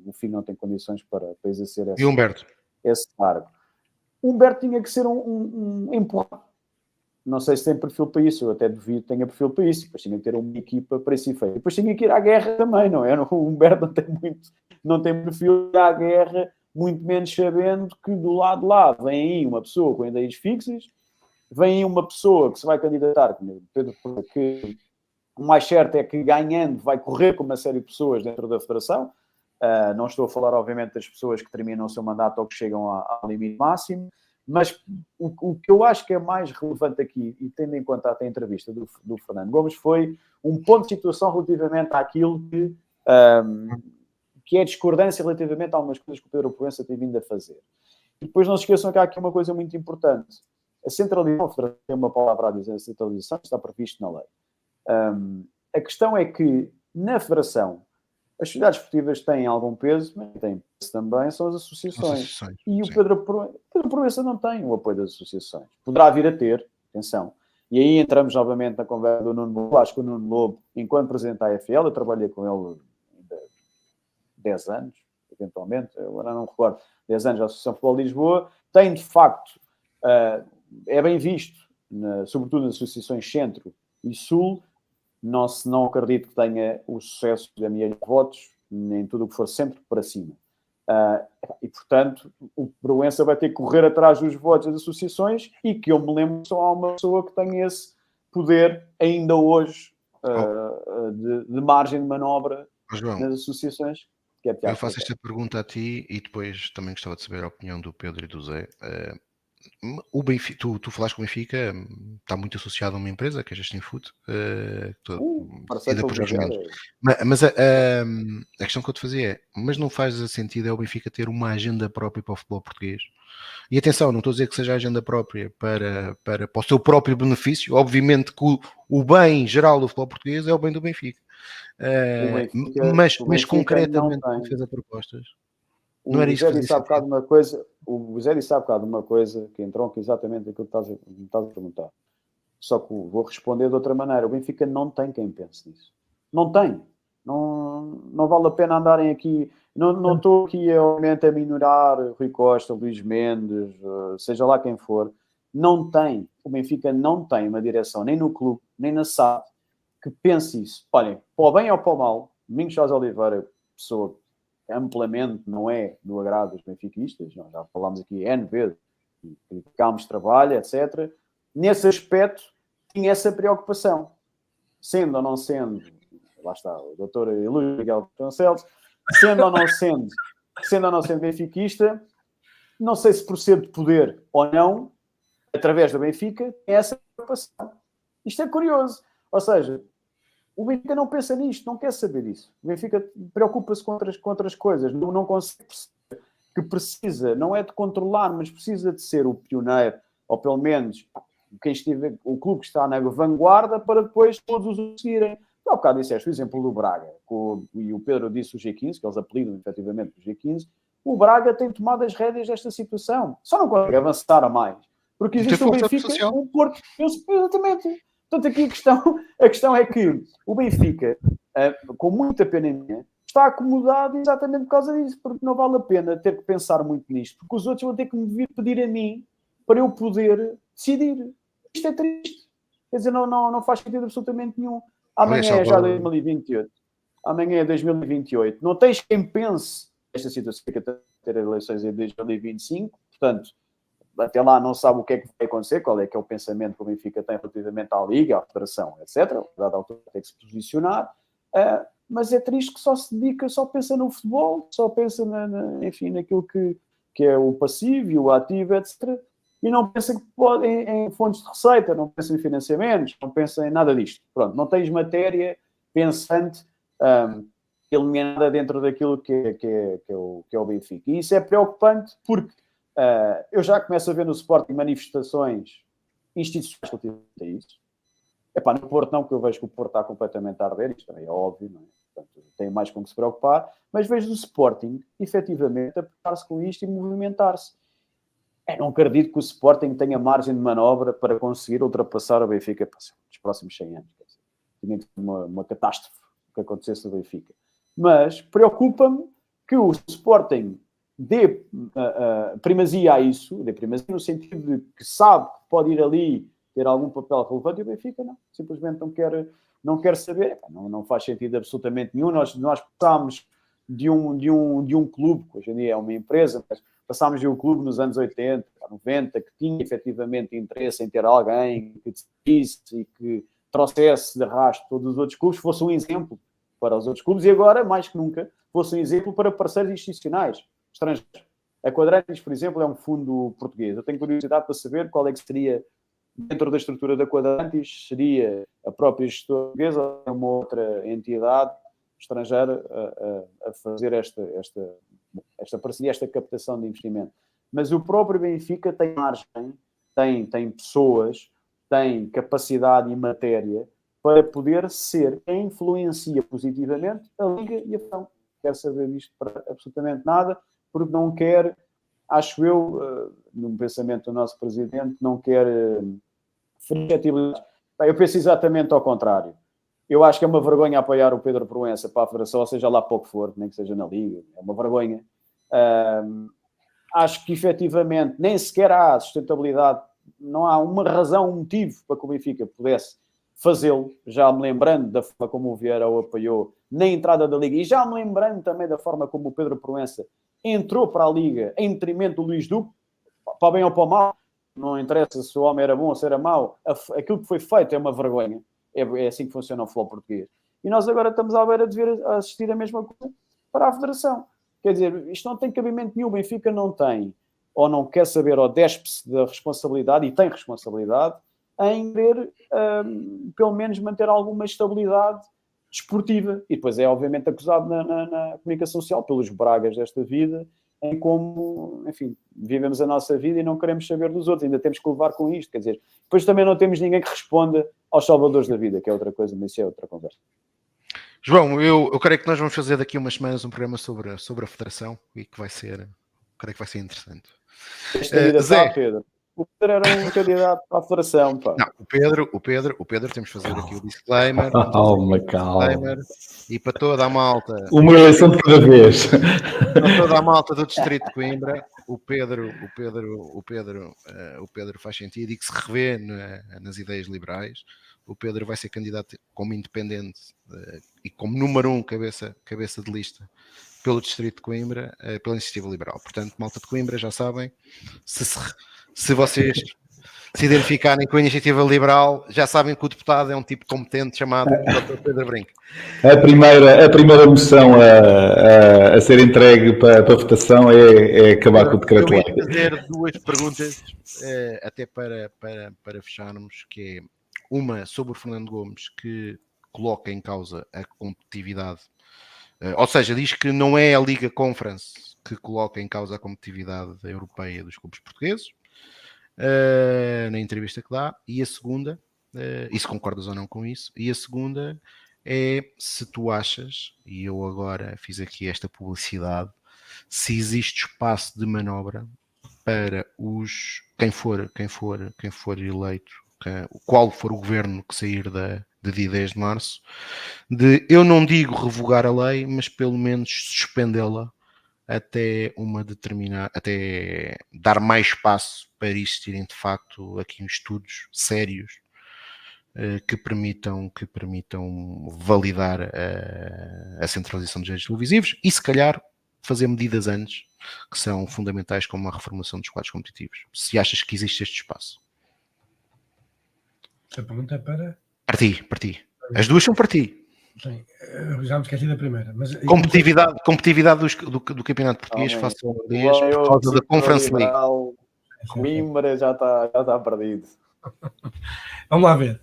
o Figo não tem condições para exercer esse cargo. Humberto tinha que ser um empurrado. Não sei se tem perfil para isso, eu até duvido que tenha perfil para isso. Depois tinha que ter uma equipa para isso feito. Depois tinha que ir à guerra também, não é? O Humberto não tem perfil para ir à guerra, muito menos sabendo que do lado de lá vem aí uma pessoa com ideias fixas, vem aí uma pessoa que se vai candidatar, que o mais certo é que ganhando vai correr com uma série de pessoas dentro da Federação. Não estou a falar, obviamente, das pessoas que terminam o seu mandato ou que chegam ao limite máximo, mas o que eu acho que é mais relevante aqui, e tendo em conta até a entrevista do Fernando Gomes, foi um ponto de situação relativamente àquilo que é discordância relativamente a algumas coisas que o Pedro Proença tem vindo a fazer. E depois não se esqueçam que há aqui uma coisa muito importante. A centralização, a Federação tem uma palavra a dizer, a centralização está previsto na lei. A questão é que, na Federação, as sociedades esportivas têm algum peso, mas têm peso também, são as associações. E o Pedro Proença não tem o apoio das associações. Poderá vir a ter, atenção. E aí entramos novamente na conversa do Nuno Lobo. Acho que o Nuno Lobo, enquanto presidente da AFL, eu trabalhei com ele 10 anos, eventualmente, eu agora não me recordo, 10 anos da Associação de Futebol de Lisboa, tem de facto, é bem visto, sobretudo nas associações Centro e Sul. Não acredito que tenha o sucesso de milhões de votos em tudo o que for sempre para cima. E, portanto, o Proença vai ter que correr atrás dos votos das associações e que eu me lembro só há uma pessoa que tem esse poder ainda hoje de margem de manobra nas associações. Que é eu faço esta pergunta a ti e depois também gostava de saber a opinião do Pedro e do Zé. O Benfica, tu falaste que o Benfica está muito associado a uma empresa, que é a Justin Food, Parceiro decidida por Jorge pelo Mendes. Mas a questão que eu te fazia é, mas não faz sentido é o Benfica ter uma agenda própria para o futebol português? E atenção, não estou a dizer que seja a agenda própria para o seu próprio benefício, obviamente que o bem geral do futebol português é o bem do Benfica. Mas O Benfica não concretamente, quando tem. fez a propostas, não era O isso que Zé fazia disse há sentido? bocado uma coisa, o Zé disse há bocado uma coisa que entronca exatamente aquilo que me estás a perguntar. Só que vou responder de outra maneira. O Benfica não tem quem pense nisso. Não tem. Não vale a pena andarem aqui. Não estou aqui, obviamente, a minorar Rui Costa, Luís Mendes, seja lá quem for. Não tem. O Benfica não tem uma direção, nem no clube, nem na SAD, que pense isso. Olhem, para o bem ou para o mal, Domingos José Oliveira, pessoa amplamente não é do agrado dos benfiquistas, nós já falámos aqui N vezes, criticámos trabalho, etc. Nesse aspecto, tinha essa preocupação. Sendo ou não sendo, lá está, o doutor Luís Miguel Concelos, sendo ou não sendo benfiquista, não sei se por ser de poder ou não, através do Benfica, tem essa preocupação. Isto é curioso. Ou seja, o Benfica não pensa nisto, não quer saber disso. O Benfica preocupa-se com outras coisas. Não consegue perceber que precisa, não é de controlar, mas precisa de ser o pioneiro, ou pelo menos o clube que está na vanguarda, para depois todos os outros seguirem. Há bocado disseste o exemplo do Braga, e o Pedro disse o G15, que eles apelidam efetivamente o G15. O Braga tem tomado as rédeas desta situação. Só não consegue avançar a mais. Porque existe o Benfica, o Porto, exatamente. Portanto, aqui a questão é que o Benfica, com muita pena minha, está acomodado exatamente por causa disso, porque não vale a pena ter que pensar muito nisto, porque os outros vão ter que me vir pedir a mim para eu poder decidir. Isto é triste. Quer dizer, não faz sentido absolutamente nenhum. Amanhã é já 2028. Amanhã é 2028. Não tens quem pense nesta situação que ter eleições em 2025. Portanto, até lá não sabe o que é que vai acontecer, qual é que é o pensamento que o Benfica tem relativamente à Liga, à Federação, etc. A dada altura tem que se posicionar. Mas é triste que só pensa no futebol, só pensa enfim, naquilo que é o passivo e o ativo, etc. E não pensa em fontes de receita, não pensa em financiamentos, não pensa em nada disto. Pronto, não tens matéria pensante eliminada dentro daquilo que é o Benfica. E isso é preocupante porque eu já começo a ver no Sporting manifestações institucionais relativamente a isso. No Porto não, porque eu vejo que o Porto está completamente a arder, isto também é óbvio, não é? Portanto, tem mais com que se preocupar, mas vejo o Sporting, efetivamente, a preocupar-se com isto e movimentar-se. Não acredito que o Sporting tenha margem de manobra para conseguir ultrapassar o Benfica nos próximos 100 anos. Tinha uma catástrofe que acontecesse no Benfica. Mas preocupa-me que o Sporting dê primazia a isso, dê primazia no sentido de que sabe que pode ir ali ter algum papel relevante, e o Benfica não, simplesmente não quer saber. Não faz sentido absolutamente nenhum. Nós passámos de um clube, que hoje em dia é uma empresa, mas passámos de um clube nos anos 80, 90, que tinha efetivamente interesse em ter alguém que decidisse e que trouxesse de arrasto todos os outros clubes, fosse um exemplo para os outros clubes, e agora, mais que nunca, fosse um exemplo para parceiros institucionais estrangeiros. A Quadrantes, por exemplo, é um fundo português. Eu tenho curiosidade para saber qual é que seria, dentro da estrutura da Quadrantes, seria a própria gestora portuguesa ou uma outra entidade estrangeira a fazer esta parceria, esta captação de investimento. Mas o próprio Benfica tem margem, tem pessoas, tem capacidade e matéria para poder ser quem influencia positivamente a Liga e a Federação. Não quer saber disto para absolutamente nada, porque não quer, acho eu, no pensamento do nosso Presidente, não quer flexibilidade. Eu penso exatamente ao contrário. Eu acho que é uma vergonha apoiar o Pedro Proença para a Federação, ou seja lá pouco for, nem que seja na Liga. É uma vergonha. Acho que, efetivamente, nem sequer há sustentabilidade, não há uma razão, um motivo para que o Benfica pudesse fazê-lo, já me lembrando da forma como o Vieira o apoiou na entrada da Liga, e já me lembrando também da forma como o Pedro Proença entrou para a Liga em detrimento do Luís Duque, para bem ou para mal, não interessa se o homem era bom ou se era mau, aquilo que foi feito é uma vergonha. É assim que funciona o futebol português. E nós agora estamos à beira de ver assistir a mesma coisa para a Federação. Quer dizer, isto não tem cabimento nenhum. O Benfica não tem ou não quer saber, ou despe-se da responsabilidade, e tem responsabilidade, em querer, pelo menos, manter alguma estabilidade desportiva. E depois é, obviamente, acusado na comunicação social pelos bragas desta vida, em como, enfim, vivemos a nossa vida e não queremos saber dos outros. Ainda temos que levar com isto. Quer dizer, depois também não temos ninguém que responda aos salvadores da vida, que é outra coisa, mas isso é outra conversa. João, eu creio que nós vamos fazer daqui umas semanas um programa sobre a Federação e que vai ser, creio que vai ser interessante. Zé, Pedro. O Pedro era um candidato à Federação, pá. Não, o Pedro, temos que fazer aqui o disclaimer. Calma. E para toda a malta... Uma eleição de cada vez. Para toda a malta do Distrito de Coimbra, o Pedro faz sentido e que se revê nas ideias liberais. O Pedro vai ser candidato como independente e como número 1 cabeça de lista pelo Distrito de Coimbra, pela Iniciativa Liberal. Portanto, malta de Coimbra, já sabem, se vocês se identificarem com a Iniciativa Liberal, já sabem que o deputado é um tipo competente chamado Dr. Pedro Brinco. A primeira moção a ser entregue para a votação é acabar com o decreto-lei. Eu ia fazer 2 perguntas, até para fecharmos, que é uma sobre o Fernando Gomes, que coloca em causa a competitividade, ou seja, diz que não é a Liga Conference que coloca em causa a competitividade europeia dos clubes portugueses, na entrevista que dá, e a segunda, e se concordas ou não com isso, e a segunda é se tu achas, e eu agora fiz aqui esta publicidade, se existe espaço de manobra para quem for eleito, qual for o governo que sair de dia 10 de março, eu não digo revogar a lei, mas pelo menos suspendê-la até até dar mais espaço para existirem de facto aqui estudos sérios que permitam validar a centralização dos direitos televisivos e se calhar fazer medidas antes que são fundamentais, como a reformulação dos quadros competitivos. Se achas que existe este espaço? A pergunta é para ti. As duas são para ti. Sim, já me esqueci da primeira. Mas... Competitividade do Campeonato Português face ao holandês por causa da Conference League. Coimbra já está perdido. Vamos lá ver.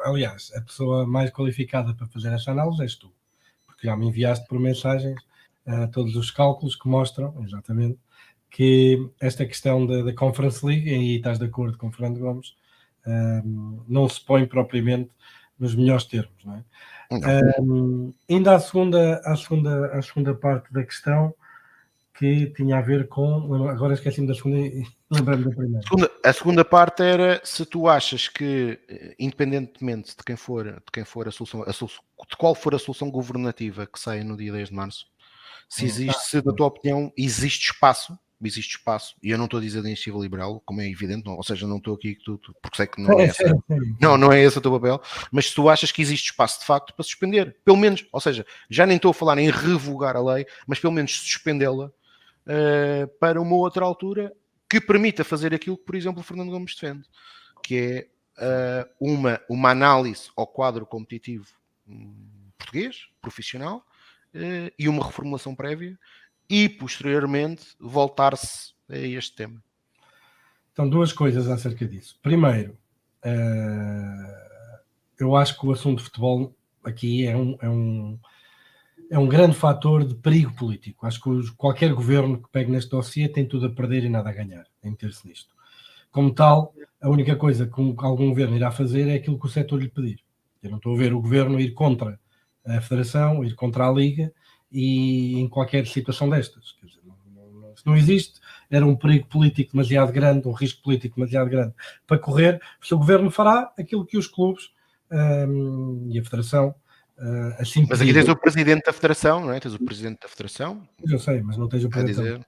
Aliás, a pessoa mais qualificada para fazer esta análise és tu. Porque já me enviaste por mensagens todos os cálculos que mostram, exatamente, que esta questão da Conference League, e aí estás de acordo com o Fernando Gomes, não se põe propriamente nos melhores termos, não é? Ainda a segunda parte da questão, que tinha a ver com... Agora esqueci-me da segunda e lembrei-me da primeira. A segunda parte era se tu achas que, independentemente de quem for a solução, de qual for a solução governativa que saia no dia 10 de março, se na tua opinião, existe espaço, e eu não estou a dizer da iniciativa liberal, como é evidente, ou seja, não estou aqui porque sei que não é essa, não é esse o teu papel, mas se tu achas que existe espaço de facto para suspender, pelo menos, ou seja, já nem estou a falar em revogar a lei, mas pelo menos suspendê-la para uma outra altura que permita fazer aquilo que, por exemplo, o Fernando Gomes defende, que é uma análise ao quadro competitivo português, profissional, e uma reformulação prévia, e posteriormente voltar-se a este tema. Então, 2 coisas acerca disso. Primeiro, eu acho que o assunto de futebol aqui é um grande fator de perigo político. Acho que qualquer governo que pegue neste dossiê tem tudo a perder e nada a ganhar em meter-se nisto. Como tal, a única coisa que algum governo irá fazer é aquilo que o setor lhe pedir. Eu não estou a ver o governo ir contra a Federação, ir contra a Liga, e em qualquer situação destas. Quer dizer, se não existe, era um perigo político demasiado grande, um risco político demasiado grande para correr. Se o governo fará aquilo que os clubes e a Federação assim. Mas aqui tens o presidente da Federação, não é? Tens o presidente da Federação. Eu sei, mas não tens o presidente.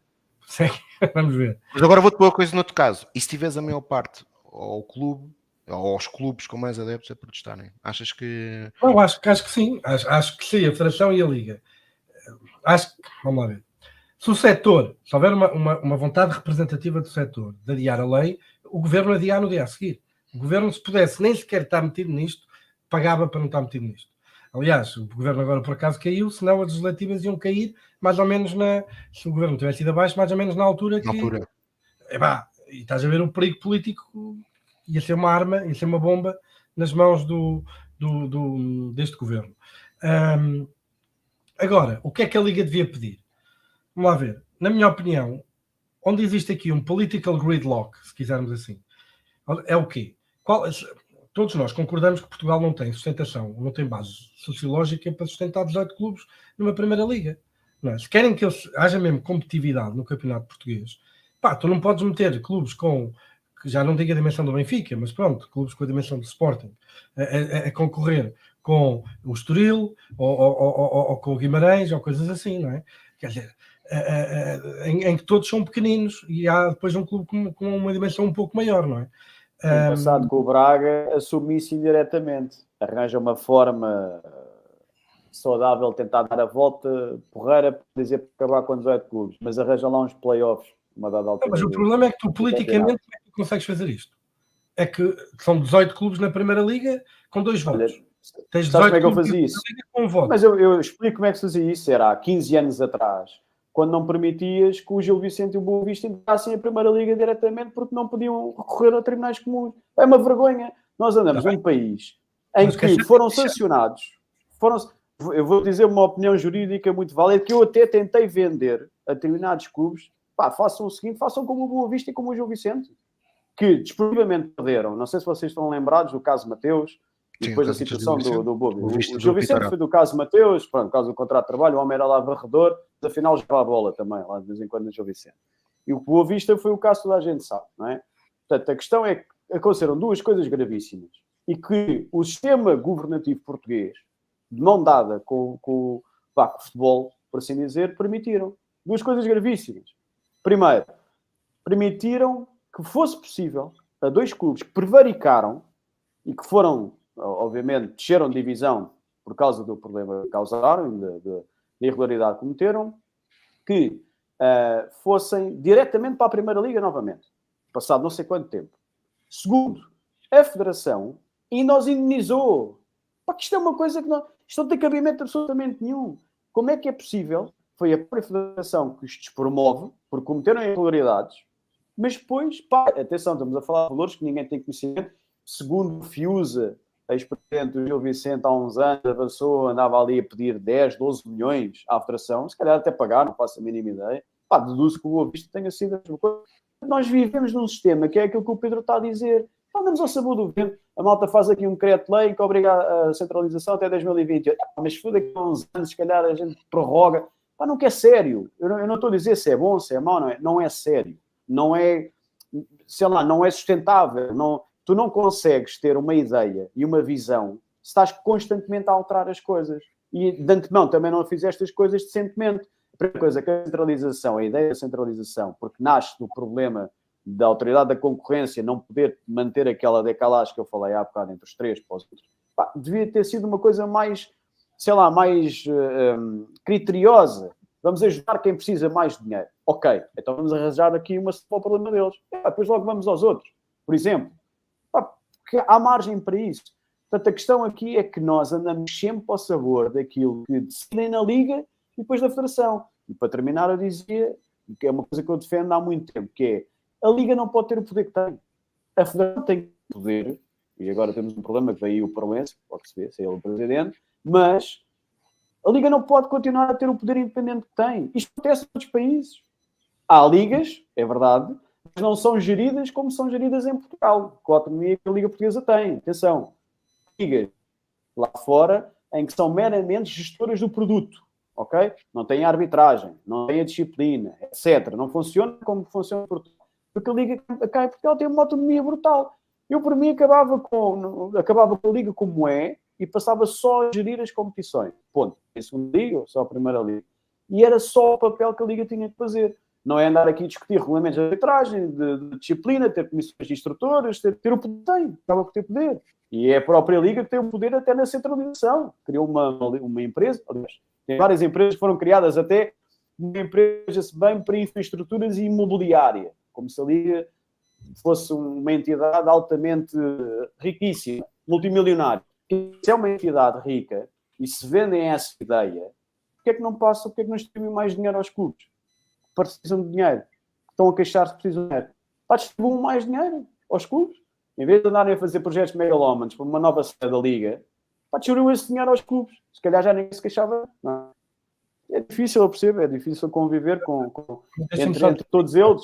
Vamos ver. Mas agora vou-te pôr a coisa no outro caso. E se tiveres a maior parte ao clube, ou aos clubes com mais adeptos a protestarem, achas que... Não, acho que sim. Acho que sim, a Federação e a Liga. Vamos lá ver. Se o setor, se houver uma vontade representativa do setor de adiar a lei, o governo adiar no dia a seguir. O governo, se pudesse nem sequer estar metido nisto, pagava para não estar metido nisto. Aliás, o governo agora por acaso caiu, senão as legislativas iam cair mais ou menos se o governo tivesse ido abaixo, mais ou menos na altura e estás a ver o perigo político, ia ser uma arma, ia ser uma bomba nas mãos deste governo. Agora, o que é que a Liga devia pedir? Vamos lá ver. Na minha opinião, onde existe aqui um political gridlock, se quisermos assim, é o quê? Todos nós concordamos que Portugal não tem sustentação, não tem base sociológica para sustentar 18 clubes numa primeira liga. Não é? Se querem que haja mesmo competitividade no campeonato português, tu não podes meter clubes que já não digo a dimensão do Benfica, mas pronto, clubes com a dimensão do Sporting, a concorrer com o Estoril, ou com o Guimarães, ou coisas assim, não é? Quer dizer, em que todos são pequeninos e há depois um clube com uma dimensão um pouco maior, não é? Tem passado que o Braga assume isso indiretamente. Arranja uma forma saudável de tentar dar a volta porreira para dizer para acabar com 18 clubes, mas arranja lá uns playoffs uma dada altura. Mas o problema é que tu politicamente como é que tu consegues fazer isto? É que são 18 clubes na Primeira Liga com 2 votos. Tens 18 como é que eu fazia isso? Com um voto. Mas eu explico como é que se fazia isso. Era há 15 anos atrás, quando não permitias que o Gil Vicente e o Boa Vista entrassem a Primeira Liga diretamente porque não podiam recorrer a tribunais comuns. É uma vergonha. Nós andamos num país em que foram sancionados. Eu vou dizer uma opinião jurídica muito válida, que eu até tentei vender a determinados clubes. Façam o seguinte, façam como o Boa Vista e como o Gil Vicente, que desportivamente perderam. Não sei se vocês estão lembrados do caso Mateus, e depois da situação do Boa Vista. O Gil Vicente foi do caso Mateus, pronto, caso do contrato de trabalho, o homem era lá varredor, mas afinal jogava a bola também, lá de vez em quando no Gil Vicente. E o Boa Vista foi o caso que toda a gente sabe, não é? Portanto, a questão é que aconteceram duas coisas gravíssimas e que o sistema governativo português, de mão dada com o futebol, por assim dizer, permitiram. Duas coisas gravíssimas. Primeiro, permitiram que fosse possível a dois clubes que prevaricaram e que foram, obviamente, desceram de divisão por causa do problema que causaram, da irregularidade que cometeram, que fossem diretamente para a Primeira Liga novamente, passado não sei quanto tempo. Segundo, a Federação ainda os indenizou. Que isto é uma coisa que isto não tem cabimento absolutamente nenhum. Como é que é possível? Foi a própria Federação que isto promove, porque cometeram irregularidades, mas depois, atenção, estamos a falar de valores que ninguém tem conhecimento. Segundo o Fiusa, ex-presidente do Gil Vicente, há uns anos, avançou, andava ali a pedir 10, 12 milhões à Federação, se calhar até pagar, não faço a mínima ideia. Deduzo que o Boa Vista tenha sido a mesma coisa. Nós vivemos num sistema que é aquilo que o Pedro está a dizer. Andamos ao sabor do vento. A malta faz aqui um decreto-lei que obriga a centralização até 2028. Mas se daqui a uns anos, se calhar a gente prorroga. Não quer sério. Eu não estou a dizer se é bom, se é mau, não é. Não é sério. Não é, sei lá, não é sustentável. Tu não consegues ter uma ideia e uma visão se estás constantemente a alterar as coisas. E de antemão também não fizeste as coisas decentemente. A primeira coisa que a centralização, a ideia da centralização, porque nasce do problema da autoridade da concorrência não poder manter aquela decalagem que eu falei há bocado entre os três para os outros, devia ter sido uma coisa mais, sei lá, mais criteriosa. Vamos ajudar quem precisa mais de dinheiro. Ok, então vamos arranjar aqui uma solução ao problema deles. Depois logo vamos aos outros. Por exemplo, porque há margem para isso. Portanto, a questão aqui é que nós andamos sempre ao sabor daquilo que decidem na Liga e depois da Federação. E para terminar, eu dizia, que é uma coisa que eu defendo há muito tempo, que é a Liga não pode ter o poder que tem. A Federação tem poder, e agora temos um problema que veio o Proense, pode se ver, se é ele o presidente, mas a Liga não pode continuar a ter o poder independente que tem. Isto acontece em outros países. Há ligas, é verdade, mas não são geridas como são geridas em Portugal, com a autonomia que a Liga Portuguesa tem. Atenção, ligas lá fora em que são meramente gestoras do produto, ok? Não tem arbitragem, não tem a disciplina, etc. Não funciona como funciona em Portugal. Porque a Liga cá em Portugal tem uma autonomia brutal. Eu, por mim, acabava com a Liga como é e passava só a gerir as competições. Ponto. A segunda Liga, ou só a Primeira Liga. E era só o papel que a Liga tinha que fazer. Não é andar aqui a discutir regulamentos de arbitragem, de disciplina, ter comissões de instrutores, ter o poder. Tem, acaba por ter poder. E é a própria Liga que tem o poder até na centralização. Criou uma empresa, aliás, tem várias empresas que foram criadas até uma empresa bem para infraestruturas e imobiliária. Como se a Liga fosse uma entidade altamente riquíssima, multimilionária. Se é uma entidade rica e se vendem essa ideia, porque é que não passa, porque é que não distribuem mais dinheiro aos clubes? Precisam de dinheiro. Estão a queixar-se que precisam de dinheiro. Pá, distribuam mais dinheiro aos clubes. Em vez de andarem a fazer projetos megalómanos para uma nova sede da Liga, pá, distribuam esse dinheiro aos clubes. Se calhar já ninguém se queixava. Não. É difícil, eu percebo, é difícil conviver entre todos eles.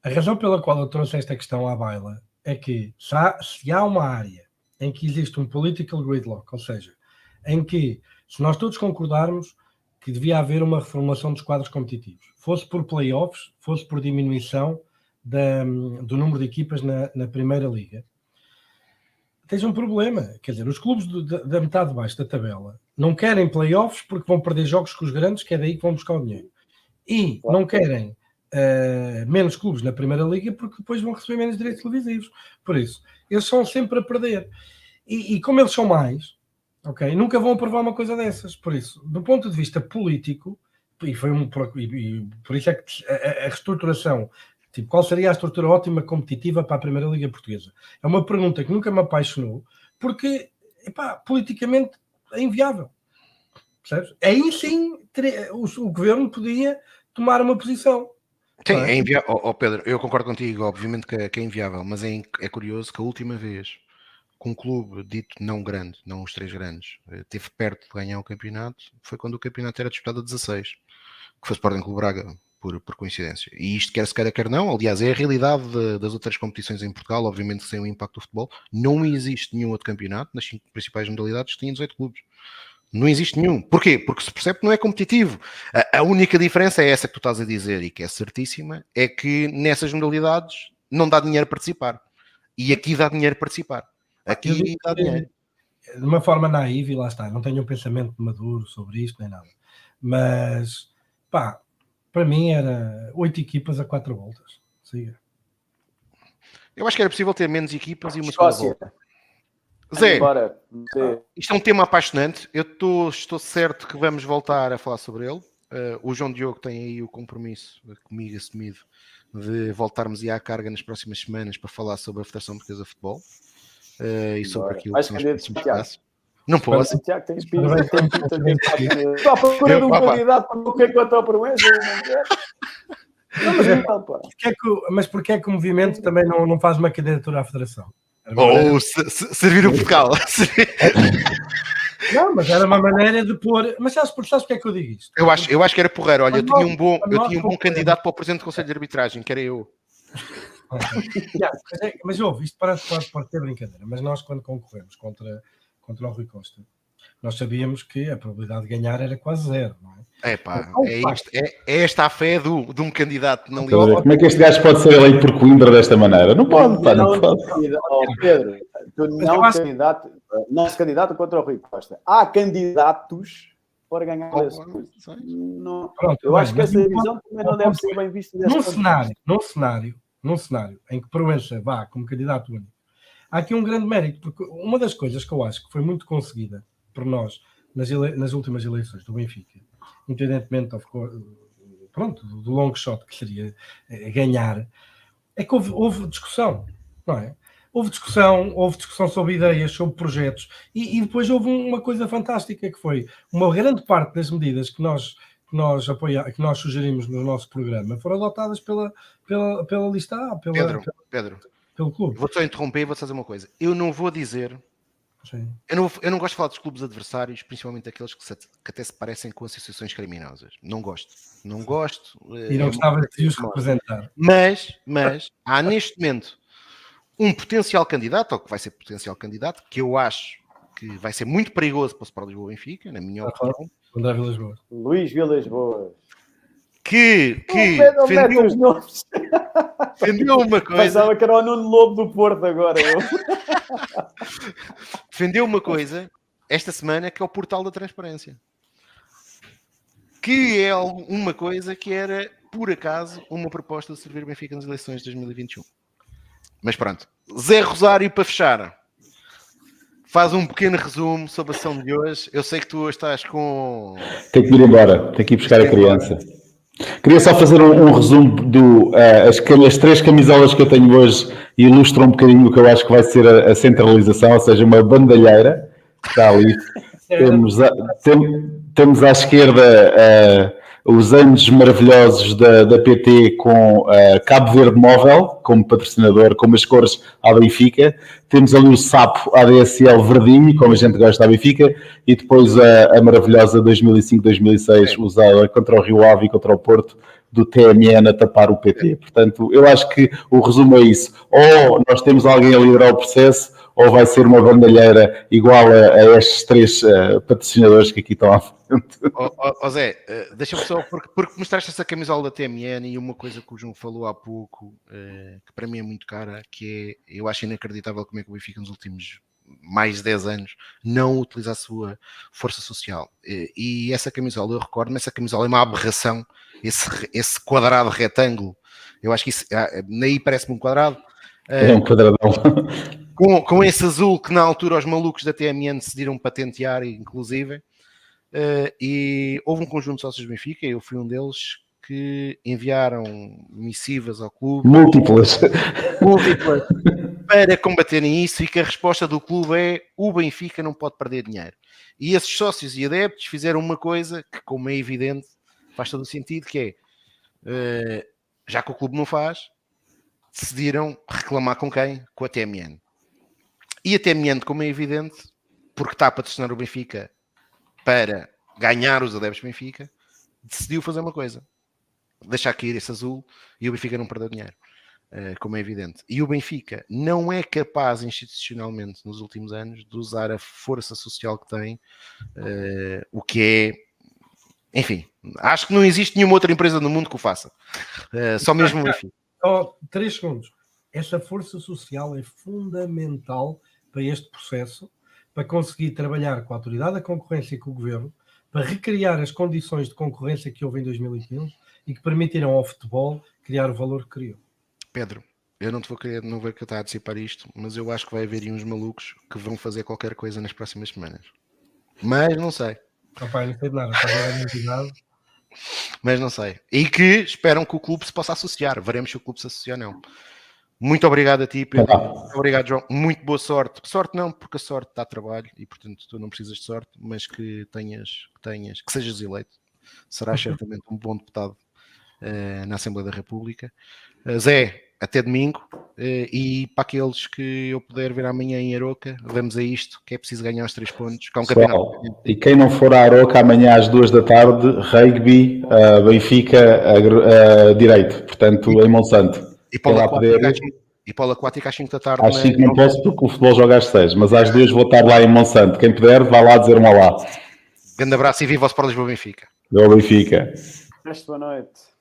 A razão pela qual eu trouxe esta questão à baila é que se há uma área em que existe um political gridlock, ou seja, em que, se nós todos concordarmos que devia haver uma reformulação dos quadros competitivos, fosse por playoffs, fosse por diminuição do número de equipas na Primeira Liga, tens um problema. Quer dizer, os clubes da metade de baixo da tabela não querem playoffs porque vão perder jogos com os grandes, que é daí que vão buscar o dinheiro. E não querem menos clubes na Primeira Liga porque depois vão receber menos direitos televisivos. Por isso, eles são sempre a perder. E como eles são mais, okay, nunca vão aprovar uma coisa dessas. Por isso, do ponto de vista político, por isso é que a reestruturação, tipo, qual seria a estrutura ótima competitiva para a Primeira Liga Portuguesa? É uma pergunta que nunca me apaixonou, porque, politicamente é inviável. Percebes? Aí sim o governo podia tomar uma posição. Sim, é inviável. Pedro, eu concordo contigo, obviamente que é inviável, mas é curioso que a última vez que um clube dito não grande, não os 3 grandes, esteve perto de ganhar o campeonato, foi quando o campeonato era disputado a 16, que foi o Sporting Clube Braga, por coincidência. E isto quer se queira, quer não, aliás, é a realidade das outras competições em Portugal, obviamente sem o impacto do futebol. Não existe nenhum outro campeonato, nas 5 principais modalidades, que tenha 18 clubes. Não existe nenhum. Porquê? Porque se percebe que não é competitivo. A única diferença é essa que tu estás a dizer e que é certíssima, é que nessas modalidades não dá dinheiro a participar. E aqui dá dinheiro a participar. Aqui dá dinheiro. De uma forma naiva, e lá está, não tenho um pensamento maduro sobre isto, nem nada. Mas, para mim era 8 equipas a 4 voltas. Siga. Eu acho que era possível ter menos equipas e uma segunda volta. Zé, isto é um tema apaixonante. Eu estou certo que vamos voltar a falar sobre ele. O João Diogo tem aí o compromisso comigo assumido de voltarmos à carga nas próximas semanas para falar sobre a Federação Portuguesa de Futebol e sobre aquilo que são os próximos passos. Não posso. Tiago, tens pinta. Estou à procura de um candidato para o que é que eu estou a prometer. Mas porquê é que o movimento também não faz uma candidatura à Federação? Ou servir o bocal. Não, mas era uma maneira de pôr. Mas sabes porque é que eu digo isto? Eu acho que era porreiro. Olha, eu tinha um bom candidato para o Presidente do Conselho de Arbitragem, que era eu. Mas ouve, isto pode ter brincadeira. Mas nós, quando concorremos contra o Rui Costa, nós sabíamos que a probabilidade de ganhar era quase 0, não é? É esta a fé de um candidato na Liga. Como é que este gajo pode ser eleito por Coimbra desta maneira? Não pode, não pode. Pedro, tu não se candidata contra o Rui Costa. Há candidatos para ganhar eleições. Eu acho que essa divisão também não deve ser bem vista. Num cenário em que Proença vá como candidato único, há aqui um grande mérito, porque uma das coisas que eu acho que foi muito conseguida por nós nas últimas eleições do Benfica, independentemente do long shot que seria ganhar, é que houve discussão, não é? Houve discussão sobre ideias, sobre projetos, e depois houve uma coisa fantástica, que foi uma grande parte das medidas que nós sugerimos no nosso programa foram adotadas pela lista A, Pedro, pelo clube. Vou só interromper e vou fazer uma coisa. Eu não vou dizer... Sim. Eu não gosto de falar dos clubes adversários, principalmente aqueles que até se parecem com associações criminosas. Não gosto. E não gostava de os representar. Mas há neste momento um potencial candidato, ou que vai ser potencial candidato, que eu acho que vai ser muito perigoso para o Sport Lisboa Benfica, na minha opinião. André Vilas Boas. Luís Vilas Boas. Que defendeu uma coisa. Pensava que era o Nuno Lobo do Porto agora. Defendeu uma coisa esta semana, que é o portal da transparência. Que é uma coisa que era, por acaso, uma proposta de servir o Benfica nas eleições de 2021. Mas pronto. Zé Rosário, para fechar, faz um pequeno resumo sobre a sessão de hoje. Eu sei que tu hoje estás com... Tenho que ir embora. Tenho que ir buscar a criança. Queria só fazer um resumo as 3 camisolas que eu tenho hoje ilustram um bocadinho o que eu acho que vai ser a centralização, ou seja, uma bandalheira que está ali. Temos à esquerda os anos maravilhosos da PT com Cabo Verde Móvel como patrocinador, com as cores à Benfica. Temos ali o sapo ADSL verdinho, como a gente gosta da Benfica, e depois a maravilhosa 2005-2006 usada contra o Rio Ave e contra o Porto, do TMN a tapar o PT. Portanto, eu acho que o resumo é isso. Ou nós temos alguém a liderar o processo, ou vai ser uma bandalheira igual a estes três patrocinadores que aqui estão à frente. Zé, deixa-me só, porque mostraste essa camisola da TMN e uma coisa que o João falou há pouco, que para mim é muito cara, que é, eu acho inacreditável como é que o Benfica nos últimos mais de 10 anos não utiliza a sua força social. E essa camisola, eu recordo-me, essa camisola é uma aberração, esse quadrado retângulo, eu acho que isso, naí parece-me um quadrado. É um quadradão. Com esse azul que na altura os malucos da TMN decidiram patentear, inclusive, e houve um conjunto de sócios do Benfica, eu fui um deles, que enviaram missivas ao clube Múltiplas para combaterem isso, e que a resposta do clube é: o Benfica não pode perder dinheiro. E esses sócios e adeptos fizeram uma coisa que, como é evidente, faz todo o sentido, que é, já que o clube não faz, decidiram reclamar com quem? Com a TMN. E a TMN, como é evidente, porque está a patrocinar o Benfica para ganhar os adeptos do Benfica, decidiu fazer uma coisa: deixar cair esse azul e o Benfica não perder dinheiro, como é evidente. E o Benfica não é capaz institucionalmente nos últimos anos de usar a força social que tem, o que é, enfim, acho que não existe nenhuma outra empresa no mundo que o faça, só mesmo o Benfica. Só 3 segundos. Essa força social é fundamental para este processo, para conseguir trabalhar com a autoridade da concorrência e com o governo, para recriar as condições de concorrência que houve em 2015 e que permitiram ao futebol criar o valor que criou. Pedro, eu não vou querer estar a antecipar isto, mas eu acho que vai haver aí uns malucos que vão fazer qualquer coisa nas próximas semanas. Mas não sei. Papai, não sei de nada, está a ver a identidade. Mas não sei. E que esperam que o clube se possa associar. Veremos se o clube se associa ou não. Muito obrigado a ti, Pedro. Muito obrigado, João. Muito boa sorte. Sorte não, porque a sorte dá trabalho e, portanto, tu não precisas de sorte, mas que sejas eleito. Serás certamente um bom deputado na Assembleia da República. Zé, até domingo. E para aqueles que eu puder ver amanhã em Aroca, vamos a isto, que é preciso ganhar os 3 pontos. Que é um campeonato. E quem não for a Aroca amanhã às 2 da tarde, rugby, Benfica, direito, portanto, em Monsanto. E polo aquático às 5 da tarde. Às 5 não posso porque o futebol joga às 6, mas às 2 vou estar lá em Monsanto. Quem puder, vá lá dizer um olá. Grande abraço e viva o Sport Lisboa Benfica. Viva o Benfica. Boa noite.